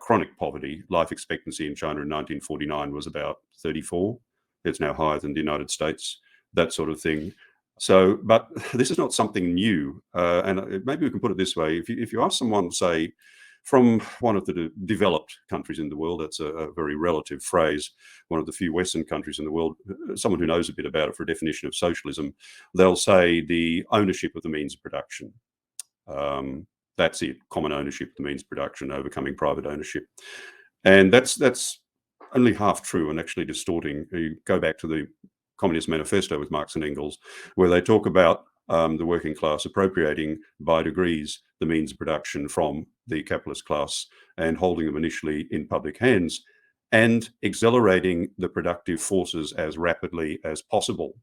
chronic poverty. Life expectancy in China in 1949 was about 34. It's now higher than the United States. That sort of thing. So, but this is not something new, and maybe we can put it this way: if you ask someone, say, from one of the developed countries in the world, that's a very relative phrase, one of the few Western countries in the world, someone who knows a bit about it for a definition of socialism, they'll say the ownership of the means of production. That's it, common ownership of the means of production, overcoming private ownership. And that's only half true and actually distorting. You go back to the Communist Manifesto with Marx and Engels, where they talk about the working class appropriating by degrees the means of production from the capitalist class and holding them initially in public hands and accelerating the productive forces as rapidly as possible.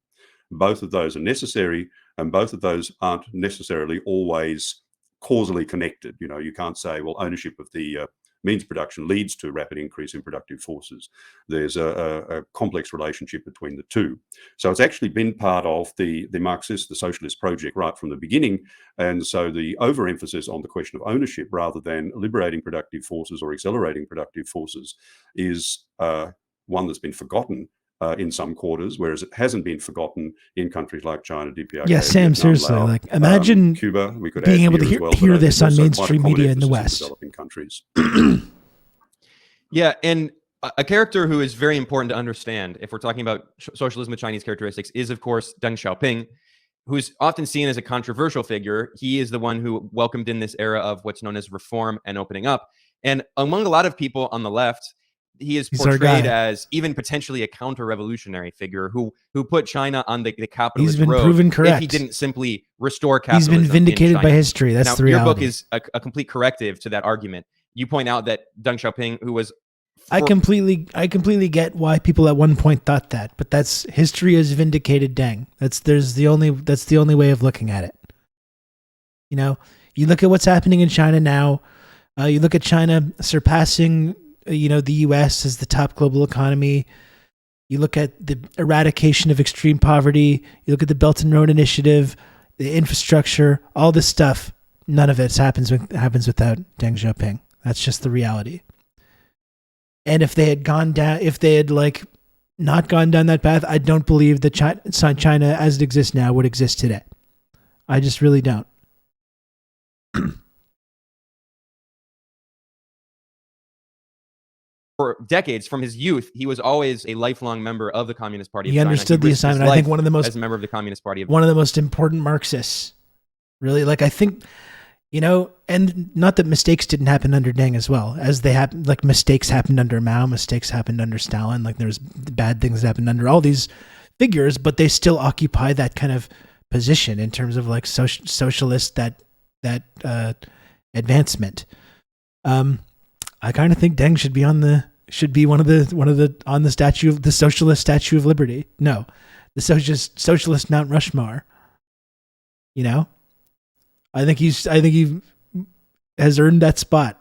Both of those are necessary, and both of those aren't necessarily always causally connected. You can't say, well, ownership of the means production leads to a rapid increase in productive forces. There's a complex relationship between the two. So it's actually been part of the Marxist, the socialist project right from the beginning. And so the overemphasis on the question of ownership rather than liberating productive forces or accelerating productive forces is one that's been forgotten in some quarters, whereas it hasn't been forgotten in countries like China, DPRK. Yeah, Sam, Vietnam, seriously, Laos, imagine Cuba. We could being able to as well, hear but this there's on also quite a mainstream common media in the emphasis West. developing countries. Yeah, and a character who is very important to understand if we're talking about socialism with Chinese characteristics is, of course, Deng Xiaoping, who's often seen as a controversial figure. He is the one who welcomed in this era of what's known as reform and opening up. And among a lot of people on the left, he is He's our portrayed guy. as even potentially a counter-revolutionary figure who put China on the capitalist He's been road proven if he correct. didn't simply restore He's capitalism. been vindicated in by China. history. That's now, the your book reality. is a complete corrective to that argument. You point out that Deng Xiaoping, who was I completely get why people at one point thought that, but that's history has vindicated Deng. That's the only way of looking at it. You know, you look at what's happening in China now. You look at China surpassing, the U.S. as the top global economy. You look at the eradication of extreme poverty. You look at the Belt and Road Initiative, the infrastructure, all this stuff. None of it happens without Deng Xiaoping. That's just the reality. And if they had not gone down that path, I don't believe that China as it exists now would exist today. I just really don't. For decades, from his youth, he was always a lifelong member of the Communist Party of He China. understood the risked his assignment. I think life one of the most as a member of the Communist Party of one of the most important Marxists. Really, I think, and not that mistakes didn't happen under Deng as well, as they happened. Like mistakes happened under Mao, mistakes happened under Stalin. Like there's bad things that happened under all these figures, but they still occupy that kind of position in terms of like socialist that advancement. I kind of think Deng should be on the socialist Statue of Liberty. No, the socialist Mount Rushmore. I think he has earned that spot.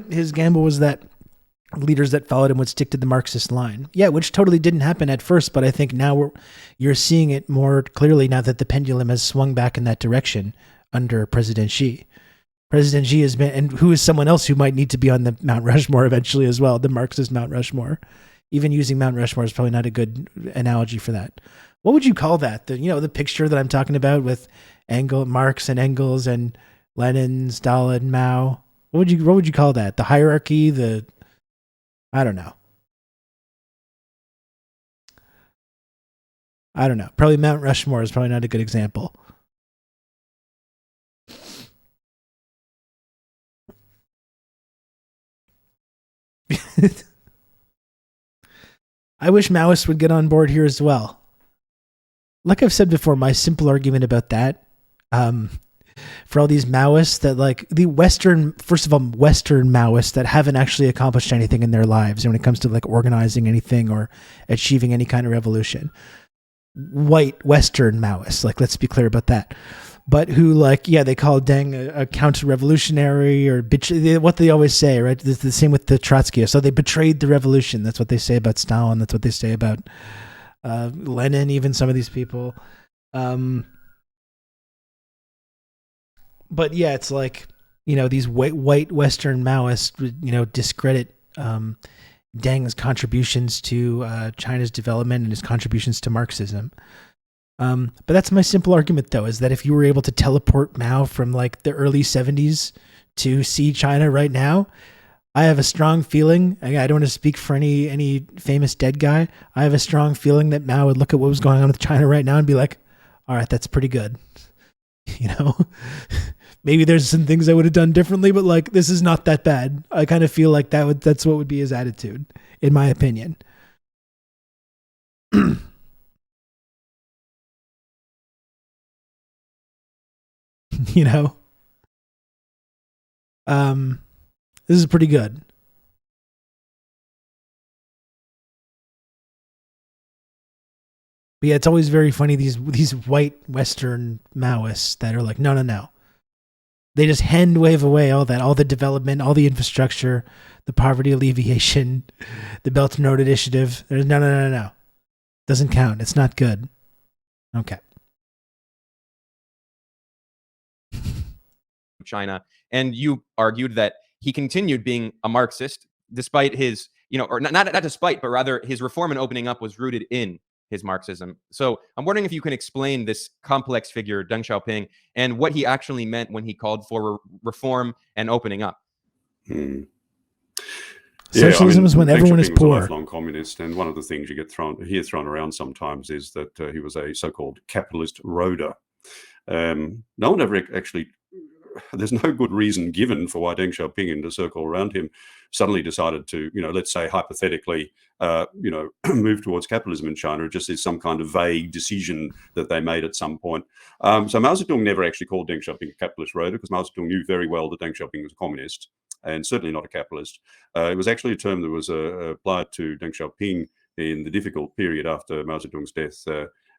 His gamble was that leaders that followed him would stick to the Marxist line. Yeah, which totally didn't happen at first, but I think now you're seeing it more clearly now that the pendulum has swung back in that direction under President Xi. President Xi has been, and who is someone else who might need to be on the Mount Rushmore eventually as well, the Marxist Mount Rushmore. Even using Mount Rushmore is probably not a good analogy for that. What would you call that? The picture that I'm talking about with Marx and Engels and Lenin, Stalin, Mao. What would you call that? The hierarchy, I don't know. Probably Mount Rushmore is probably not a good example. I wish Maoists would get on board here as well. Like I've said before, my simple argument about that, for all these Maoists that first of all, Western Maoists that haven't actually accomplished anything in their lives when it comes to like organizing anything or achieving any kind of revolution. White Western Maoists, let's be clear about that. But who they call Deng a counter-revolutionary or what they always say, right? It's the same with the Trotskyists. So they betrayed the revolution. That's what they say about Stalin. That's what they say about Lenin, even some of these people. But yeah, it's these white Western Maoists, discredit Deng's contributions to China's development and his contributions to Marxism. But that's my simple argument, though, is that if you were able to teleport Mao from the early 70s to see China right now, I have a strong feeling, I don't want to speak for any famous dead guy, I have a strong feeling that Mao would look at what was going on with China right now and be like, all right, that's pretty good. Maybe there's some things I would have done differently, but this is not that bad. I kind of feel like that's what would be his attitude, in my opinion. This is pretty good. But yeah, it's always very funny, these white Western Maoists that are like, no. They just hand wave away all the development, all the infrastructure, the poverty alleviation, the Belt and Road Initiative. There's no. Doesn't count. It's not good. Okay. China. And you argued that he continued being a Marxist despite his, or not despite, but rather his reform and opening up was rooted in his Marxism. So I'm wondering if you can explain this complex figure, Deng Xiaoping, and what he actually meant when he called for reform and opening up. Socialism is when Deng everyone is Xiaoping was a poor. lifelong communist, and one of the things you hear thrown around sometimes is that he was a so-called capitalist roader. No one ever actually. There's no good reason given for why Deng Xiaoping and the circle around him suddenly decided to, let's say hypothetically, move towards capitalism in China. It just is some kind of vague decision that they made at some point. So Mao Zedong never actually called Deng Xiaoping a capitalist roader, because Mao Zedong knew very well that Deng Xiaoping was a communist and certainly not a capitalist. It was actually a term that was applied to Deng Xiaoping in the difficult period after Mao Zedong's death,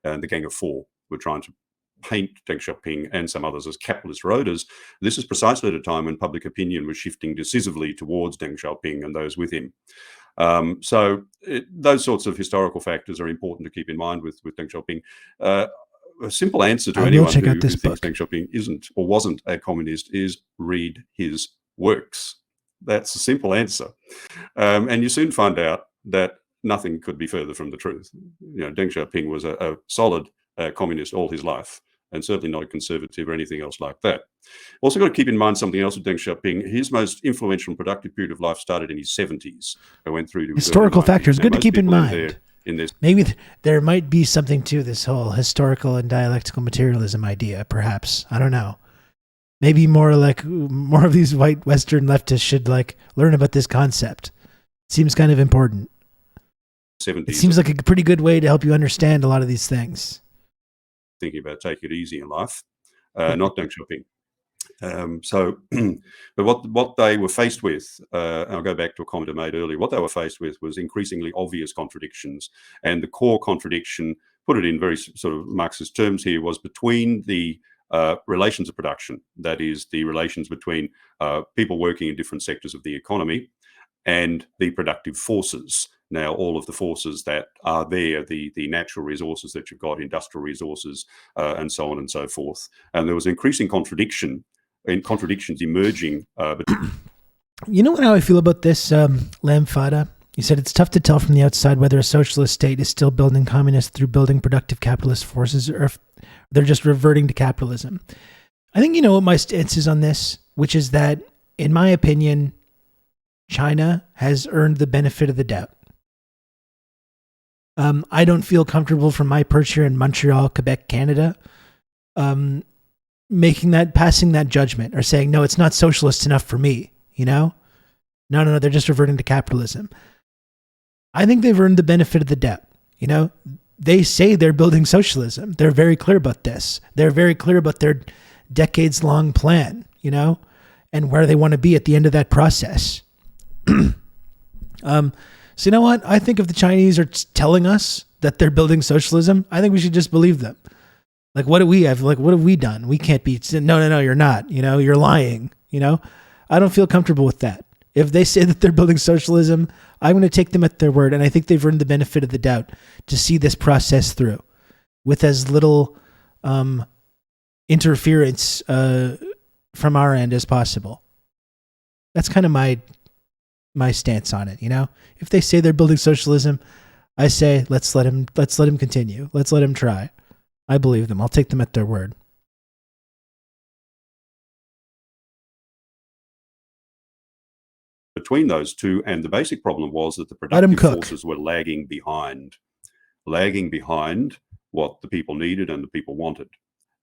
and the Gang of Four were trying to paint Deng Xiaoping and some others as capitalist roaders. This is precisely at a time when public opinion was shifting decisively towards Deng Xiaoping and those with him. Those sorts of historical factors are important to keep in mind with Deng Xiaoping. A simple answer to anyone who thinks Deng Xiaoping isn't or wasn't a communist is read his works. That's a simple answer. And you soon find out that nothing could be further from the truth. Deng Xiaoping was a solid communist all his life, and certainly not a conservative or anything else like that. Also got to keep in mind something else with Deng Xiaoping. His most influential and productive period of life started in his 70s and went through to his Historical early 90s. factors, good to Most keep in people mind. their Maybe there might be something to this whole historical and dialectical materialism idea, perhaps. I don't know. Maybe more of these white Western leftists should learn about this concept. Seems kind of important. 70s. It seems like a pretty good way to help you understand a lot of these things. Thinking about taking it easy in life, not Deng Xiaoping. But what they were faced with, and I'll go back to a comment I made earlier, what they were faced with was increasingly obvious contradictions. And the core contradiction, put it in very sort of Marxist terms here, was between the relations of production, that is, the relations between people working in different sectors of the economy, and the productive forces. Now, all of the forces that are there, the natural resources that you've got, industrial resources, and so on and so forth. And there was increasing contradictions emerging. You know how I feel about this, Lam Fada? You said it's tough to tell from the outside whether a socialist state is still building communists through building productive capitalist forces, or if they're just reverting to capitalism. I think you know what my stance is on this, which is that, in my opinion, China has earned the benefit of the doubt. I don't feel comfortable from my perch here in Montreal, Quebec, Canada, passing that judgment or saying, no, it's not socialist enough for me, No, they're just reverting to capitalism. I think they've earned the benefit of the doubt, They say they're building socialism. They're very clear about this. They're very clear about their decades-long plan, and where they want to be at the end of that process. So you know what? I think if the Chinese are telling us that they're building socialism, I think we should just believe them. What do we have? What have we done? We can't be. No, you're not. You're lying. I don't feel comfortable with that. If they say that they're building socialism, I'm going to take them at their word, and I think they've earned the benefit of the doubt to see this process through with as little interference from our end as possible. That's kind of my stance on it. If they say they're building socialism, I say let's let him continue. Let's let him try. I believe them. I'll take them at their word. Between those two, and the basic problem was that the productive forces were lagging behind what the people needed and the people wanted.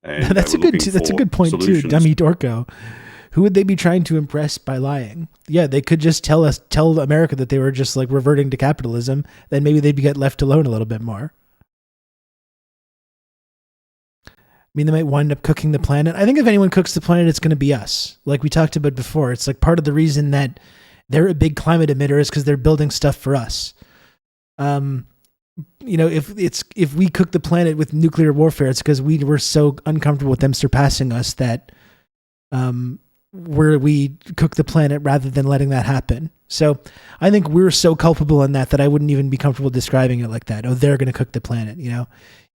And that's a good point too, dummy Dorko. Who would they be trying to impress by lying? Yeah, they could just tell America that they were just reverting to capitalism. Then maybe they'd get left alone a little bit more. I mean, they might wind up cooking the planet. I think if anyone cooks the planet, it's going to be us. Like we talked about before, it's part of the reason that they're a big climate emitter is because they're building stuff for us. If we cook the planet with nuclear warfare, it's because we were so uncomfortable with them surpassing us that where we cook the planet rather than letting that happen. So I think we're so culpable in that I wouldn't even be comfortable describing it like that. Oh, they're going to cook the planet.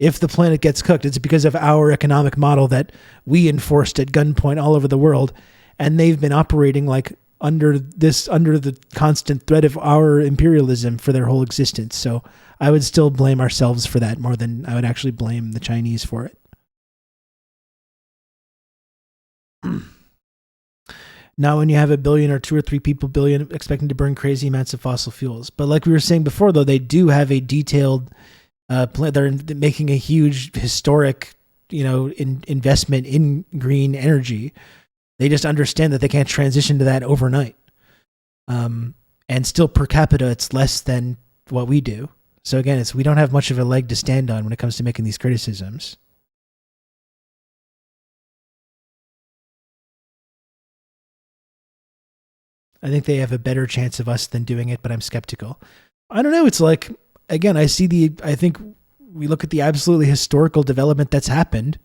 If the planet gets cooked, it's because of our economic model that we enforced at gunpoint all over the world. And they've been operating like under the constant threat of our imperialism for their whole existence. So I would still blame ourselves for that more than I would actually blame the Chinese for it. Not when you have a billion or 2 or 3 billion expecting to burn crazy amounts of fossil fuels. But like we were saying before, though, they do have a detailed plan. They're making a huge historic, investment in green energy. They just understand that they can't transition to that overnight. And still per capita, it's less than what we do. So again, we don't have much of a leg to stand on when it comes to making these criticisms. I think they have a better chance of us than doing it, but I'm skeptical. I don't know. It's like, again, I think we look at the absolutely historical development that's happened.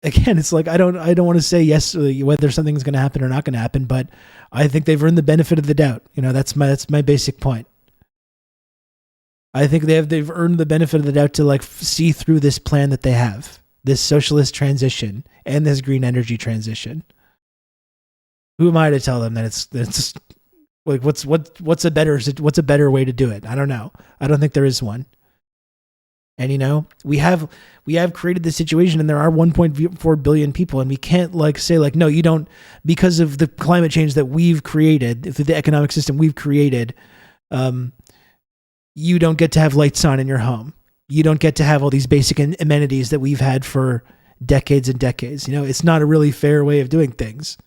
Again, it's like, I don't want to say yes, whether something's going to happen or not going to happen, but I think they've earned the benefit of the doubt. That's my basic point. I think they've earned the benefit of the doubt to see through this plan that they have, this socialist transition and this green energy transition. Who am I to tell them that it's like what's a better way to do it? I don't know. I don't think there is one. And we have created this situation, and there are 1.4 billion people, and we can't say no, you don't, because of the climate change that we've created through the economic system we've created. You don't get to have lights on in your home. You don't get to have all these basic amenities that we've had for decades and decades. It's not a really fair way of doing things.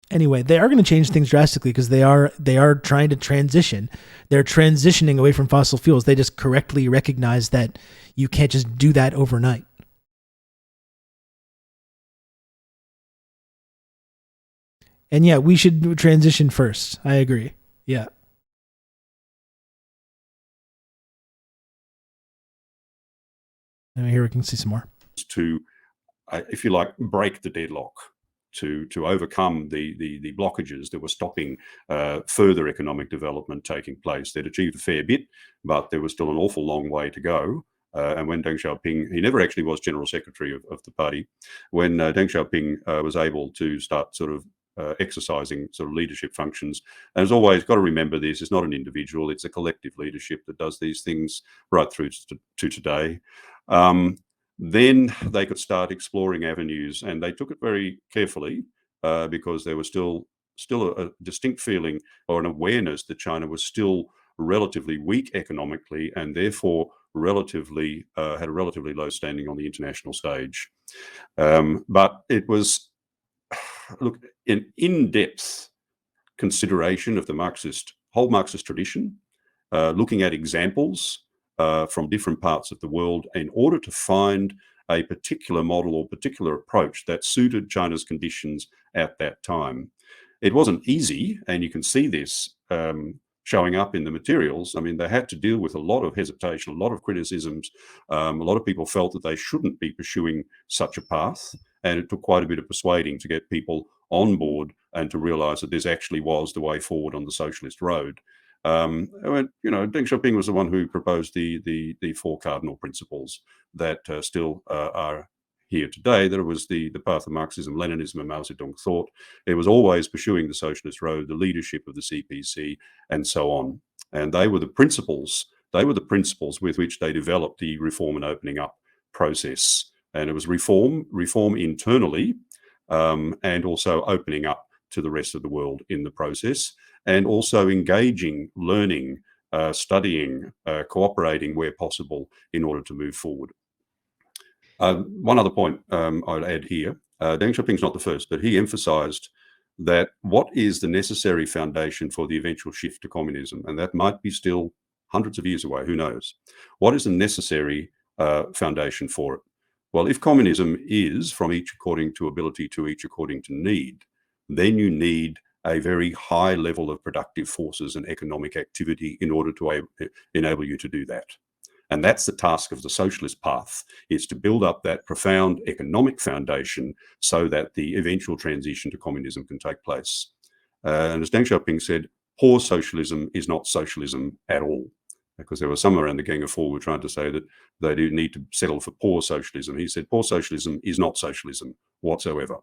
Anyway, they are going to change things drastically because they are trying to transition. They're transitioning away from fossil fuels. They just correctly recognize that you can't just do that overnight. And yeah, we should transition first. I agree. Yeah. And here we can see some more. To, if you like, break the deadlock. To overcome the blockages that were stopping further economic development taking place. They'd achieved a fair bit, but there was still an awful long way to go. And when Deng Xiaoping, he never actually was general secretary of the party, when Deng Xiaoping was able to start sort of exercising sort of leadership functions. And as always, got to remember this, it's not an individual, it's a collective leadership that does these things right through to today. Then they could start exploring avenues, and they took it very carefully because there was still a distinct feeling or an awareness that China was still relatively weak economically, and therefore relatively had a relatively low standing on the international stage. But it was, look, an in-depth consideration of the whole Marxist tradition, looking at examples from different parts of the world in order to find a particular model or particular approach that suited China's conditions at that time. It wasn't easy, and you can see this showing up in the materials. I mean, they had to deal with a lot of hesitation, a lot of criticisms. A lot of people felt that they shouldn't be pursuing such a path, and it took quite a bit of persuading to get people on board and to realize that this actually was the way forward on the socialist road. Deng Xiaoping was the one who proposed the 4 cardinal principles that still are here today. That it was the path of Marxism, Leninism, and Mao Zedong thought. It was always pursuing the socialist road, the leadership of the CPC, and so on. And they were the principles. They were the principles with which they developed the reform and opening up process. And it was reform internally, and also opening up to the rest of the world in the process, and also engaging, learning, studying, cooperating where possible in order to move forward. One other point I'd add here, Deng Xiaoping's not the first, but he emphasized that what is the necessary foundation for the eventual shift to communism, and that might be still hundreds of years away, who knows? What is the necessary foundation for it? Well, if communism is from each according to ability to each according to need, then you need a very high level of productive forces and economic activity in order to enable you to do that. And that's the task of the socialist path, is to build up that profound economic foundation so that the eventual transition to communism can take place. And as Deng Xiaoping said, poor socialism is not socialism at all. because there were some around the Gang of Four who were trying to say that they do need to settle for poor socialism. He said poor socialism is not socialism whatsoever.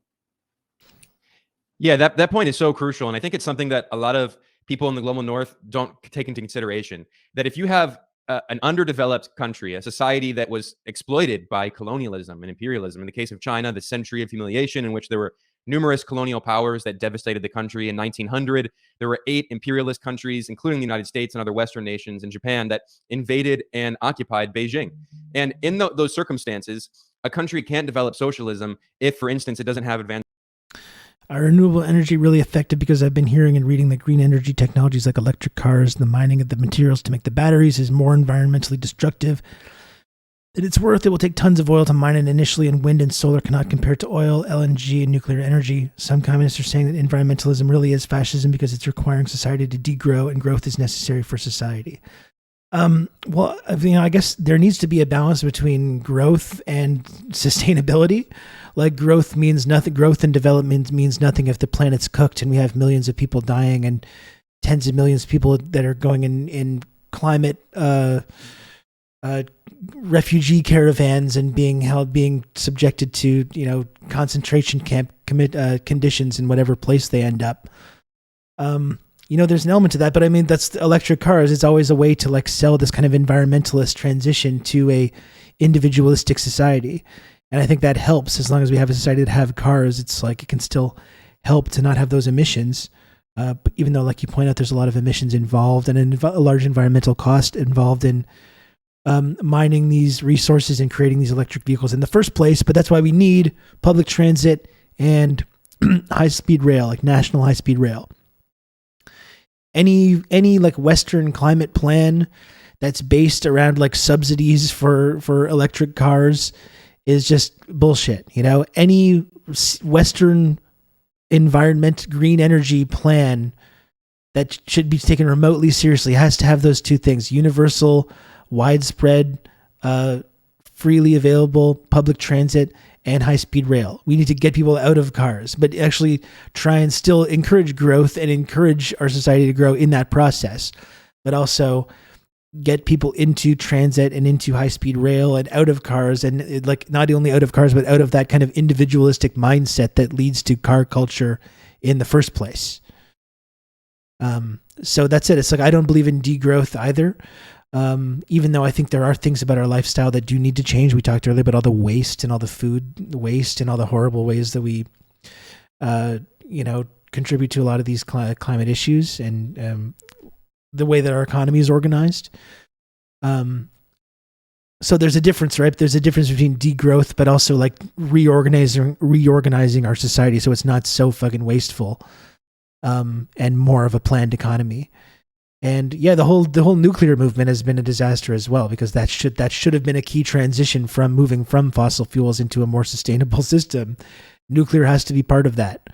Yeah, that point is so crucial. And I think it's something that a lot of people in the global north don't take into consideration. That if you have an underdeveloped country, a society that was exploited by colonialism and imperialism, in the case of China, the century of humiliation in which there were numerous colonial powers that devastated the country in 1900. There were 8 imperialist countries, including the United States and other Western nations and Japan, that invaded and occupied Beijing. And in those circumstances, a country can't develop socialism if, for instance, it doesn't have advanced. Are renewable energy really effective? Because I've been hearing and reading that green energy technologies like electric cars and the mining of the materials to make the batteries is more environmentally destructive. That it's worth it will take tons of oil to mine it initially, and wind and solar cannot compare to oil, LNG, and nuclear energy. Some communists are saying that environmentalism really is fascism because it's requiring society to degrow, and growth is necessary for society. Well, I guess there needs to be a balance between growth and sustainability. Like growth means nothing. Growth and development means nothing if the planet's cooked and we have millions of people dying and tens of millions of people that are going in climate refugee caravans and being subjected to concentration camp conditions in whatever place they end up. There's an element to that, but I mean, that's electric cars. It's always a way to sell this kind of environmentalist transition to a individualistic society. And I think that helps as long as we have a society that have cars. It's it can still help to not have those emissions. But even though, like you point out, there's a lot of emissions involved and a large environmental cost involved in mining these resources and creating these electric vehicles in the first place. But that's why we need public transit and high-speed rail, like national high-speed rail. Any Western climate plan that's based around subsidies for electric cars is just bullshit. Any Western environment, green energy plan that should be taken remotely seriously has to have those two things: universal, widespread, freely available public transit and high-speed rail. We need to get people out of cars, but actually try and still encourage growth and encourage our society to grow in that process, but also get people into transit and into high-speed rail and out of cars, and not only out of cars, but out of that kind of individualistic mindset that leads to car culture in the first place. So that's it. It's I don't believe in degrowth either. Even though I think there are things about our lifestyle that do need to change. We talked earlier about all the waste and all the food waste and all the horrible ways that we, contribute to a lot of these climate issues and the way that our economy is organized. So there's a difference, right? There's a difference between degrowth, but also reorganizing our society so it's not so fucking wasteful, and more of a planned economy. And yeah, the whole nuclear movement has been a disaster as well, because that should have been a key transition from moving from fossil fuels into a more sustainable system. Nuclear has to be part of that.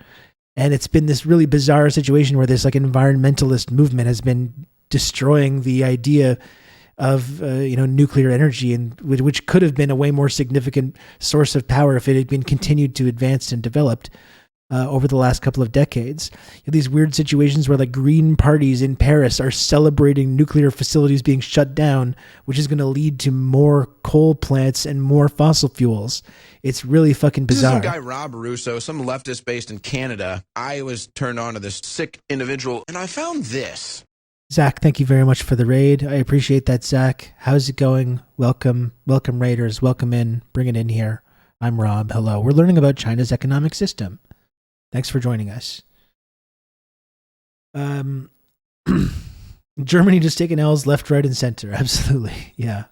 And it's been this really bizarre situation where this environmentalist movement has been destroying the idea of nuclear energy, and which could have been a way more significant source of power if it had been continued to advance and developed over the last couple of decades. These weird situations where green parties in Paris are celebrating nuclear facilities being shut down, which is going to lead to more coal plants and more fossil fuels. It's really fucking bizarre. This is some guy, Rob Russo, some leftist based in Canada. I was turned on to this sick individual, and I found this. Zach, thank you very much for the raid. I appreciate that, Zach. How's it going? Welcome, raiders. Welcome in. Bring it in here. I'm Rob. Hello. We're learning about China's economic system. Thanks for joining us. Germany just taking L's left, right, and center. Absolutely. Yeah.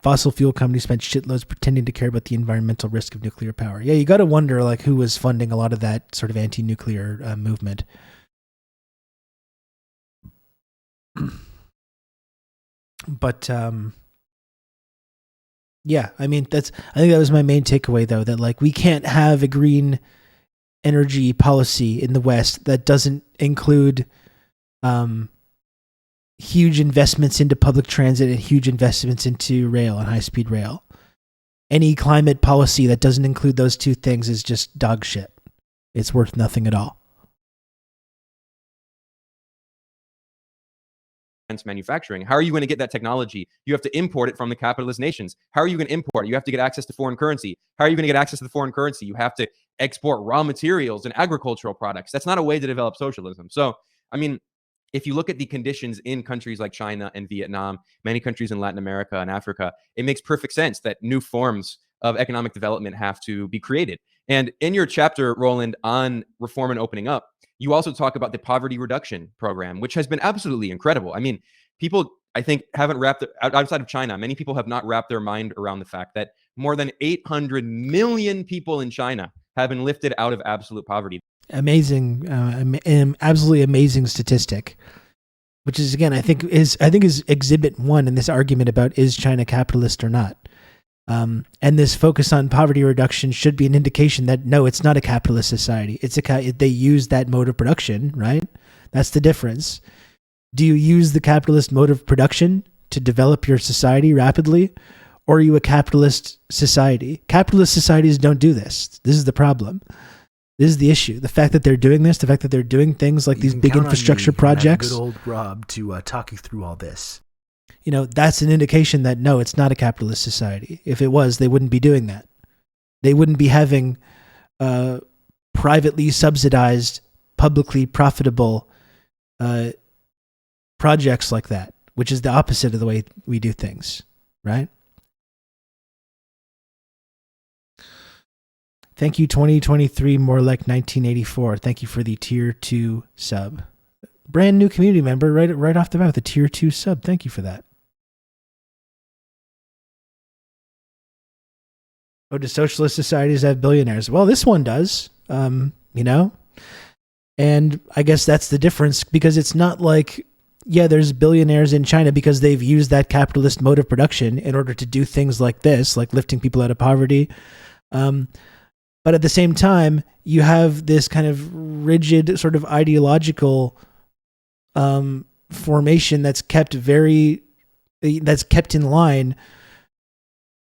Fossil fuel companies spent shitloads pretending to care about the environmental risk of nuclear power. Yeah, you got to wonder who was funding a lot of that sort of anti-nuclear movement. But yeah, I think that was my main takeaway, though, that we can't have a green energy policy in the West that doesn't include huge investments into public transit and huge investments into rail and high-speed rail. Any climate policy that doesn't include those two things is just dog shit. It's worth nothing at all. manufacturing. How are you going to get that technology? You have to import it from the capitalist nations. How are you going to import it? You have to get access to foreign currency. How are you going to get access to the foreign currency? You have to export raw materials and agricultural products. That's not a way to develop socialism. So, I mean, if you look at the conditions in countries like China and Vietnam, many countries in Latin America and Africa, it makes perfect sense that new forms of economic development have to be created. And in your chapter, Roland, on reform and opening up, you also talk about the poverty reduction program, which has been absolutely incredible. I mean, people, I think, haven't wrapped, outside of China, many people have not wrapped their mind around the fact that more than 800 million people in China have been lifted out of absolute poverty. Amazing, absolutely amazing statistic, which is, again, I think is exhibit one in this argument about is China capitalist or not. And this focus on poverty reduction should be an indication that no, it's not a capitalist society. They use that mode of production, right? That's the difference. Do you use the capitalist mode of production to develop your society rapidly, or are you a capitalist society? Capitalist societies don't do this. This is the problem. This is the issue. The fact that they're doing this, the fact that they're doing things like these big infrastructure projects. Good old Rob to talk you through all this. You know, that's an indication that no, it's not a capitalist society. If it was, they wouldn't be doing that. They wouldn't be having privately subsidized, publicly profitable projects like that, which is the opposite of the way we do things, right? Thank you, 2023, more like 1984. Thank you for the tier 2 sub. Brand new community member right off the bat with a tier 2 sub. Thank you for that. Oh, do socialist societies have billionaires? Well, this one does, you know? And I guess that's the difference, because it's not like, yeah, there's billionaires in China because they've used that capitalist mode of production in order to do things like this, like lifting people out of poverty. But at the same time, you have this kind of rigid sort of ideological formation that's kept in line.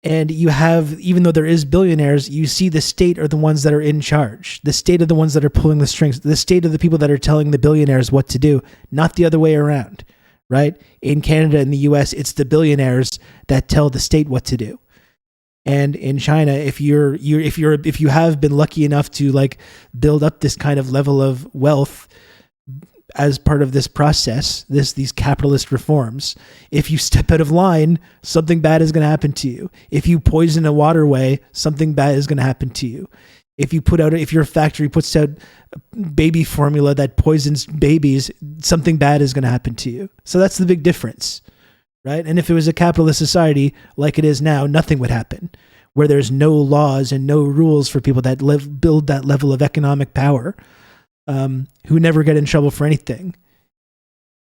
And you have, even though there is billionaires, you see the state are the ones that are in charge. The state are the ones that are pulling the strings. The state are the people that are telling the billionaires what to do, not the other way around, right? In Canada and the US, it's the billionaires that tell the state what to do. And in China, if you have been lucky enough to like build up this kind of level of wealth as part of this process, these capitalist reforms, if you step out of line, something bad is going to happen to you. If you poison a waterway, something bad is going to happen to you. If your factory puts out baby formula that poisons babies, something bad is going to happen to you. So that's the big difference. Right? And if it was a capitalist society like it is now, nothing would happen, where there's no laws and no rules for people that build that level of economic power, who never get in trouble for anything.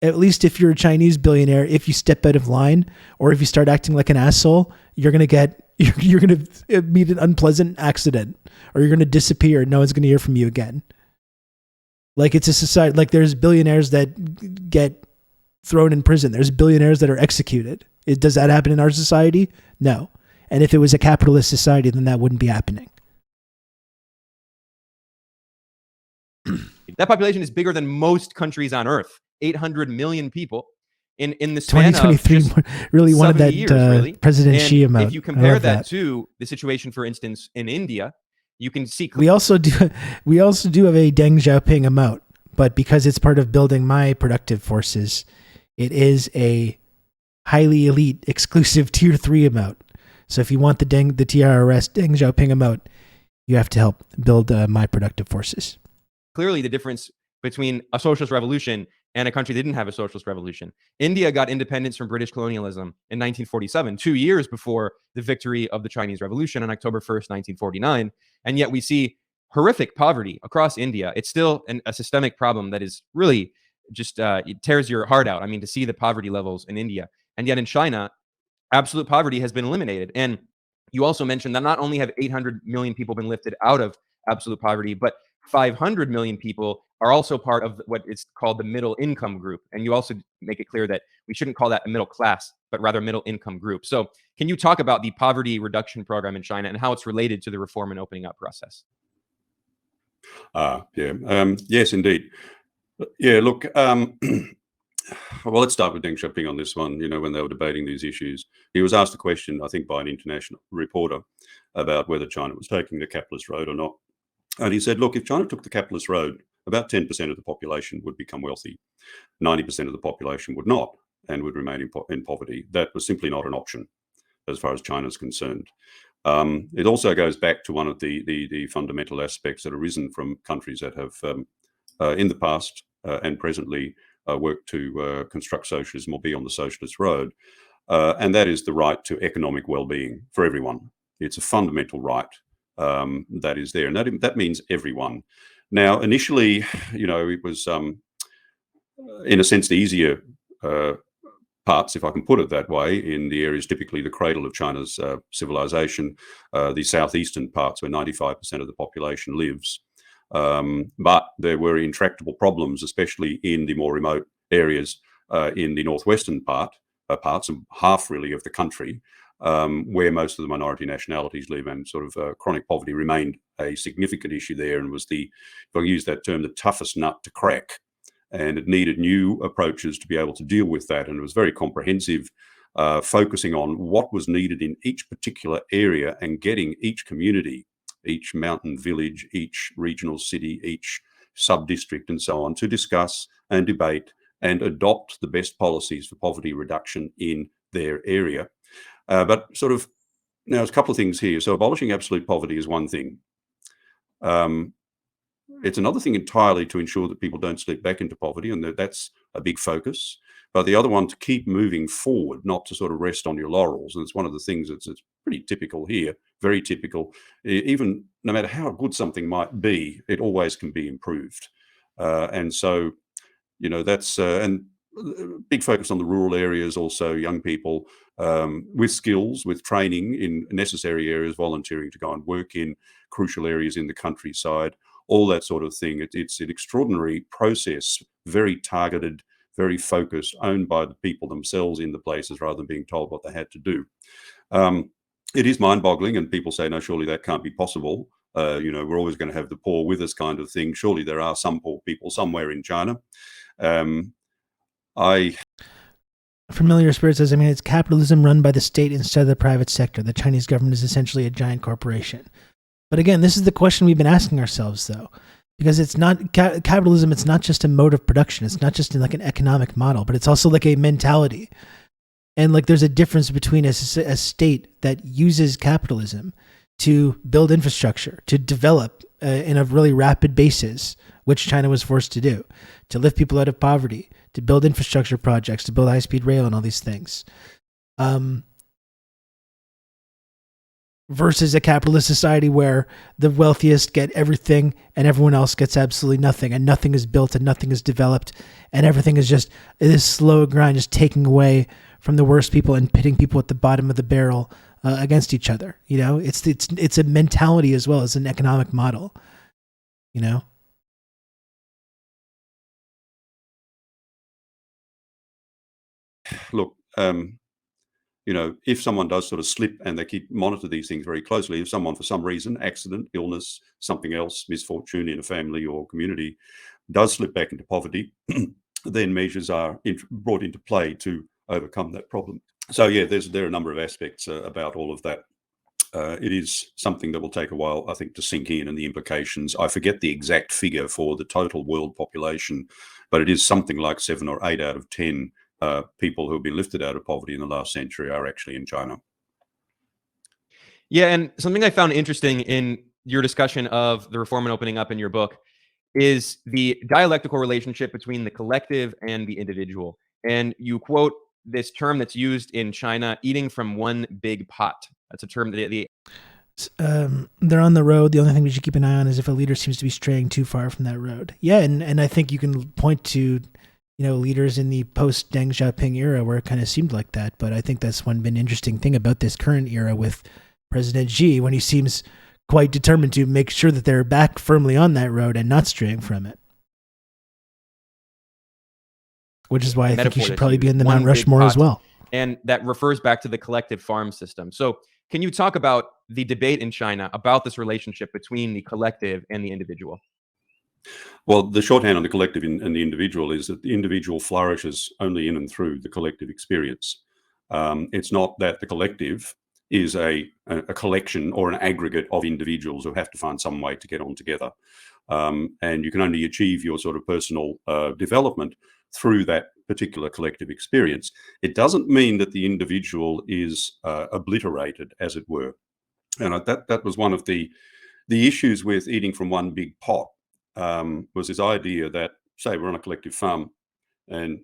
At least if you're a Chinese billionaire, if you step out of line or if you start acting like an asshole, you're going to meet an unpleasant accident, or you're going to disappear. No one's going to hear from you again. Like, it's a society, like there's billionaires that get thrown in prison. There's billionaires that are executed. Does that happen in our society? No. And if it was a capitalist society, then that wouldn't be happening. That population is bigger than most countries on Earth. 800 million people in the span 2023 really wanted that years, really. President Xi amount. If you compare that to the situation, for instance, in India, you can see we also do have a Deng Xiaoping amount, but because it's part of building my productive forces, it is a highly elite, exclusive tier 3 amount. So if you want the TRRS Deng Xiaoping amount, you have to help build my productive forces. Clearly, the difference between a socialist revolution and a country that didn't have a socialist revolution. India got independence from British colonialism in 1947, 2 years before the victory of the Chinese Revolution on October 1st, 1949. And yet we see horrific poverty across India. It's still a systemic problem that is really just it tears your heart out. I mean, to see the poverty levels in India. And yet in China, absolute poverty has been eliminated. And you also mentioned that not only have 800 million people been lifted out of absolute poverty, but 500 million people are also part of what is called the middle income group. And you also make it clear that we shouldn't call that a middle class, but rather middle income group. So can you talk about the poverty reduction program in China and how it's related to the reform and opening up process? Yes, indeed. Yeah, look, Well, let's start with Deng Xiaoping on this one. When they were debating these issues, he was asked a question, I think, by an international reporter about whether China was taking the capitalist road or not. And he said, look, if China took the capitalist road, about 10% of the population would become wealthy. 90% of the population would not and would remain in poverty. That was simply not an option as far as China is concerned. It also goes back to one of the fundamental aspects that have arisen from countries that have, in the past and presently, worked to construct socialism or be on the socialist road, and that is the right to economic well-being for everyone. It's a fundamental right that is there, and that means everyone. Now, initially, it was, in a sense, the easier parts, if I can put it that way, in the areas typically the cradle of China's civilization, the southeastern parts where 95% of the population lives. But there were intractable problems, especially in the more remote areas in the northwestern parts, of half really of the country, where most of the minority nationalities live, and sort of chronic poverty remained a significant issue there, and was if I use that term, the toughest nut to crack. And it needed new approaches to be able to deal with that. And it was very comprehensive, focusing on what was needed in each particular area and getting each community, each mountain village, each regional city, each sub-district and so on to discuss and debate and adopt the best policies for poverty reduction in their area. But sort of, now there's a couple of things here. So abolishing absolute poverty is one thing. It's another thing entirely to ensure that people don't slip back into poverty, and that's a big focus. But the other one, to keep moving forward, not to sort of rest on your laurels. And it's one of the things that's pretty typical here, very typical. Even no matter how good something might be, it always can be improved. And so, that's and big focus on the rural areas, also young people with skills, with training in necessary areas, volunteering to go and work in crucial areas in the countryside, all that sort of thing. It's an extraordinary process, very targeted, very focused, owned by the people themselves in the places rather than being told what they had to do. It is mind-boggling, and people say, no, surely that can't be possible. We're always going to have the poor with us kind of thing. Surely there are some poor people somewhere in China. Familiar Spirit says, it's capitalism run by the state instead of the private sector. The Chinese government is essentially a giant corporation. But again, this is the question we've been asking ourselves, though, because it's not capitalism. It's not just a mode of production. It's not just like an economic model, but it's also like a mentality. And like, there's a difference between a state that uses capitalism to build infrastructure, to develop in a really rapid basis, which China was forced to do, to lift people out of poverty, to build infrastructure projects, to build high-speed rail and all these things. Versus a capitalist society where the wealthiest get everything and everyone else gets absolutely nothing, and nothing is built and nothing is developed, and everything is just this slow grind, just taking away from the worst people and pitting people at the bottom of the barrel against each other. It's a mentality as well as an economic model. Look, if someone does sort of slip, and they monitor these things very closely, if someone for some reason, accident, illness, something else, misfortune in a family or community, does slip back into poverty, then measures are brought into play to overcome that problem. So yeah, there are a number of aspects about all of that. It is something that will take a while, I think, to sink in, and the implications. I forget the exact figure for the total world population, but it is something like 7 or 8 out of 10 people who have been lifted out of poverty in the last century are actually in China. Yeah, and something I found interesting in your discussion of the reform and opening up in your book is the dialectical relationship between the collective and the individual. And you quote this term that's used in China, eating from one big pot. That's a term that they're on the road. The only thing we should keep an eye on is if a leader seems to be straying too far from that road. Yeah, and I think you can point to leaders in the post-Deng Xiaoping era where it kind of seemed like that. But I think that's one been interesting thing about this current era with President Xi, when he seems quite determined to make sure that they're back firmly on that road and not straying from it. Which is why I think he should probably be in the Mount Rushmore as well. And that refers back to the collective farm system. So can you talk about the debate in China about this relationship between the collective and the individual? Well, the shorthand on the collective and the individual is that the individual flourishes only in and through the collective experience. It's not that the collective is a collection or an aggregate of individuals who have to find some way to get on together. And you can only achieve your sort of personal development through that particular collective experience. It doesn't mean that the individual is obliterated, as it were. And that was one of the issues with eating from one big pot, was this idea that, say, we're on a collective farm and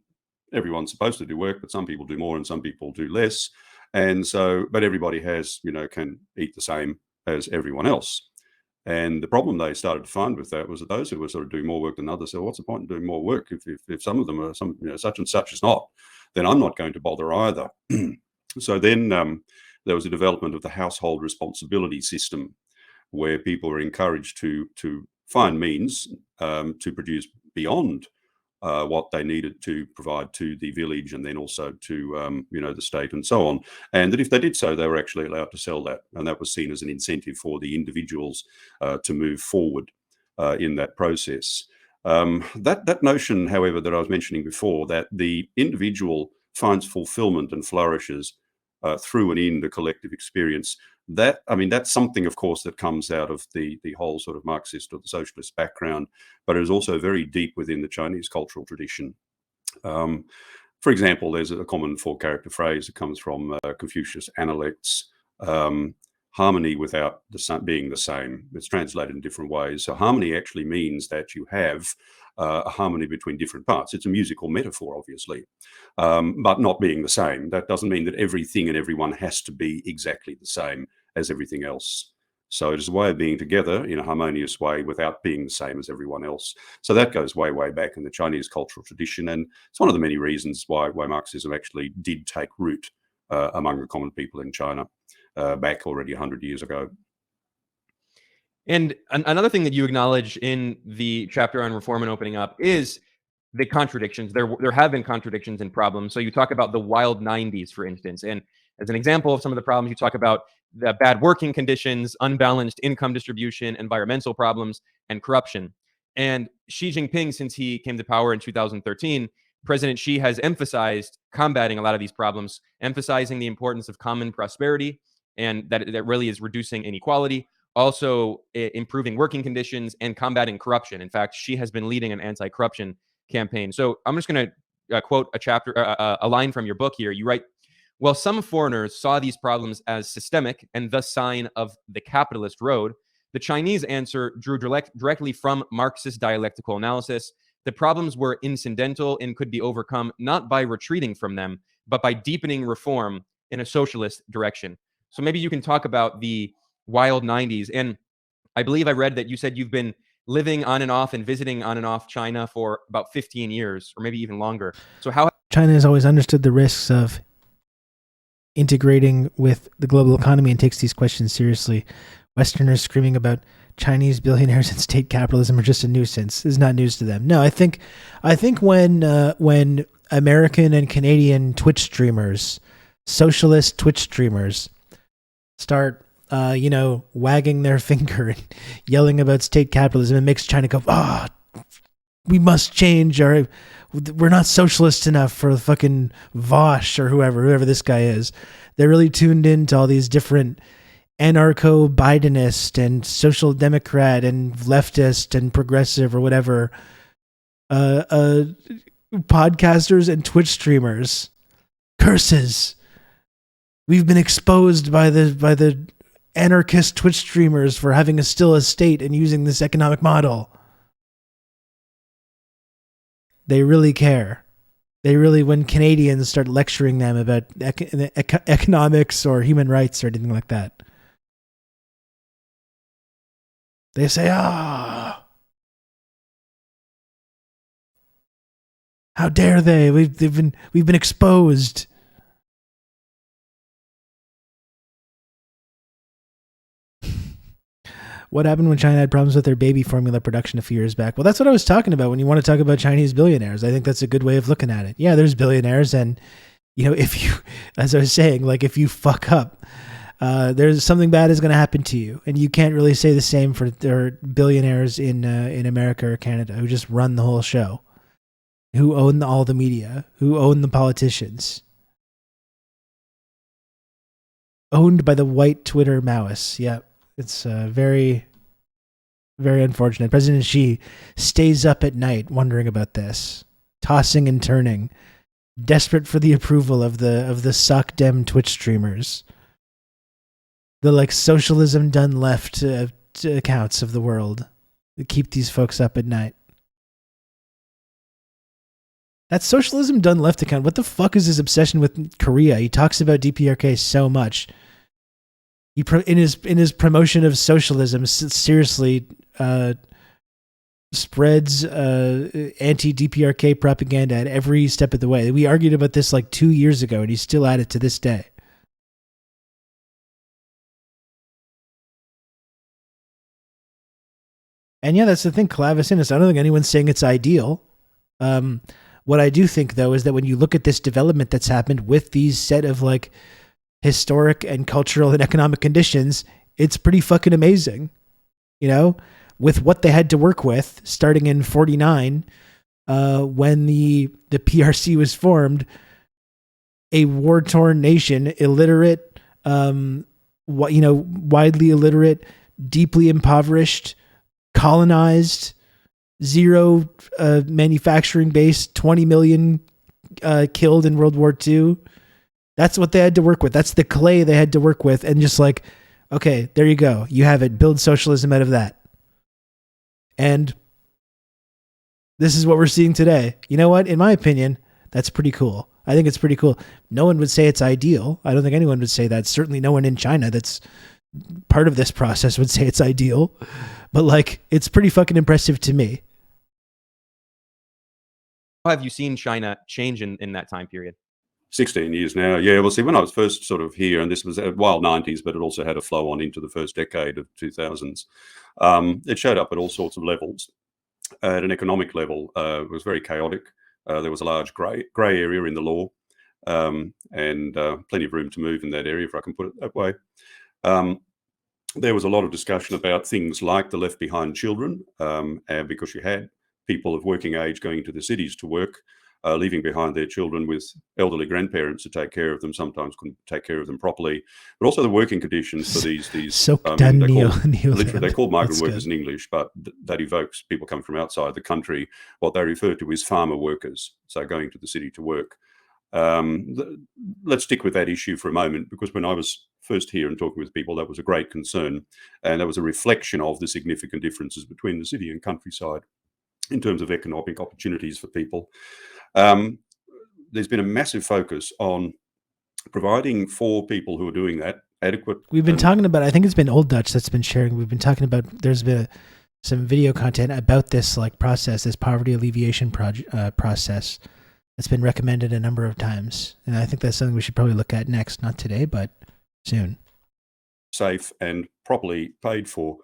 everyone's supposed to do work, but some people do more and some people do less. And so, but everybody has, can eat the same as everyone else. And the problem they started to find with that was that those who were sort of doing more work than others said, what's the point in doing more work if some of them are such and such is not, then I'm not going to bother either. So then there was a development of the household responsibility system, where people were encouraged to find means to produce beyond what they needed to provide to the village and then also to the state and so on, and that if they did so, they were actually allowed to sell that, and that was seen as an incentive for the individuals to move forward in that process. That notion, however, that I was mentioning before, that the individual finds fulfillment and flourishes through and in the collective experience, that's something, of course, that comes out of the whole sort of Marxist or the socialist background, but it is also very deep within the Chinese cultural tradition. For example, there's a common four-character phrase that comes from Confucius Analects, harmony without being the same. It's translated in different ways. So harmony actually means that you have a harmony between different parts. It's a musical metaphor, obviously, but not being the same. That doesn't mean that everything and everyone has to be exactly the same as everything else. So it is a way of being together in a harmonious way without being the same as everyone else. So that goes way, way back in the Chinese cultural tradition. And it's one of the many reasons why Marxism actually did take root among the common people in China back already 100 years ago. And another thing that you acknowledge in the chapter on reform and opening up is the contradictions. There have been contradictions and problems. So you talk about the wild 90s, for instance. And as an example of some of the problems, you talk about the bad working conditions, unbalanced income distribution, environmental problems, and corruption. And Xi Jinping, since he came to power in 2013, President Xi has emphasized combating a lot of these problems, emphasizing the importance of common prosperity, and that really is reducing inequality, also improving working conditions and combating corruption. In fact, Xi has been leading an anti-corruption campaign. So I'm just going to quote a line from your book here. You write, "While some foreigners saw these problems as systemic and thus sign of the capitalist road, the Chinese answer drew directly from Marxist dialectical analysis. The problems were incidental and could be overcome not by retreating from them, but by deepening reform in a socialist direction." So maybe you can talk about the wild 90s. And I believe I read that you said you've been living on and off and visiting on and off China for about 15 years, or maybe even longer. So how China has always understood the risks of integrating with the global economy and takes these questions seriously. Westerners screaming about Chinese billionaires and state capitalism are just a nuisance. It's not news to them. No, I think when American and Canadian Twitch streamers, socialist Twitch streamers, start wagging their finger and yelling about state capitalism, it makes China go, we must change, or we're not socialist enough for fucking Vosh or whoever this guy is. They're really tuned into all these different anarcho-Bidenist and social democrat and leftist and progressive or whatever podcasters and Twitch streamers. Curses. We've been exposed by the anarchist Twitch streamers for having still a state and using this economic model. They really care. They really, when Canadians start lecturing them about economics or human rights or anything like that, they say, how dare they? We've been exposed. What happened when China had problems with their baby formula production a few years back? Well, that's what I was talking about when you want to talk about Chinese billionaires. I think that's a good way of looking at it. Yeah, there's billionaires, and if you, as I was saying, like if you fuck up there's something bad is going to happen to you, and you can't really say the same for their billionaires in America or Canada who just run the whole show, who own all the media, who own the politicians, owned by the white Twitter Maoists. Yeah, it's very, very unfortunate. President Xi stays up at night wondering about this, tossing and turning, desperate for the approval of the sock dem Twitch streamers. The like socialism done left accounts of the world that keep these folks up at night. That socialism done left account. What the fuck is his obsession with Korea? He talks about DPRK so much. He in his promotion of socialism seriously spreads anti-DPRK propaganda at every step of the way. We argued about this like 2 years ago, and he's still at it to this day. And yeah, that's the thing, Clavis Innes. I don't think anyone's saying it's ideal. What I do think, though, is that when you look at this development that's happened with these set of like historic and cultural and economic conditions, it's pretty fucking amazing. You know, with what they had to work with starting in 49, when the PRC was formed, a war-torn nation, illiterate, widely illiterate, deeply impoverished, colonized, zero manufacturing base, 20 million killed in World War II. That's what they had to work with. That's the clay they had to work with. And just like, okay, there you go. You have it. Build socialism out of that. And this is what we're seeing today. You know what? In my opinion, that's pretty cool. I think it's pretty cool. No one would say it's ideal. I don't think anyone would say that. Certainly no one in China that's part of this process would say it's ideal. But like, it's pretty fucking impressive to me. How have you seen China change in that time period? 16 years now. Yeah, well, see, when I was first sort of here, and this was a wild 90s, but it also had a flow on into the first decade of 2000s, it showed up at all sorts of levels. At an economic level, it was very chaotic. There was a large grey area in the law, and plenty of room to move in that area, if I can put it that way. There was a lot of discussion about things like the left behind children, and because you had people of working age going into the cities to work, leaving behind their children with elderly grandparents to take care of them, sometimes couldn't take care of them properly, but also the working conditions for these they're called migrant workers in English, but that evokes people coming from outside the country. What they refer to as farmer workers, so going to the city to work. Let's stick with that issue for a moment, because when I was first here and talking with people, that was a great concern, and that was a reflection of the significant differences between the city and countryside in terms of economic opportunities for people. There's been a massive focus on providing for people who are doing that adequate. We've been talking about, I think it's been Old Dutch that's been sharing. We've been talking about, there's been some video content about this like process, this poverty alleviation process that's been recommended a number of times. And I think that's something we should probably look at next, not today, but soon. Safe and properly paid for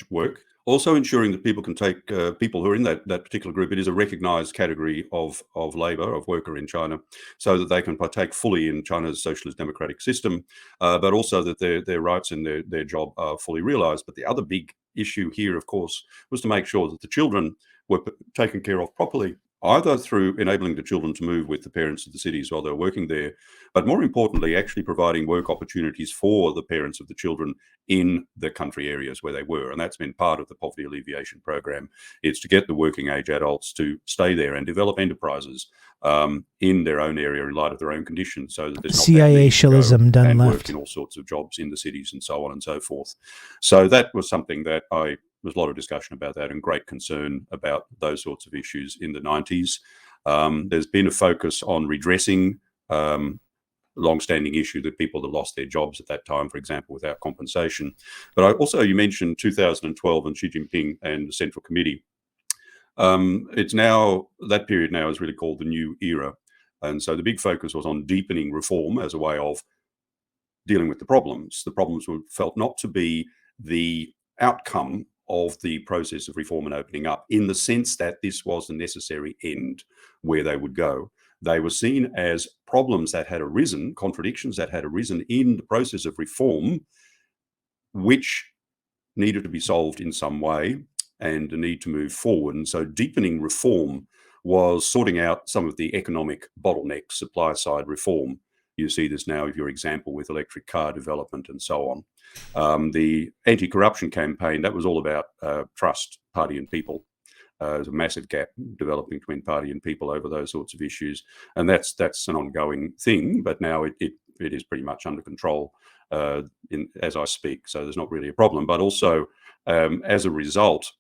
work. Also ensuring that people can take people who are in that particular group. It is a recognized category of labor, of worker in China, so that they can partake fully in China's socialist democratic system, but also that their rights in their job are fully realized. But the other big issue here, of course, was to make sure that the children were taken care of properly, either through enabling the children to move with the parents to the cities while they're working there, but more importantly, actually providing work opportunities for the parents of the children in the country areas where they were. And that's been part of the poverty alleviation program. It's to get the working age adults to stay there and develop enterprises in their own area in light of their own conditions, so that there's not CIA Shilism done and left. work in all sorts of jobs in the cities and so on and so forth. So that was something that there's a lot of discussion about that and great concern about those sorts of issues in the 90s. There's been a focus on redressing long-standing issue that people that lost their jobs at that time, for example, without compensation. But you mentioned 2012 and Xi Jinping and the Central Committee. It's now, that period now is really called the new era. And so the big focus was on deepening reform as a way of dealing with the problems. The problems were felt not to be the outcome of the process of reform and opening up, in the sense that this was the necessary end where they would go. They were seen as problems that had arisen, contradictions that had arisen in the process of reform, which needed to be solved in some way and a need to move forward. And so deepening reform was sorting out some of the economic bottlenecks, supply side reform. You see this now with your example with electric car development and so on. The anti-corruption campaign, that was all about trust, party and people. There's a massive gap developing between party and people over those sorts of issues. And that's an ongoing thing, but now it is pretty much under control as I speak. So there's not really a problem. But also, as a result,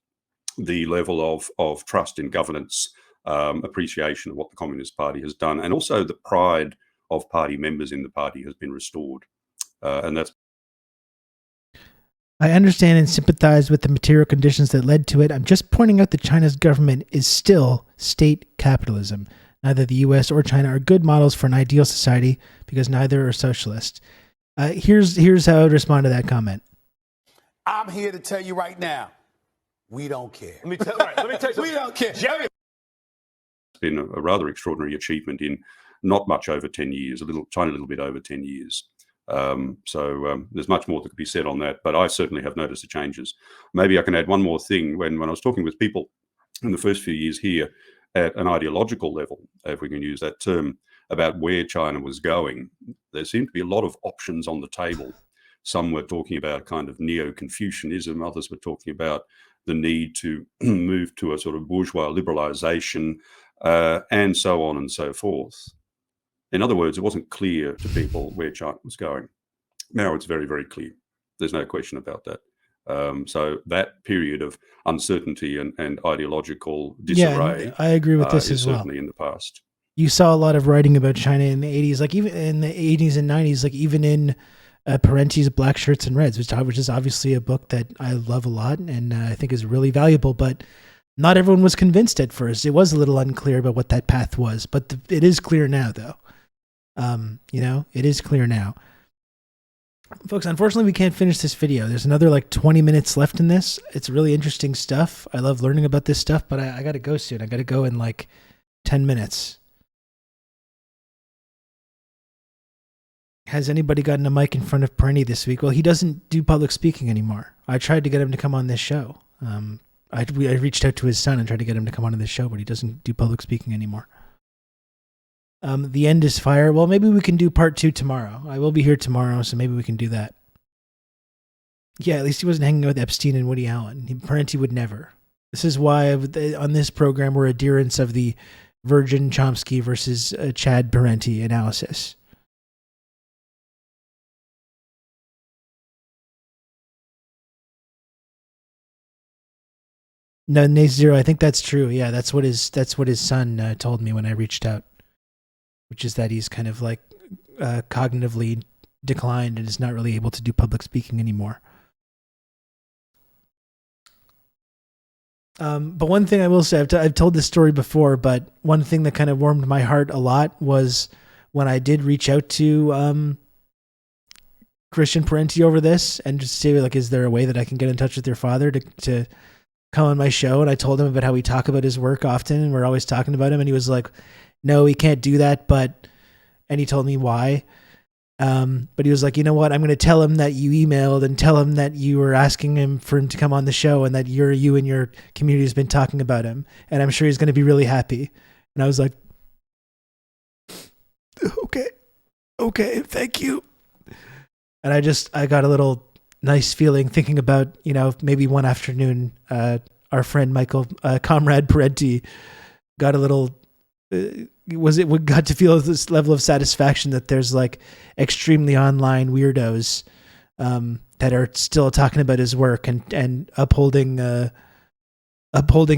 the level of trust in governance, appreciation of what the Communist Party has done, and also the pride of party members in the party has been restored. And that's I understand and sympathize with the material conditions that led to it. I'm just pointing out that China's government is still state capitalism. Neither the US or China are good models for an ideal society because neither are socialist. Here's how I would respond to that comment. I'm here to tell you right now, we don't care. Let me tell you we don't care. It's been a rather extraordinary achievement in not much over 10 years, a tiny little bit over 10 years. There's much more that could be said on that, but I certainly have noticed the changes. Maybe I can add one more thing. When I was talking with people in the first few years here at an ideological level, if we can use that term, about where China was going, there seemed to be a lot of options on the table. Some were talking about kind of neo-Confucianism, others were talking about the need to move to a sort of bourgeois liberalization, and so on and so forth. In other words, it wasn't clear to people where China was going. Now it's very, very clear. There's no question about that. So that period of uncertainty and ideological disarray, I agree with this is as well. certainly in the past. You saw a lot of writing about China in the 80s, like even in the 80s and 90s, like even in Parenti's Black Shirts and Reds, which is obviously a book that I love a lot and I think is really valuable, but not everyone was convinced at first. It was a little unclear about what that path was, but it is clear now, though. It is clear now. Folks, unfortunately, we can't finish this video. There's another like 20 minutes left in this. It's really interesting stuff. I love learning about this stuff, but I got to go soon. I got to go in like 10 minutes. Has anybody gotten a mic in front of Parenti this week? Well, he doesn't do public speaking anymore. I tried to get him to come on this show. I reached out to his son and tried to get him to come on this show, but he doesn't do public speaking anymore. The end is fire. Well, maybe we can do part 2 tomorrow. I will be here tomorrow, so maybe we can do that. Yeah, at least he wasn't hanging out with Epstein and Woody Allen. Parenti would never. This is why on this program we're adherents of the Virgin Chomsky versus Chad Parenti analysis. No, Nace Zero, I think that's true. Yeah, that's what his son told me when I reached out, which is that he's kind of like cognitively declined and is not really able to do public speaking anymore. But one thing I will say, I've told this story before, but one thing that kind of warmed my heart a lot was when I did reach out to Christian Parenti over this and just say, like, is there a way that I can get in touch with your father to come on my show? And I told him about how we talk about his work often and we're always talking about him. And he was like, no, we can't do that. And he told me why. But he was like, you know what? I'm going to tell him that you emailed and tell him that you were asking him for him to come on the show and that you and your community has been talking about him. And I'm sure he's going to be really happy. And I was like, okay, thank you. And I got a little nice feeling thinking about, maybe one afternoon, our friend Michael, Comrade Parenti, got a little, got to feel this level of satisfaction that there's like extremely online weirdos that are still talking about his work and upholding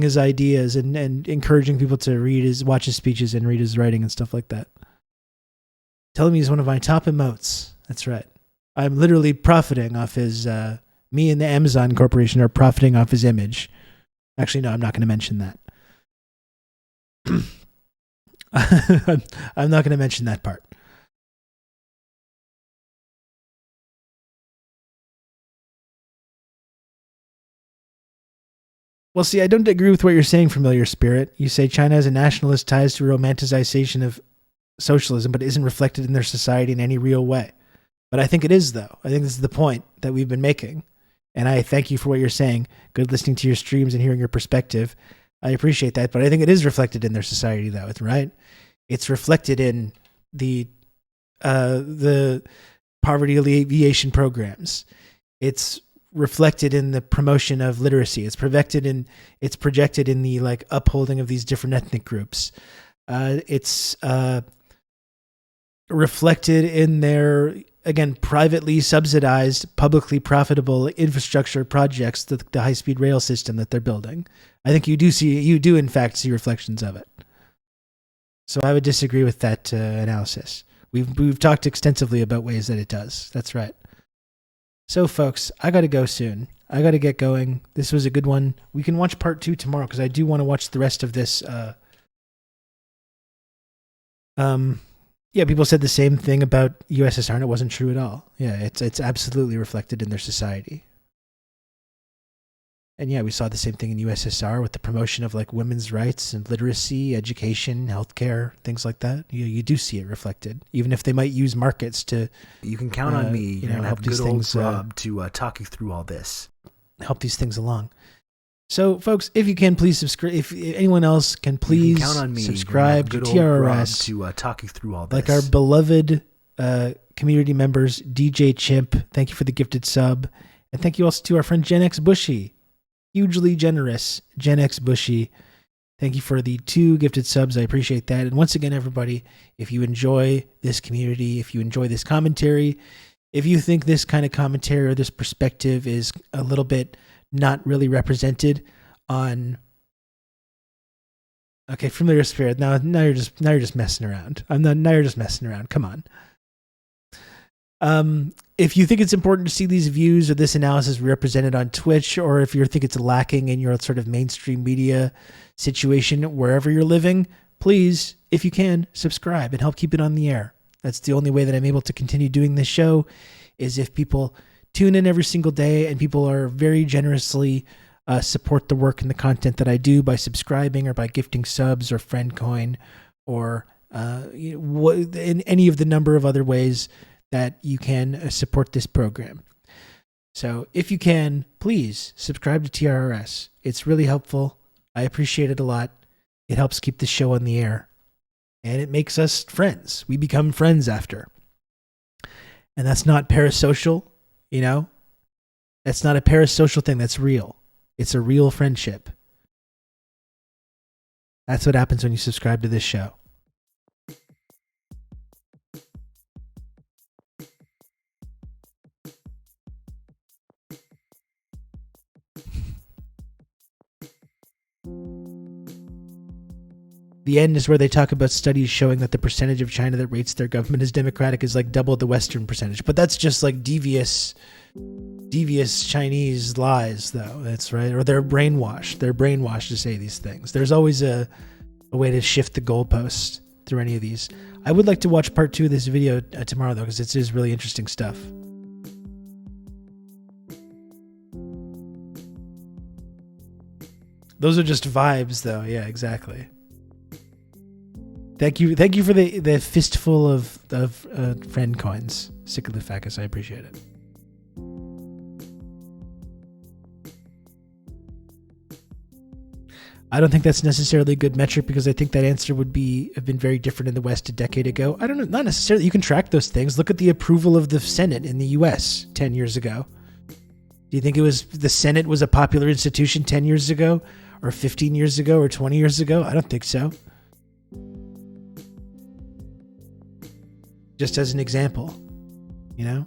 his ideas and encouraging people to watch his speeches and read his writing and stuff like that. Telling me he's one of my top emotes. That's right. I'm literally profiting off his, me and the Amazon Corporation are profiting off his image. Actually, no, I'm not going to mention that. I'm not going to mention that part. Well, see, I don't agree with what you're saying, Familiar Spirit. You say China has a nationalist ties to romanticization of socialism, but it isn't reflected in their society in any real way. But I think it is, though. I think this is the point that we've been making. And I thank you for what you're saying. Good listening to your streams and hearing your perspective. I appreciate that. But I think it is reflected in their society, though, right? It's reflected in the poverty alleviation programs. It's reflected in the promotion of literacy. It's projected in the like upholding of these different ethnic groups. It's reflected in their, again, privately subsidized, publicly profitable infrastructure projects, the high-speed rail system that they're building. I think you do in fact see reflections of it. So I would disagree with that analysis. We've talked extensively about ways that it does. That's right. So, folks, I got to go soon. I got to get going. This was a good one. We can watch part 2 tomorrow because I do want to watch the rest of this. Yeah, people said the same thing about USSR, and it wasn't true at all. Yeah, it's absolutely reflected in their society. And yeah, we saw the same thing in USSR with the promotion of like women's rights and literacy, education, healthcare, things like that. You do see it reflected, even if they might use markets to. You can count on me. You know, help good these old things. Rob to talk you through all this. Help these things along. So, folks, if you can, please subscribe. If anyone else can, please count on me. Subscribe to Good old Rob TRRS to talk you through all this. Like our beloved community members, DJ Chimp. Thank you for the gifted sub, and thank you also to our friend Gen X Bushy. Hugely generous, Gen X Bushy. Thank you for the 2 gifted subs. I appreciate that. And once again, everybody, if you enjoy this community, if you enjoy this commentary, if you think this kind of commentary or this perspective is a little bit not really represented on, okay, Familiar Spirit. Now you're just messing around. Now you're just messing around. Come on. If you think it's important to see these views or this analysis represented on Twitch, or if you think it's lacking in your sort of mainstream media situation wherever you're living, please, if you can, subscribe and help keep it on the air. That's the only way that I'm able to continue doing this show, is if people tune in every single day and people are very generously support the work and the content that I do by subscribing or by gifting subs or friend coin or in any of the number of other ways that you can support this program. So if you can, please subscribe to TRRS. It's really helpful. I appreciate it a lot. It helps keep the show on the air. And it makes us friends. We become friends after. And that's not parasocial, you know? That's not a parasocial thing. That's real. It's a real friendship. That's what happens when you subscribe to this show. The end is where they talk about studies showing that the percentage of China that rates their government as democratic is like double the Western percentage. But that's just like devious Chinese lies, though. That's right. Or they're brainwashed. They're brainwashed to say these things. There's always a way to shift the goalposts through any of these. I would like to watch part 2 of this video tomorrow, though, because it is really interesting stuff. Those are just vibes, though. Yeah, exactly. Thank you for the fistful of friend coins, Sycophacus. I appreciate it. I don't think that's necessarily a good metric because I think that answer would have been very different in the West a decade ago. I don't know, not necessarily. You can track those things. Look at the approval of the Senate in the U.S. 10 years ago. Do you think the Senate was a popular institution 10 years ago, or 15 years ago, or 20 years ago? I don't think so. Just as an example, you know?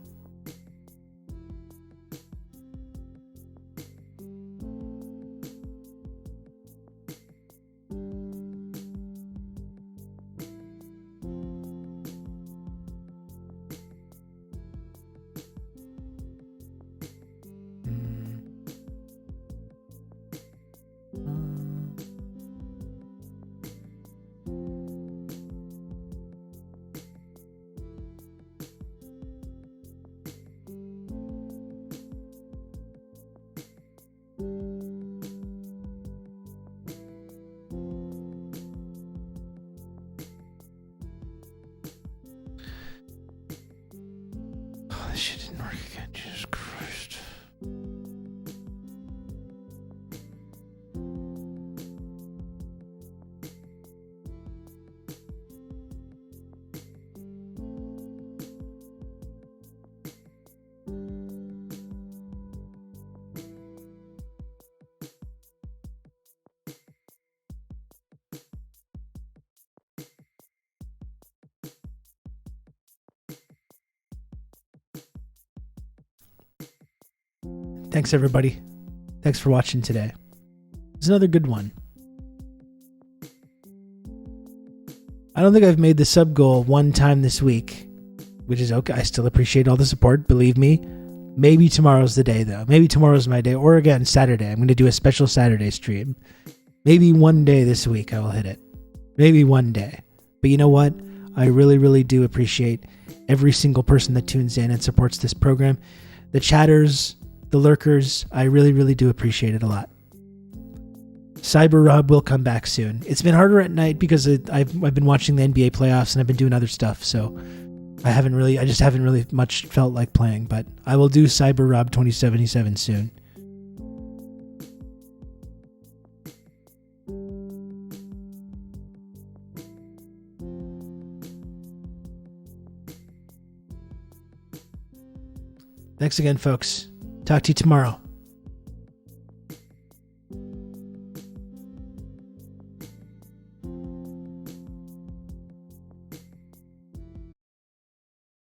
shit didn't work again. Jesus Christ. Thanks, everybody. Thanks for watching today. It's another good one. I don't think I've made the sub goal one time this week, which is okay. I still appreciate all the support. Believe me. Maybe tomorrow's the day, though. Maybe tomorrow's my day. Or again, Saturday. I'm going to do a special Saturday stream. Maybe one day this week I will hit it. Maybe one day. But you know what? I really, really do appreciate every single person that tunes in and supports this program. The chatters, the lurkers, I really, really do appreciate it a lot. Cyber Rob will come back soon. It's been harder at night because I've been watching the NBA playoffs and I've been doing other stuff, so I just haven't really much felt like playing, but I will do Cyber Rob 2077 soon. Thanks again, folks. Talk to you tomorrow.